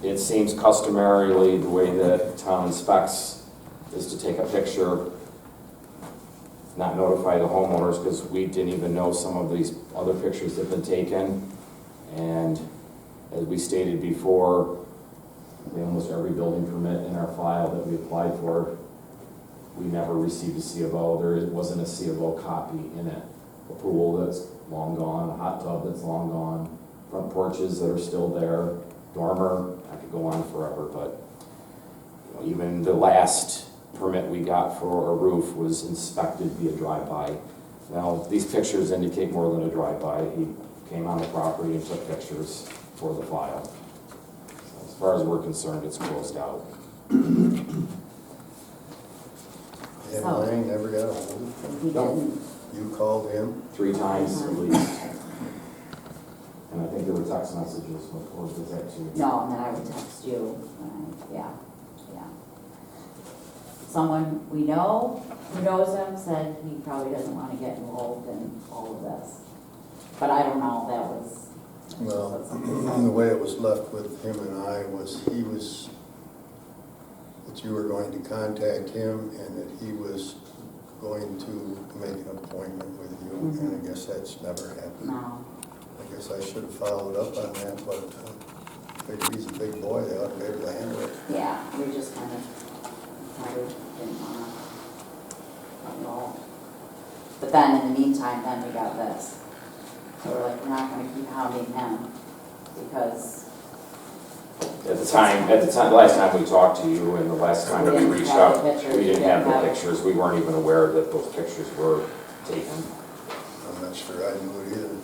it seems customarily the way that town inspects is to take a picture, not notify the homeowners because we didn't even know some of these other pictures that have been taken. And as we stated before, almost every building permit in our file that we applied for, we never received a C of O. There wasn't a C of O copy in it. A pool that's long gone, a hot tub that's long gone, front porches that are still there, dormer, I could go on forever, but you know, even the last permit we got for a roof was inspected via drive-by. Now, these pictures indicate more than a drive-by. He came on the property and took pictures for the file. So as far as we're concerned, it's closed out. And Lang never got a hold of him? No. You called him? 3 times at least. And I think there were text messages, or was that too? No, and then I would text you. Yeah. Someone we know who knows him said he probably doesn't want to get involved in all of this. But I don't know, that was... Well, the way it was left with him and I was that you were going to contact him and that he was going to make an appointment with you, and I guess that's never happened. No. I guess I should have followed up on that, but maybe he's a big boy, they ought to be able to handle it. Yeah, we just kind of didn't want to involve. But then in the meantime, then we got this. So we're like, we're not gonna keep hounding him because At the time, the last time we talked to you and the last time that we reached out, We didn't have the pictures. we didn't have the pictures. We weren't even aware that those pictures were taken. I'm not sure I knew it either.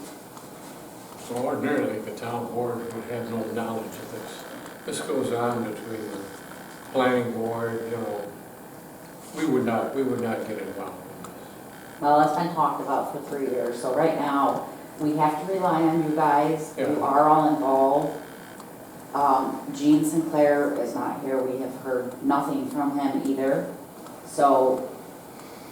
So ordinarily, the town board would have no knowledge of this. This goes on between the planning board, you know, we would not get involved in this. well, it's been talked about for 3 years. So right now, we have to rely on you guys. Yeah. You are all involved. Gene Sinclair is not here. We have heard nothing from him either. So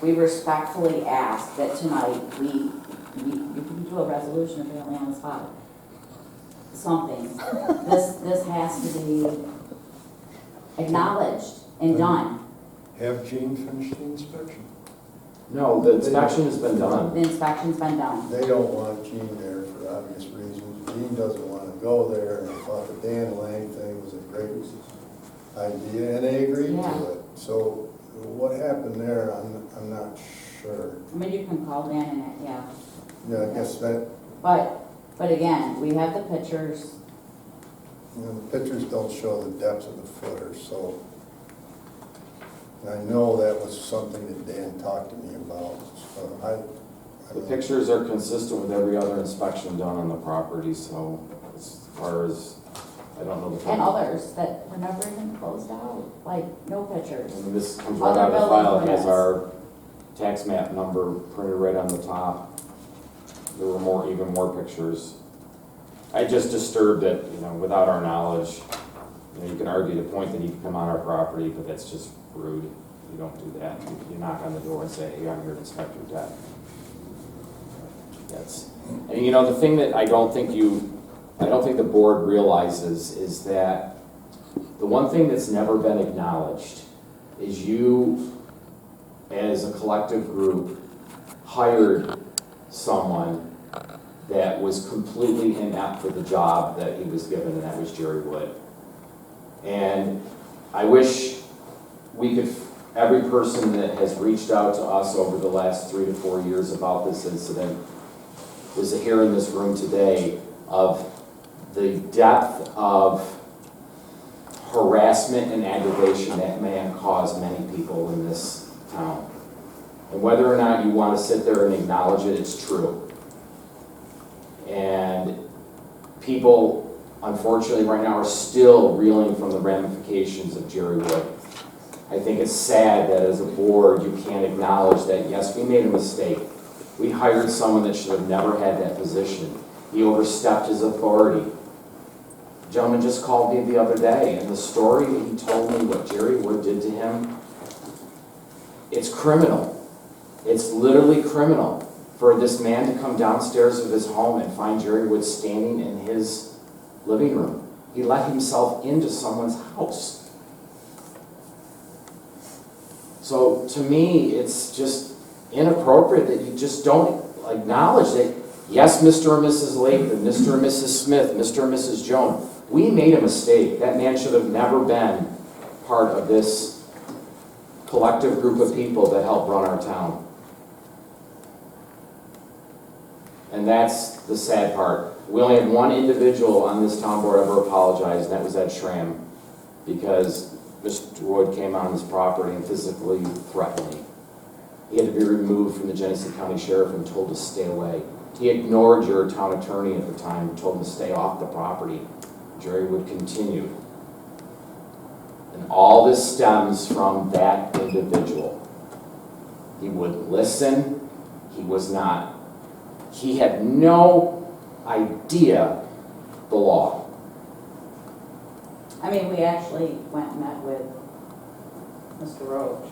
we respectfully ask that tonight you can do a resolution apparently on the spot. Something. This has to be acknowledged and done. Have Gene finish the inspection? No, the inspection has been done. The inspection's been done. They don't want Gene there for obvious reasons. Gene doesn't want to go there, and I thought the Dan Lang thing was a great idea, and they agreed Yeah. to it. So what happened there, I'm not sure. I mean, you can call Dan and, yeah. Yeah, I guess that, But again, we have the pictures. you know, the pictures don't show the depths of the footers, so. And I know that was something that Dan talked to me about, so The pictures are consistent with every other inspection done on the property, so as far as, I don't know the. And others that were never even closed out, like, no pictures. And this comes right Other out of the building file, it has permits. our tax map number printed right on the top. There were even more pictures. I just disturbed that, you know, without our knowledge, you know, you can argue the point that he could come on our property, but that's just rude. You don't do that. You knock on the door and say, hey, I'm here to inspect your deck. And you know, the thing that I don't think the board realizes is that the one thing that's never been acknowledged is you, as a collective group, hired someone that was completely inept for the job that he was given, and that was Jerry Wood. And I wish we could, every person that has reached out to us over the last 3 to 4 years about this incident was here in this room today, of the depth of harassment and aggravation that man caused many people in this town. And whether or not you want to sit there and acknowledge it, it's true. And people, unfortunately, right now are still reeling from the ramifications of Jerry Wood. I think it's sad that as a board, you can't acknowledge that, yes, we made a mistake. We hired someone that should have never had that position. He overstepped his authority. The gentleman just called me the other day, and the story that he told me what Jerry Wood did to him, it's criminal. It's literally criminal for this man to come downstairs of his home and find Jerry Wood standing in his living room. He let himself into someone's house. So to me, it's just inappropriate that you just don't acknowledge that, yes, Mr. and Mrs. Latham, Mr. and Mrs. Smith, Mr. and Mrs. Jones, we made a mistake. That man should have never been part of this collective group of people that help run our town. And that's the sad part. We only had one individual on this town board ever apologize, and that was Ed Schramm, because Mr. Wood came on his property and physically threatened me. He had to be removed from the Genesee County Sheriff and told to stay away. He ignored your town attorney at the time and told him to stay off the property. Jerry Wood continued. And all this stems from that individual. He wouldn't listen. He had no idea the law. I mean, we actually went and met with Mr. Roach.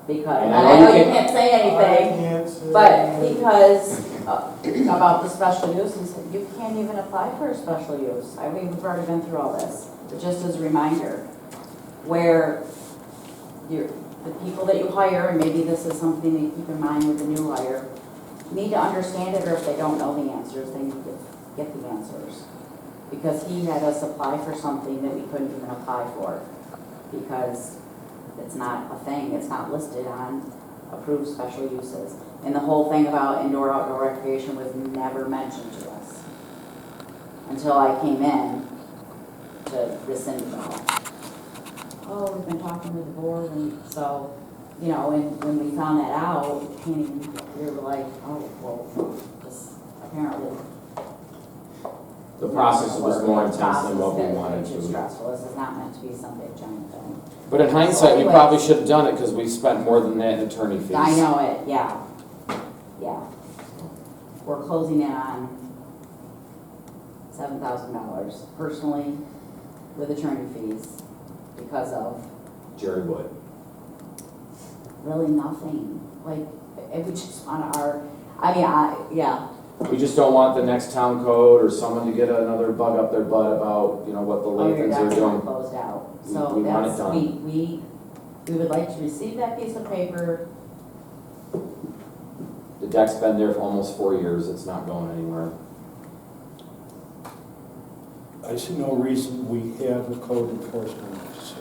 Because, And and I I know know you you can't say anything, but because about the special use, he said, you can't even apply for a special use. I mean, we've already been through all this, but just as a reminder, where the people that you hire, and maybe this is something that you keep in mind with the new hire, need to understand it, or if they don't know the answers, they need to get the answers. Because he had us apply for something that we couldn't even apply for, because it's not a thing, it's not listed on approved special uses. And the whole thing about indoor-outdoor recreation was never mentioned to us until I came in to rescind it all. Oh, we've been talking with the board, and so, you know, and when we found that out, we were like, oh, well, this apparently. The process was more intense than what we Process wanted is to. stressful, this is not meant to be some big giant thing. But in hindsight, we anyways. probably should have done it because we spent more than that in attorney fees. I know it, yeah, yeah. We're closing in on $7,000 personally with attorney fees because of Jerry Wood. really nothing. Like, if we just want our, yeah. We just don't want the next town code or someone to get another bug up their butt about, you know, what the Oh, your Lathans are ducks doing. aren't closed out. We So want it that's, done. we would like to receive that piece of paper. The deck's been there for almost 4 years. It's not going anywhere. I see no reason we have a code enforcement officer.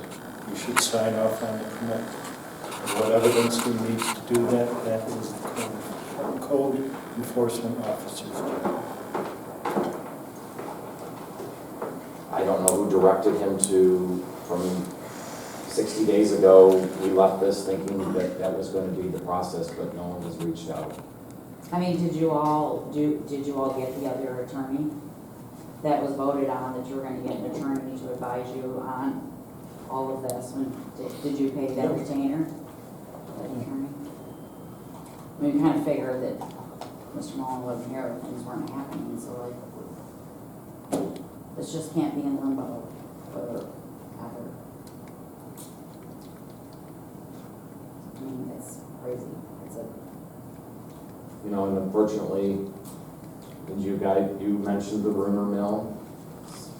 You should sign off on the permit. And what evidence he needs to do that, that is the code enforcement officer's job. I don't know who directed him to, from 60 days ago, we left this thinking that that was going to be the process, but no one has reached out. I mean, did you all get the other attorney that was voted on, that you were gonna get an attorney to advise you on all of this? Did you pay that retainer, that attorney? I mean, you kind of figured that Mr. Mullen wasn't here, things weren't happening, so like, this just can't be in limbo forever. I mean, it's crazy. You know, and unfortunately, and you mentioned the rumor mill.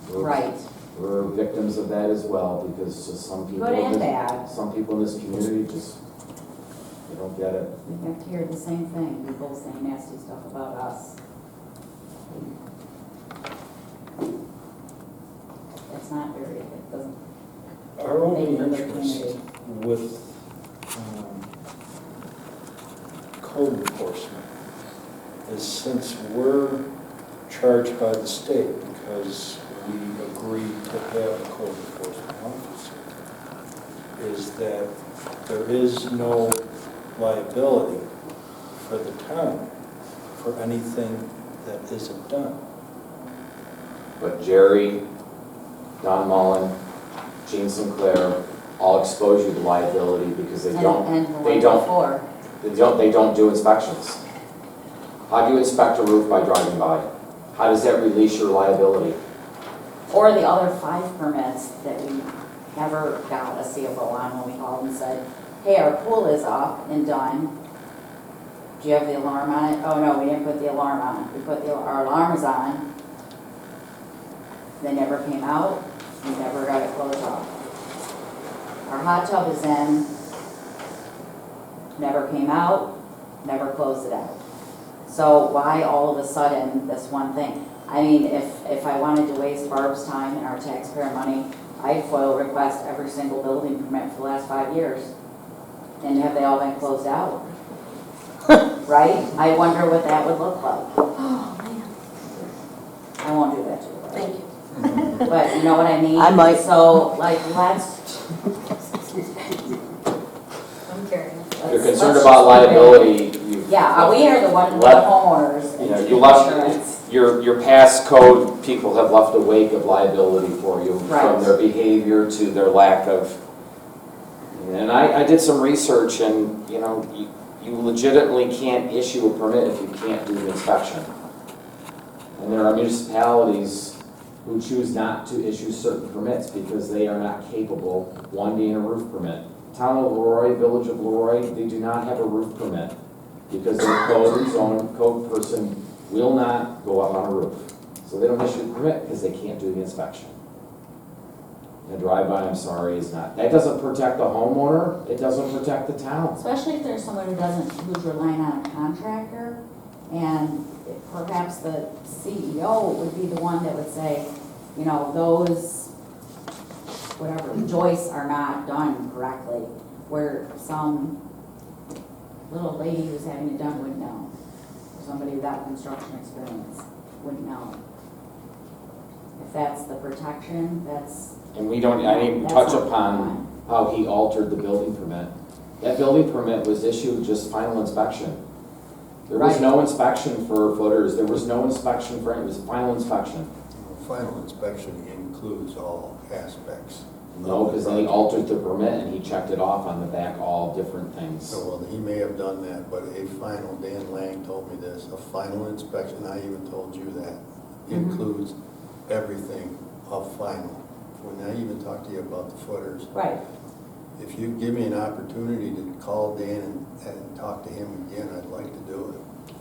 Right. We're victims of that as well, because just some people. Good and bad. Some people in this community just, they don't get it. We have to hear the same thing, people saying nasty stuff about us. It's not very, it doesn't. Our only Maybe in the interest community. with code enforcement is, since we're charged by the state because we agreed to have a code enforcement officer, is that there is no liability for the town for anything that isn't done. But Jerry, Don Mullen, Gene Sinclair, all expose you to liability because they don't do inspections. How do you inspect a roof by driving by? How does that release your liability? Or the other 5 permits that we never got a CFO on when we called and said, hey, our pool is up and done. Do you have the alarm on it? Oh no, we didn't put the alarm on. We put our alarm is on. They never came out. We never got it closed off. Our hot tub is in. Never came out. Never closed it out. So why all of a sudden this one thing? I mean, if I wanted to waste Barb's time and our taxpayer money, I'd FOIL request every single building permit for the last 5 years. And have they all been closed out? Right? I wonder what that would look like. Oh, man. I won't do that to you. Thank you. But you know what I mean? I might. So, like, let's. I'm carrying. If you're concerned about liability, Yeah, we are the homeowners. You know, you left, your past code people have left a wake of liability for you, Right. from their behavior to their lack of. And I did some research, and you know, you legitimately can't issue a permit if you can't do the inspection. And there are municipalities who choose not to issue certain permits because they are not capable, one being a roof permit. Town of Laurie, Village of Laurie, they do not have a roof permit because their code person will not go up on a roof. So they don't issue a permit because they can't do the inspection. A drive-by, I'm sorry, is not, that doesn't protect the homeowner, it doesn't protect the town. Especially if there's someone who's relying on a contractor, and perhaps the CEO would be the one that would say, you know, those, whatever, joists are not done correctly, where some little lady who's having it done wouldn't know. Or somebody without construction experience wouldn't know. If that's the protection, that's. And we don't, I didn't That's touch not upon fine. how he altered the building permit. That building permit was issued just final inspection. There was Right. no inspection for footers, there was no inspection for, it was final inspection. Final inspection includes all aspects. No, because then he altered the permit and he checked it off on the back, all different things. So, well, he may have done that, but a final, Dan Lang told me this, a final inspection, I even told you that, includes everything of final. When I even talked to you about the footers, Right. if you give me an opportunity to call Dan and talk to him again, I'd like to do it.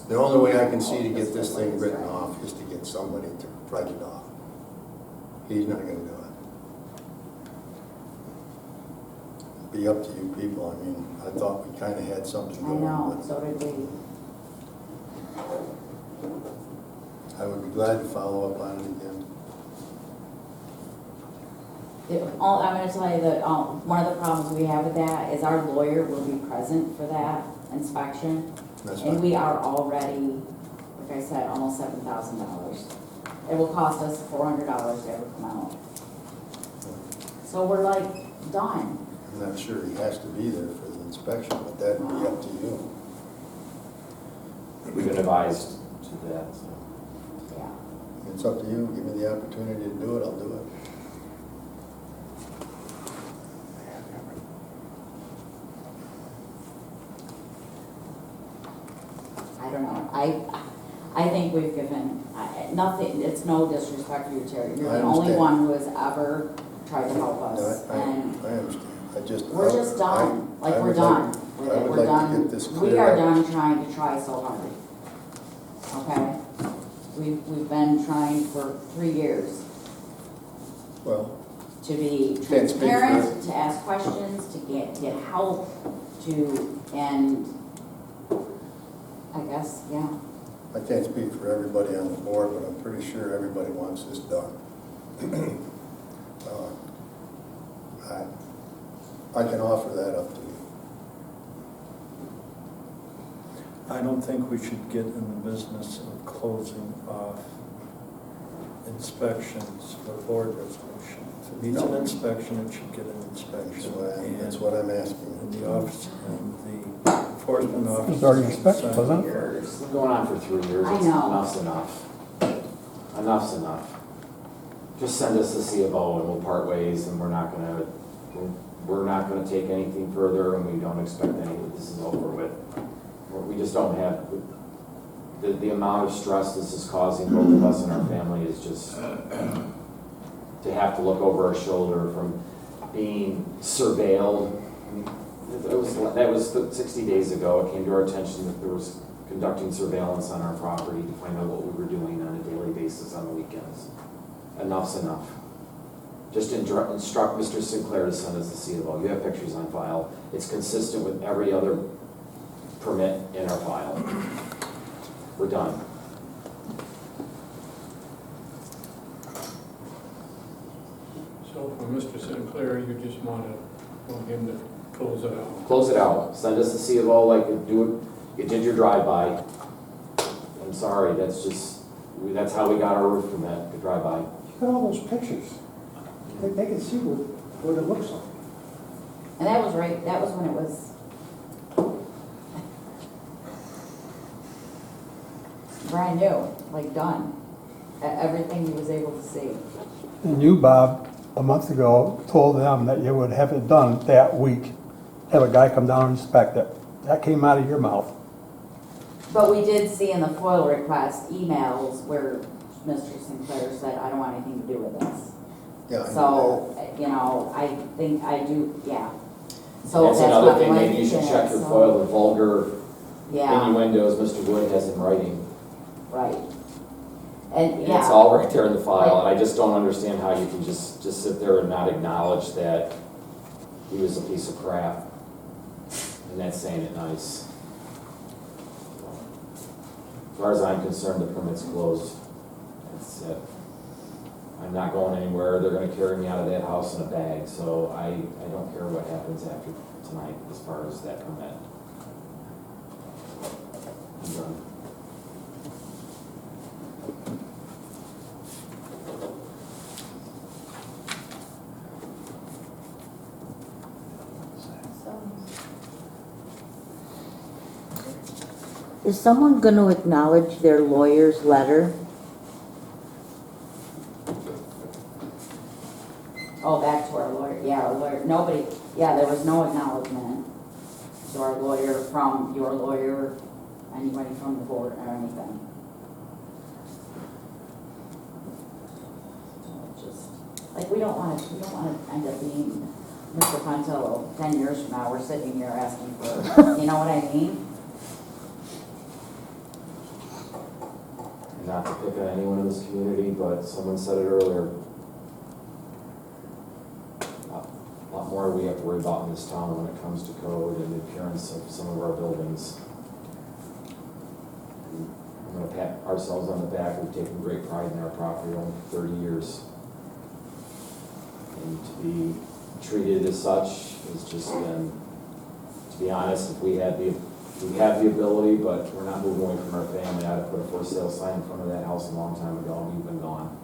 The only way I can see to get this thing written off is to get somebody to write it off. He's not gonna do it. Be up to you people. I mean, I thought we kinda had something I going. know, but so did we. I would be glad to follow up on it again. I'm gonna tell you that, one of the problems we have with that is our lawyer will be present for that inspection. That's And fine. we are already, like I said, almost $7,000. It will cost us $400 to ever come out. So we're like done. I'm not sure he has to be there for the inspection, but that would be up to you. We've been advised to that, so. Yeah. It's up to you. Give me the opportunity to do it, I'll do it. I don't know. I think we've given, nothing, it's no disrespect for you, Terry. You're I the only understand. one who has ever tried to help No, us. I And understand. we're just done. I We're would done. I would We're like to done. get this We cleared are up. done trying to try so hard. Okay? We've been trying for 3 years Well, to be Can't speak for- transparent, to ask questions, to get help, and I guess, yeah. I can't speak for everybody on the board, but I'm pretty sure everybody wants this done. I can offer that up to you. I don't think we should get in the business of closing off inspections for board resolution. If it needs an inspection, it should get an inspection. That's what I'm asking. And the office, and the enforcement officer. It's already inspected, wasn't it? It's been going on for 3 years. I It's know. Enough's enough. Enough's enough. Just send us the C of O and we'll part ways, and we're not gonna take anything further, and we don't expect any, this is over with. We just don't have, the amount of stress this is causing both of us and our family is just, to have to look over our shoulder from being surveilled. That was 60 days ago. It came to our attention that there was conducting surveillance on our property to find out what we were doing on a daily basis on the weekends. Enough's enough. Just instruct Mr. Sinclair to send us the C of O. You have pictures on file. It's consistent with every other permit in our file. We're done. So for Mr. Sinclair, you just want him to close it out? Close it out. Send us the C of O like you did your drive-by. I'm sorry, that's how we got our roof permit, the drive-by. Look at all those pictures. They can see what it looks like. And that was when it was brand new, like done. Everything he was able to see. And you, Bob, a month ago, told them that you would have it done that week. Have a guy come down and inspect it. That came out of your mouth. But we did see in the FOIL request emails where Mr. Sinclair said, I don't want anything to do with this. Yeah, I know So, you know, I think I do, yeah. So That's that's another not thing, like maybe you should it, check your so- FOIL, the vulgar Yeah, innuendos Mr. Wood has in writing. right. And, It's yeah, all right there in the file, and I just don't understand how you can just sit there and not acknowledge that he was a piece of crap. And that's saying it nice. As far as I'm concerned, the permit's closed. That's it. I'm not going anywhere. They're gonna carry me out of that house in a bag, so I don't care what happens after tonight as far as that permit. I'm done. Is someone gonna acknowledge their lawyer's letter? oh, back to our lawyer, yeah, our lawyer, nobody, yeah, there was no acknowledgement to our lawyer from your lawyer, anybody from the board or anything. So it's just, like, we don't wanna end up being Mr. Pontillo, 10 years from now, we're sitting here asking for, you know what I mean? And not to pick on anyone in this community, but someone said it earlier. A lot more we have to worry about in this town when it comes to code and the appearance of some of our buildings. And I'm gonna pat ourselves on the back, we've taken great pride in our property only for 30 years. And to be treated as such has just been, to be honest, if we have the ability, but we're not moving away from our family. I'd have put a for sale sign in front of that house a long time ago, and you've been gone.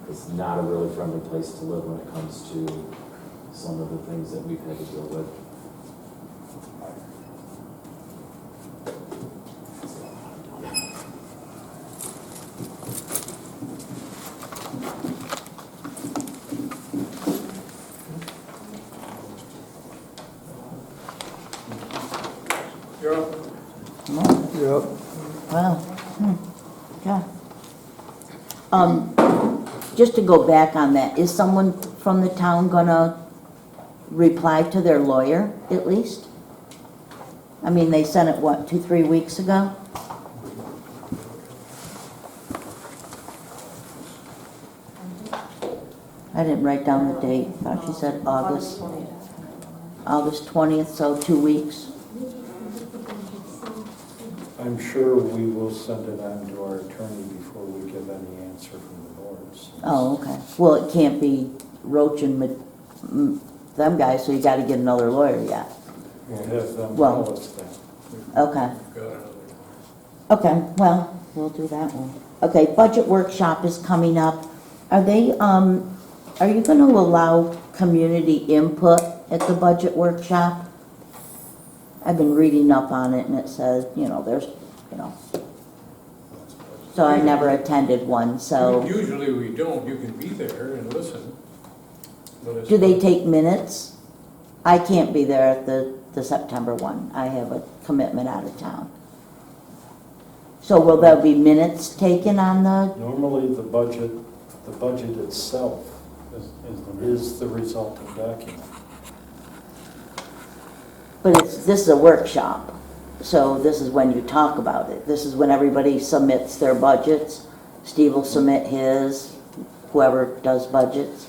It's not a really friendly place to live when it comes to some of the things that we've had to deal with. You're up. Yep. Well, yeah. Just to go back on that, is someone from the town gonna reply to their lawyer, at least? I mean, they sent it, what, 2-3 weeks ago? I didn't write down the date, thought she said August 20th, so 2 weeks. I'm sure we will send it on to our attorney before we give any answer from the boards. Oh, okay. Well, it can't be Roach and them guys, so you gotta get another lawyer yet. We'll have them Well- tell us that. Okay. Got another. Okay, well, we'll do that one. Okay, budget workshop is coming up. Are you gonna allow community input at the budget workshop? I've been reading up on it and it says, so I never attended one, so. Usually we don't, you can be there and listen. But it's- Do they take minutes? I can't be there at the September one. I have a commitment out of town. So will there be minutes taken on the, Normally, the budget itself is the resulting document. but this is a workshop, so this is when you talk about it. This is when everybody submits their budgets. Steve will submit his, whoever does budgets.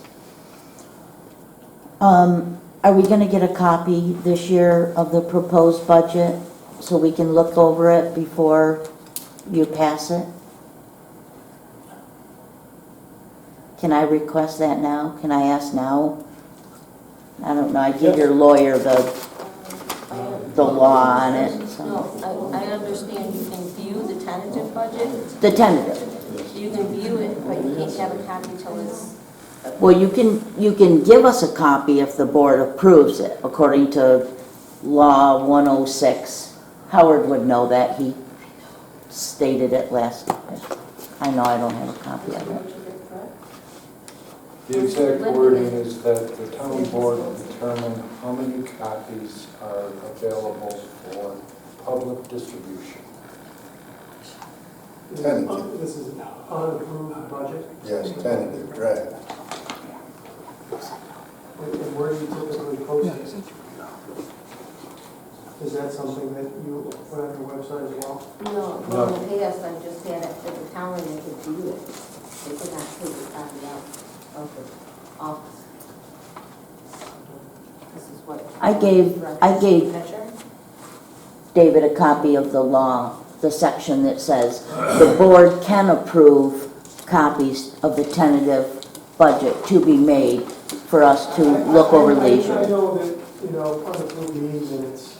Are we gonna get a copy this year of the proposed budget so we can look over it before you pass it? Can I request that now? Can I ask now? I don't know, I give your lawyer the law on it, so. No, I understand you can view the tentative budget, The tentative. you can view it, but you can't have a copy till it's. Well, you can give us a copy if the board approves it, according to Law 106. Howard would know that, he stated it last. I know I don't have a copy of it. The exact wording is that the town board will determine how many copies are available for public distribution. Tentative. This is an unapproved budget. Yes, tentative draft. And where do you typically post it? Is that something that you put on your website as well? No, well, in the past, I just had it at the town and they could view it. They could not take a copy out of the office. This is what. I gave Picture? David a copy of the law, the section that says the board can approve copies of the tentative budget to be made for us to look over I leisurely. know that, unapproved means and it's,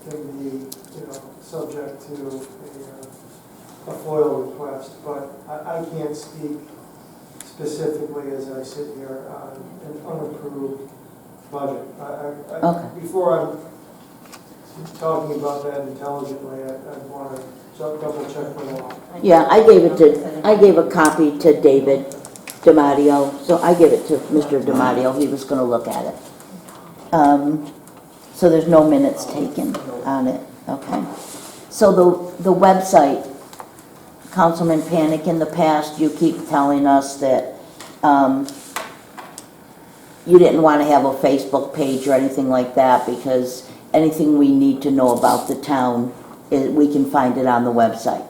can be, subject to a FOIL request, but I can't speak specifically as I sit here on an unapproved budget. Okay. Before I'm talking about that intelligently, I'd want to double check the law. Yeah, I gave a copy to David DiMatteo, so I gave it to Mr. DiMatteo, he was gonna look at it. So there's no minutes taken on it, okay? So the website, Councilman Panic, in the past, you keep telling us that you didn't want to have a Facebook page or anything like that because anything we need to know about the town, we can find it on the website.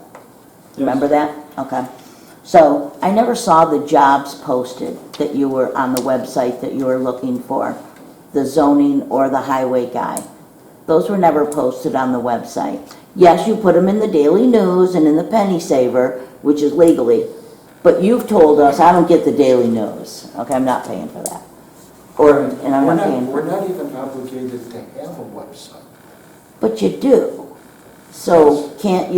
Remember that? Okay. So I never saw the jobs posted that you were on the website that you were looking for, the zoning or the highway guy. Those were never posted on the website. Yes, you put them in the Daily News and in the Penny Saver, which is legally, but you've told us, I don't get the Daily News. Okay, I'm not paying for that. And I'm not paying for We're not even obligated to have a website. But you do. So can't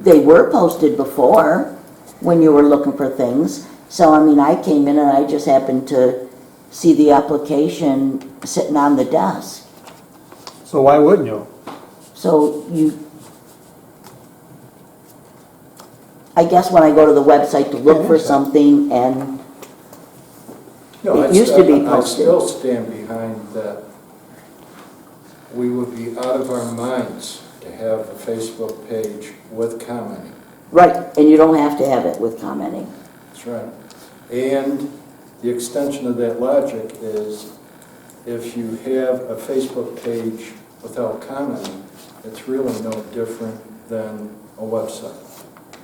they were posted before when you were looking for things. So I mean, I came in and I just happened to see the application sitting on the desk. So why wouldn't you? So I guess when I go to the website to look for something and it used to be posted. I still stand behind that. We would be out of our minds to have a Facebook page with commenting. Right, and you don't have to have it with commenting. That's right. And the extension of that logic is if you have a Facebook page without commenting, it's really no different than a website.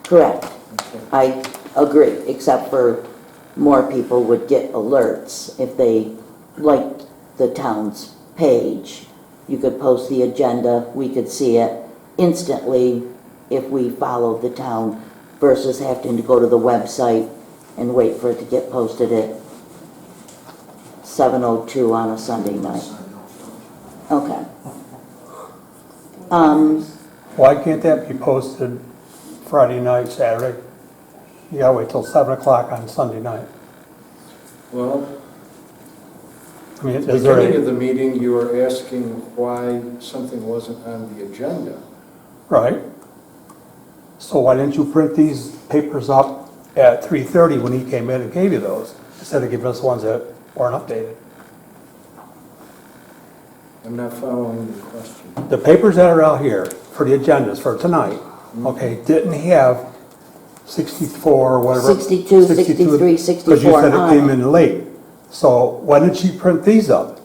Correct. Okay. I agree, except for more people would get alerts if they liked the town's page. You could post the agenda, we could see it instantly if we followed the town versus having to go to the website and wait for it to get posted at 7:02 on a Sunday night. Okay. Why can't that be posted Friday night, Saturday? You gotta wait till 7 o'clock on Sunday night. Well, I mean, at the is there beginning of a, the meeting, you were asking why something wasn't on the agenda. right? So why didn't you print these papers up at 3:30 when he came in and gave you those, instead of giving us ones that weren't updated? I'm not following the question. The papers that are out here for the agendas for tonight, okay, didn't have 64 or whatever. 62, 63, 64 Because you said it on came it. in late. So why didn't she print these up?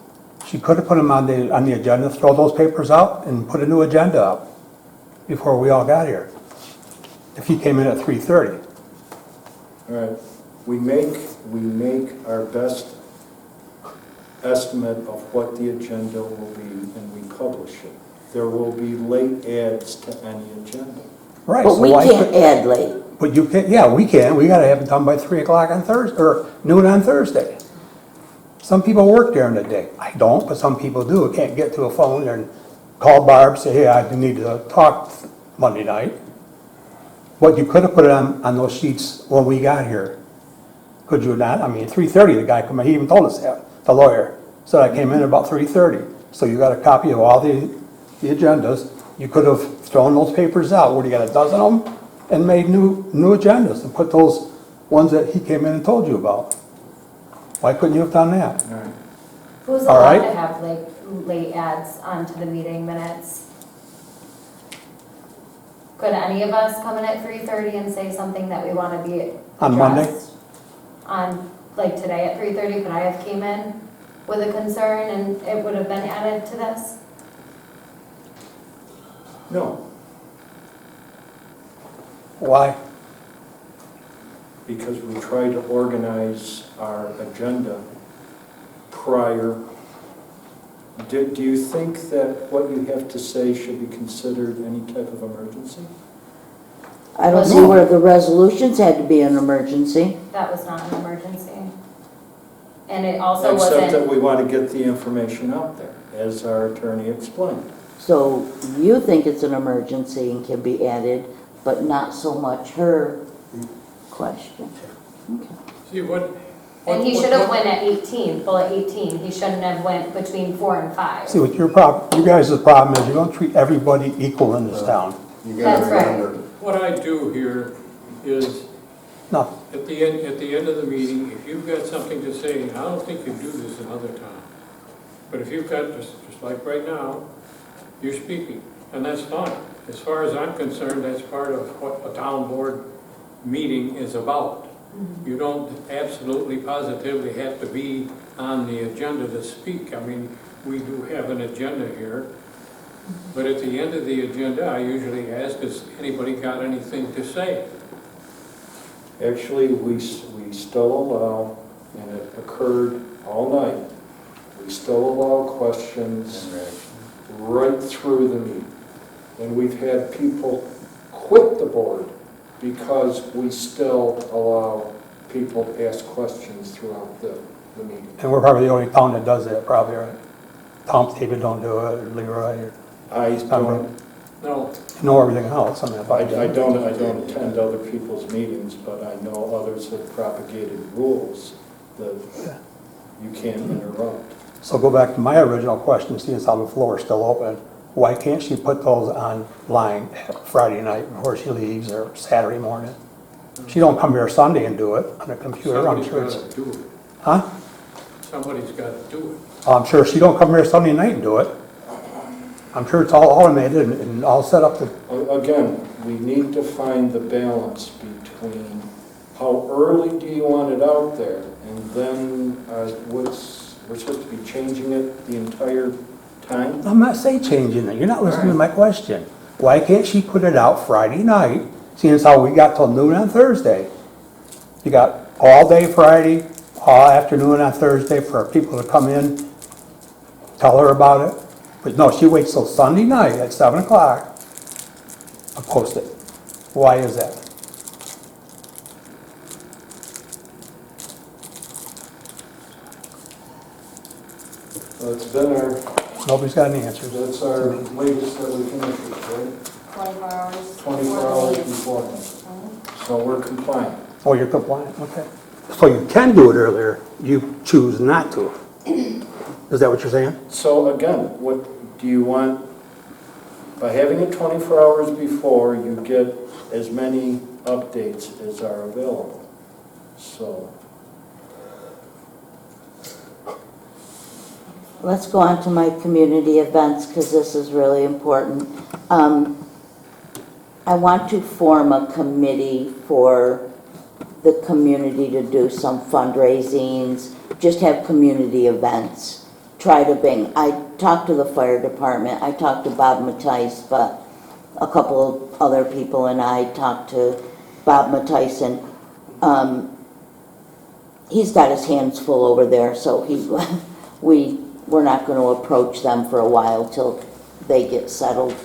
She could have put them on the agenda, throw those papers out and put a new agenda up before we all got here. If he came in at 3:30. All right, we make our best estimate of what the agenda will be and we publish it. There will be late adds to any agenda. Right. But so we why can't add late. But you can, yeah, we can. We gotta have it done by 3 o'clock on Thursday, or noon on Thursday. Some people work during the day. I don't, but some people do. Can't get to a phone and call Barb, say, hey, I need to talk Monday night. But you could have put it on those sheets when we got here. Could you not? I mean, 3:30, the guy come in, he even told us that, the lawyer. Said I came in about 3:30. So you got a copy of all the agendas. You could have thrown those papers out. What, you got a dozen of them? And made new agendas and put those ones that he came in and told you about. Why couldn't you have done that? All right. Who's All allowed right. to have late ads onto the meeting minutes? Could any of us come in at 3:30 and say something that we want to be On Monday? addressed? On, like today at 3:30, could I have came in with a concern and it would have been added to this? No, Why? because we try to organize our agenda prior. Do you think that what you have to say should be considered any type of emergency? I don't see where the resolutions had to be an emergency. That was not an emergency. And it also Except that wasn't, we want to get the information out there, as our attorney explained. So you think it's an emergency and can be added, but not so much her question. Okay. See, what? and he should have went at 18, bullet 18. He shouldn't have went between 4 and 5. See, what your problem, you guys' problem is you don't treat everybody equal in this town. You gotta That's right. remember, What I do here is, No, at the end of the meeting, if you've got something to say, and I don't think you do this another time, but if you've got, just like right now, you're speaking, and that's fine. As far as I'm concerned, that's part of what a town board meeting is about. You don't absolutely positively have to be on the agenda to speak. I mean, we do have an agenda here, but at the end of the agenda, I usually ask, has anybody got anything to say? Actually, we still allow, and it occurred all night, we still allow questions right through the meeting. And we've had people quit the board because we still allow people to ask questions throughout the meeting. and we're probably the only town that does that, probably, right? Tom David don't do it, or Leroy, or I don't, No, you know everything else, I mean, if I don't attend other people's meetings, but I know others have propagated rules that you can't interrupt. So go back to my original question, seeing as how the floor is still open, why can't she put those online Friday night before she leaves, or Saturday morning? She don't come here Sunday and do it on the computer, I'm somebody's sure got it's, to do it. huh? Somebody's got to do it. I'm sure she don't come here Sunday night and do it. I'm sure it's all automated and all set up to, Again, we need to find the balance between how early do you want it out there, and then we're supposed to be changing it the entire time? I'm not saying changing it, you're not listening to my question. Why can't she put it out Friday night, seeing as how we got till noon on Thursday? You got all day Friday, all afternoon on Thursday for people to come in, tell her about it. But no, she waits till Sunday night at 7 o'clock to post it. Why is that? Well, it's been our, Nobody's got any answers. that's our latest that we can issue, right? 24 hours. 24 hours beforehand. So we're compliant. Oh, you're compliant, okay. So you can do it earlier, you choose not to. Is that what you're saying? So again, what do you want, by having it 24 hours before, you get as many updates as are available. So, Let's go on to my community events, because this is really important. I want to form a committee for the community to do some fundraisings, just have community events. Try to bring, I talked to the fire department, I talked to Bob Mattice, but a couple of other people, and I talked to Bob Mattice, and he's got his hands full over there, so we're not going to approach them for a while till they get settled.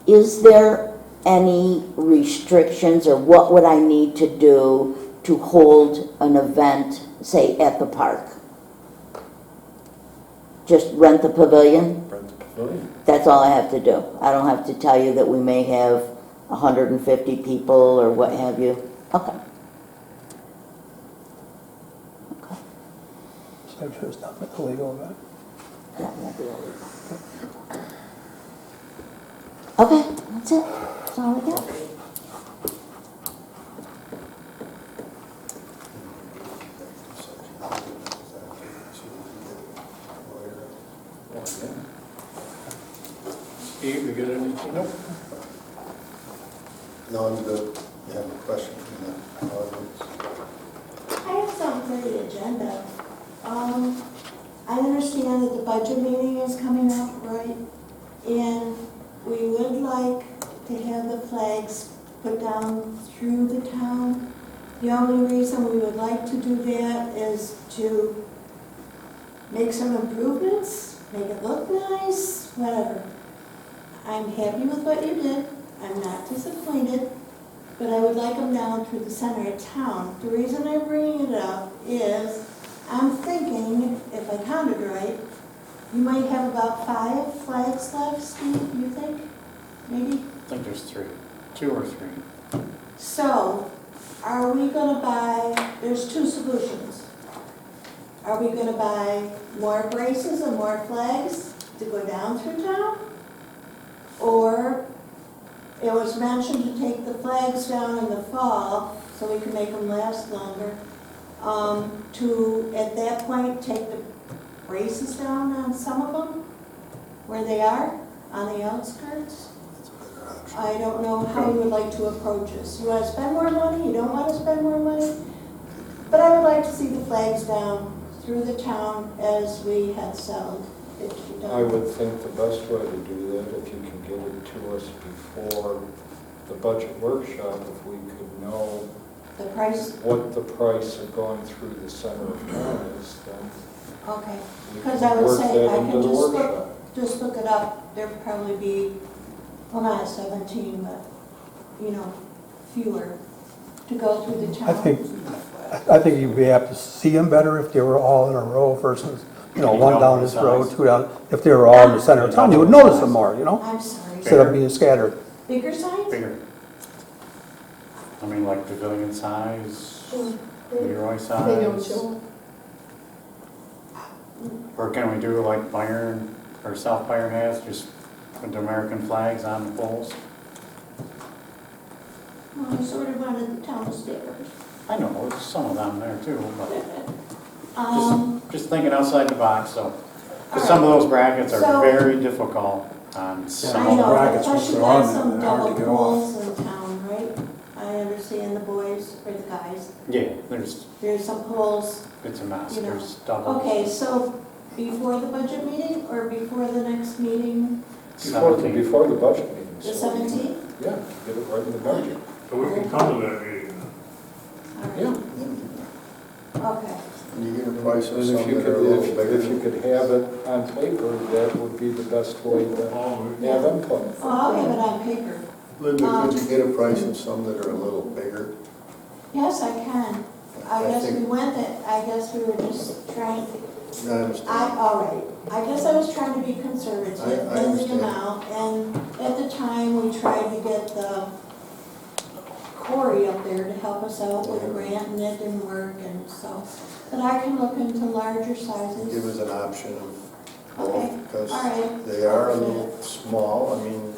Is there any restrictions, or what would I need to do to hold an event, say, at the park? Just rent the pavilion? rent the pavilion. That's all I have to do. I don't have to tell you that we may have 150 people or what have you. Okay. So I'm sure it's not the legal event. That won't be illegal. Okay, that's it. That's all I got. Steve, you got anything? Nope. no, I'm good. You have a question from the audience? I have something for the agenda. I understand that the budget meeting is coming up, right? And we would like to have the flags put down through the town. The only reason we would like to do that is to make some improvements, make it look nice, whatever. I'm happy with what you did, I'm not disappointed, but I would like them down through the center of town. The reason I'm bringing it up is, I'm thinking, if I counted right, you might have about 5 flags left, Steve, you think? Maybe? I think there's 3, 2 or 3. So, are we gonna buy, there's 2 solutions. Are we gonna buy more braces and more flags to go down through town? Or, it was mentioned to take the flags down in the fall, so we can make them last longer. To, at that point, take the braces down on some of them, where they are, on the outskirts. I don't know how you would like to approach this. You want to spend more money, you don't want to spend more money? But I would like to see the flags down through the town as we had settled it to be done. I would think the best way to do that, if you can give it to us before the budget workshop, if we could know The price, what the price of going through the center of town is, then okay. we Because can I would work say, that I into can the just workshop. look it up. There'd probably be, well, not 17, but, you know, fewer to go through the town. I think you'd be apt to see them better if they were all in a row versus, one down this road, 2 down. If they were all in the center of town, you would notice them more, I'm sorry. instead of being scattered. Bigger signs? Bigger. I mean, like pavilion size, Leroy size. They don't show. Or can we do like Byron, or South Byron has, just put the American flags on the poles? Well, I sort of wanted the town to stay first. I know, there's some of them there too, but Um, just thinking outside the box, so. Because some of those brackets are So- very difficult on I some. know, but brackets plus which you are got on some there, they're hard double to get poles in town, right? I understand the boys or the guys. Yeah, there's, There's some poles. it's a mess, You know. there's double. Okay, so before the budget meeting or before the next meeting, Before the budget meeting. the so we can- 17th? Yeah, get it right in the budget. So we can come to that meeting. All right. Okay. And you get a price of And some if you that are a little could, bigger. if you could have it on paper, that would be the best way to have input. Oh, I'll have it on paper. Linda, could you get a price of some that are a little bigger? Yes, I can. I guess we went that, I guess we were just trying, I understand. all right. I guess I was trying to be conservative I in the understand. amount. And at the time, we tried to get the Corey up there to help us out with a grant, and that didn't work, and so. But I can look into larger sizes. Give us an option of Okay, both, because all right. they are a little small. I mean,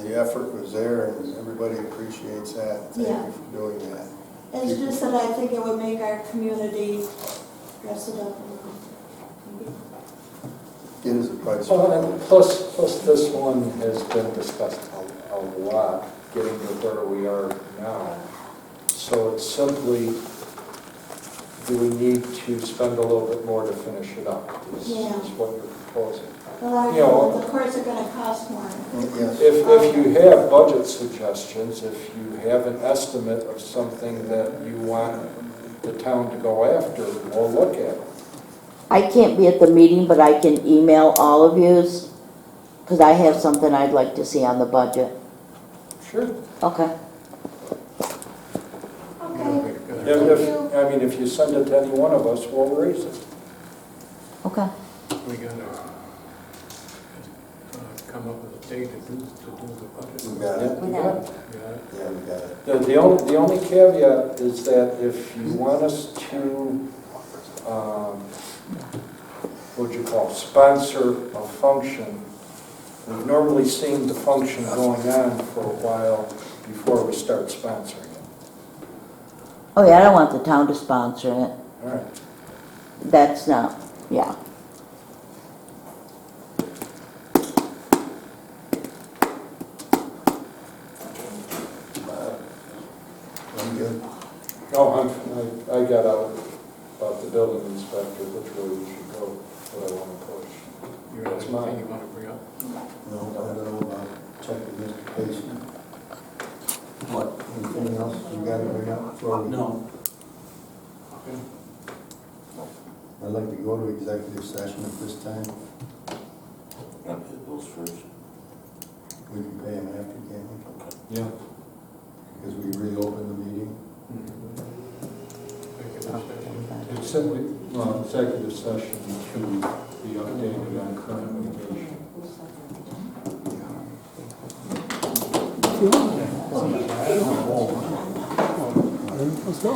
the effort was there, and everybody appreciates that. Thank Yeah. you for doing that. It's just that I think it would make our community dress it up a little. Maybe. Get us a price. Well, and plus this one has been discussed a lot, getting to where we are now. So it's simply, do we need to spend a little bit more to finish it up? Is what you're proposing. Well, You know, of course, it's gonna cost more. Yes. If you have budget suggestions, if you have an estimate of something that you want the town to go after, we'll look at it. I can't be at the meeting, but I can email all of yous, because I have something I'd like to see on the budget. Sure. Okay. Okay. If you send it to any one of us, we'll raise it. Okay. We gotta come up with a date to do the budget. We got it. We got it. Got it? Yeah, we got it. The only caveat is that if you want us to, sponsor a function, we've normally seen the function going on for a while before we start sponsoring it. Oh, yeah, I don't want the town to sponsor it. All right. That's not, yeah. I'm good. I got out about the building inspector, which way we should go, what I want to push. You You have anything you want to bring up? No, I don't know about checking Modification. What? Anything else you got to bring up before we? No. Okay. I'd like to go to executive session at this time. Not pay the bills first. We can pay them after, can't we? Yeah. Because we reopened the meeting. It's simply, well, executive session to be updated on current litigation. Let's go.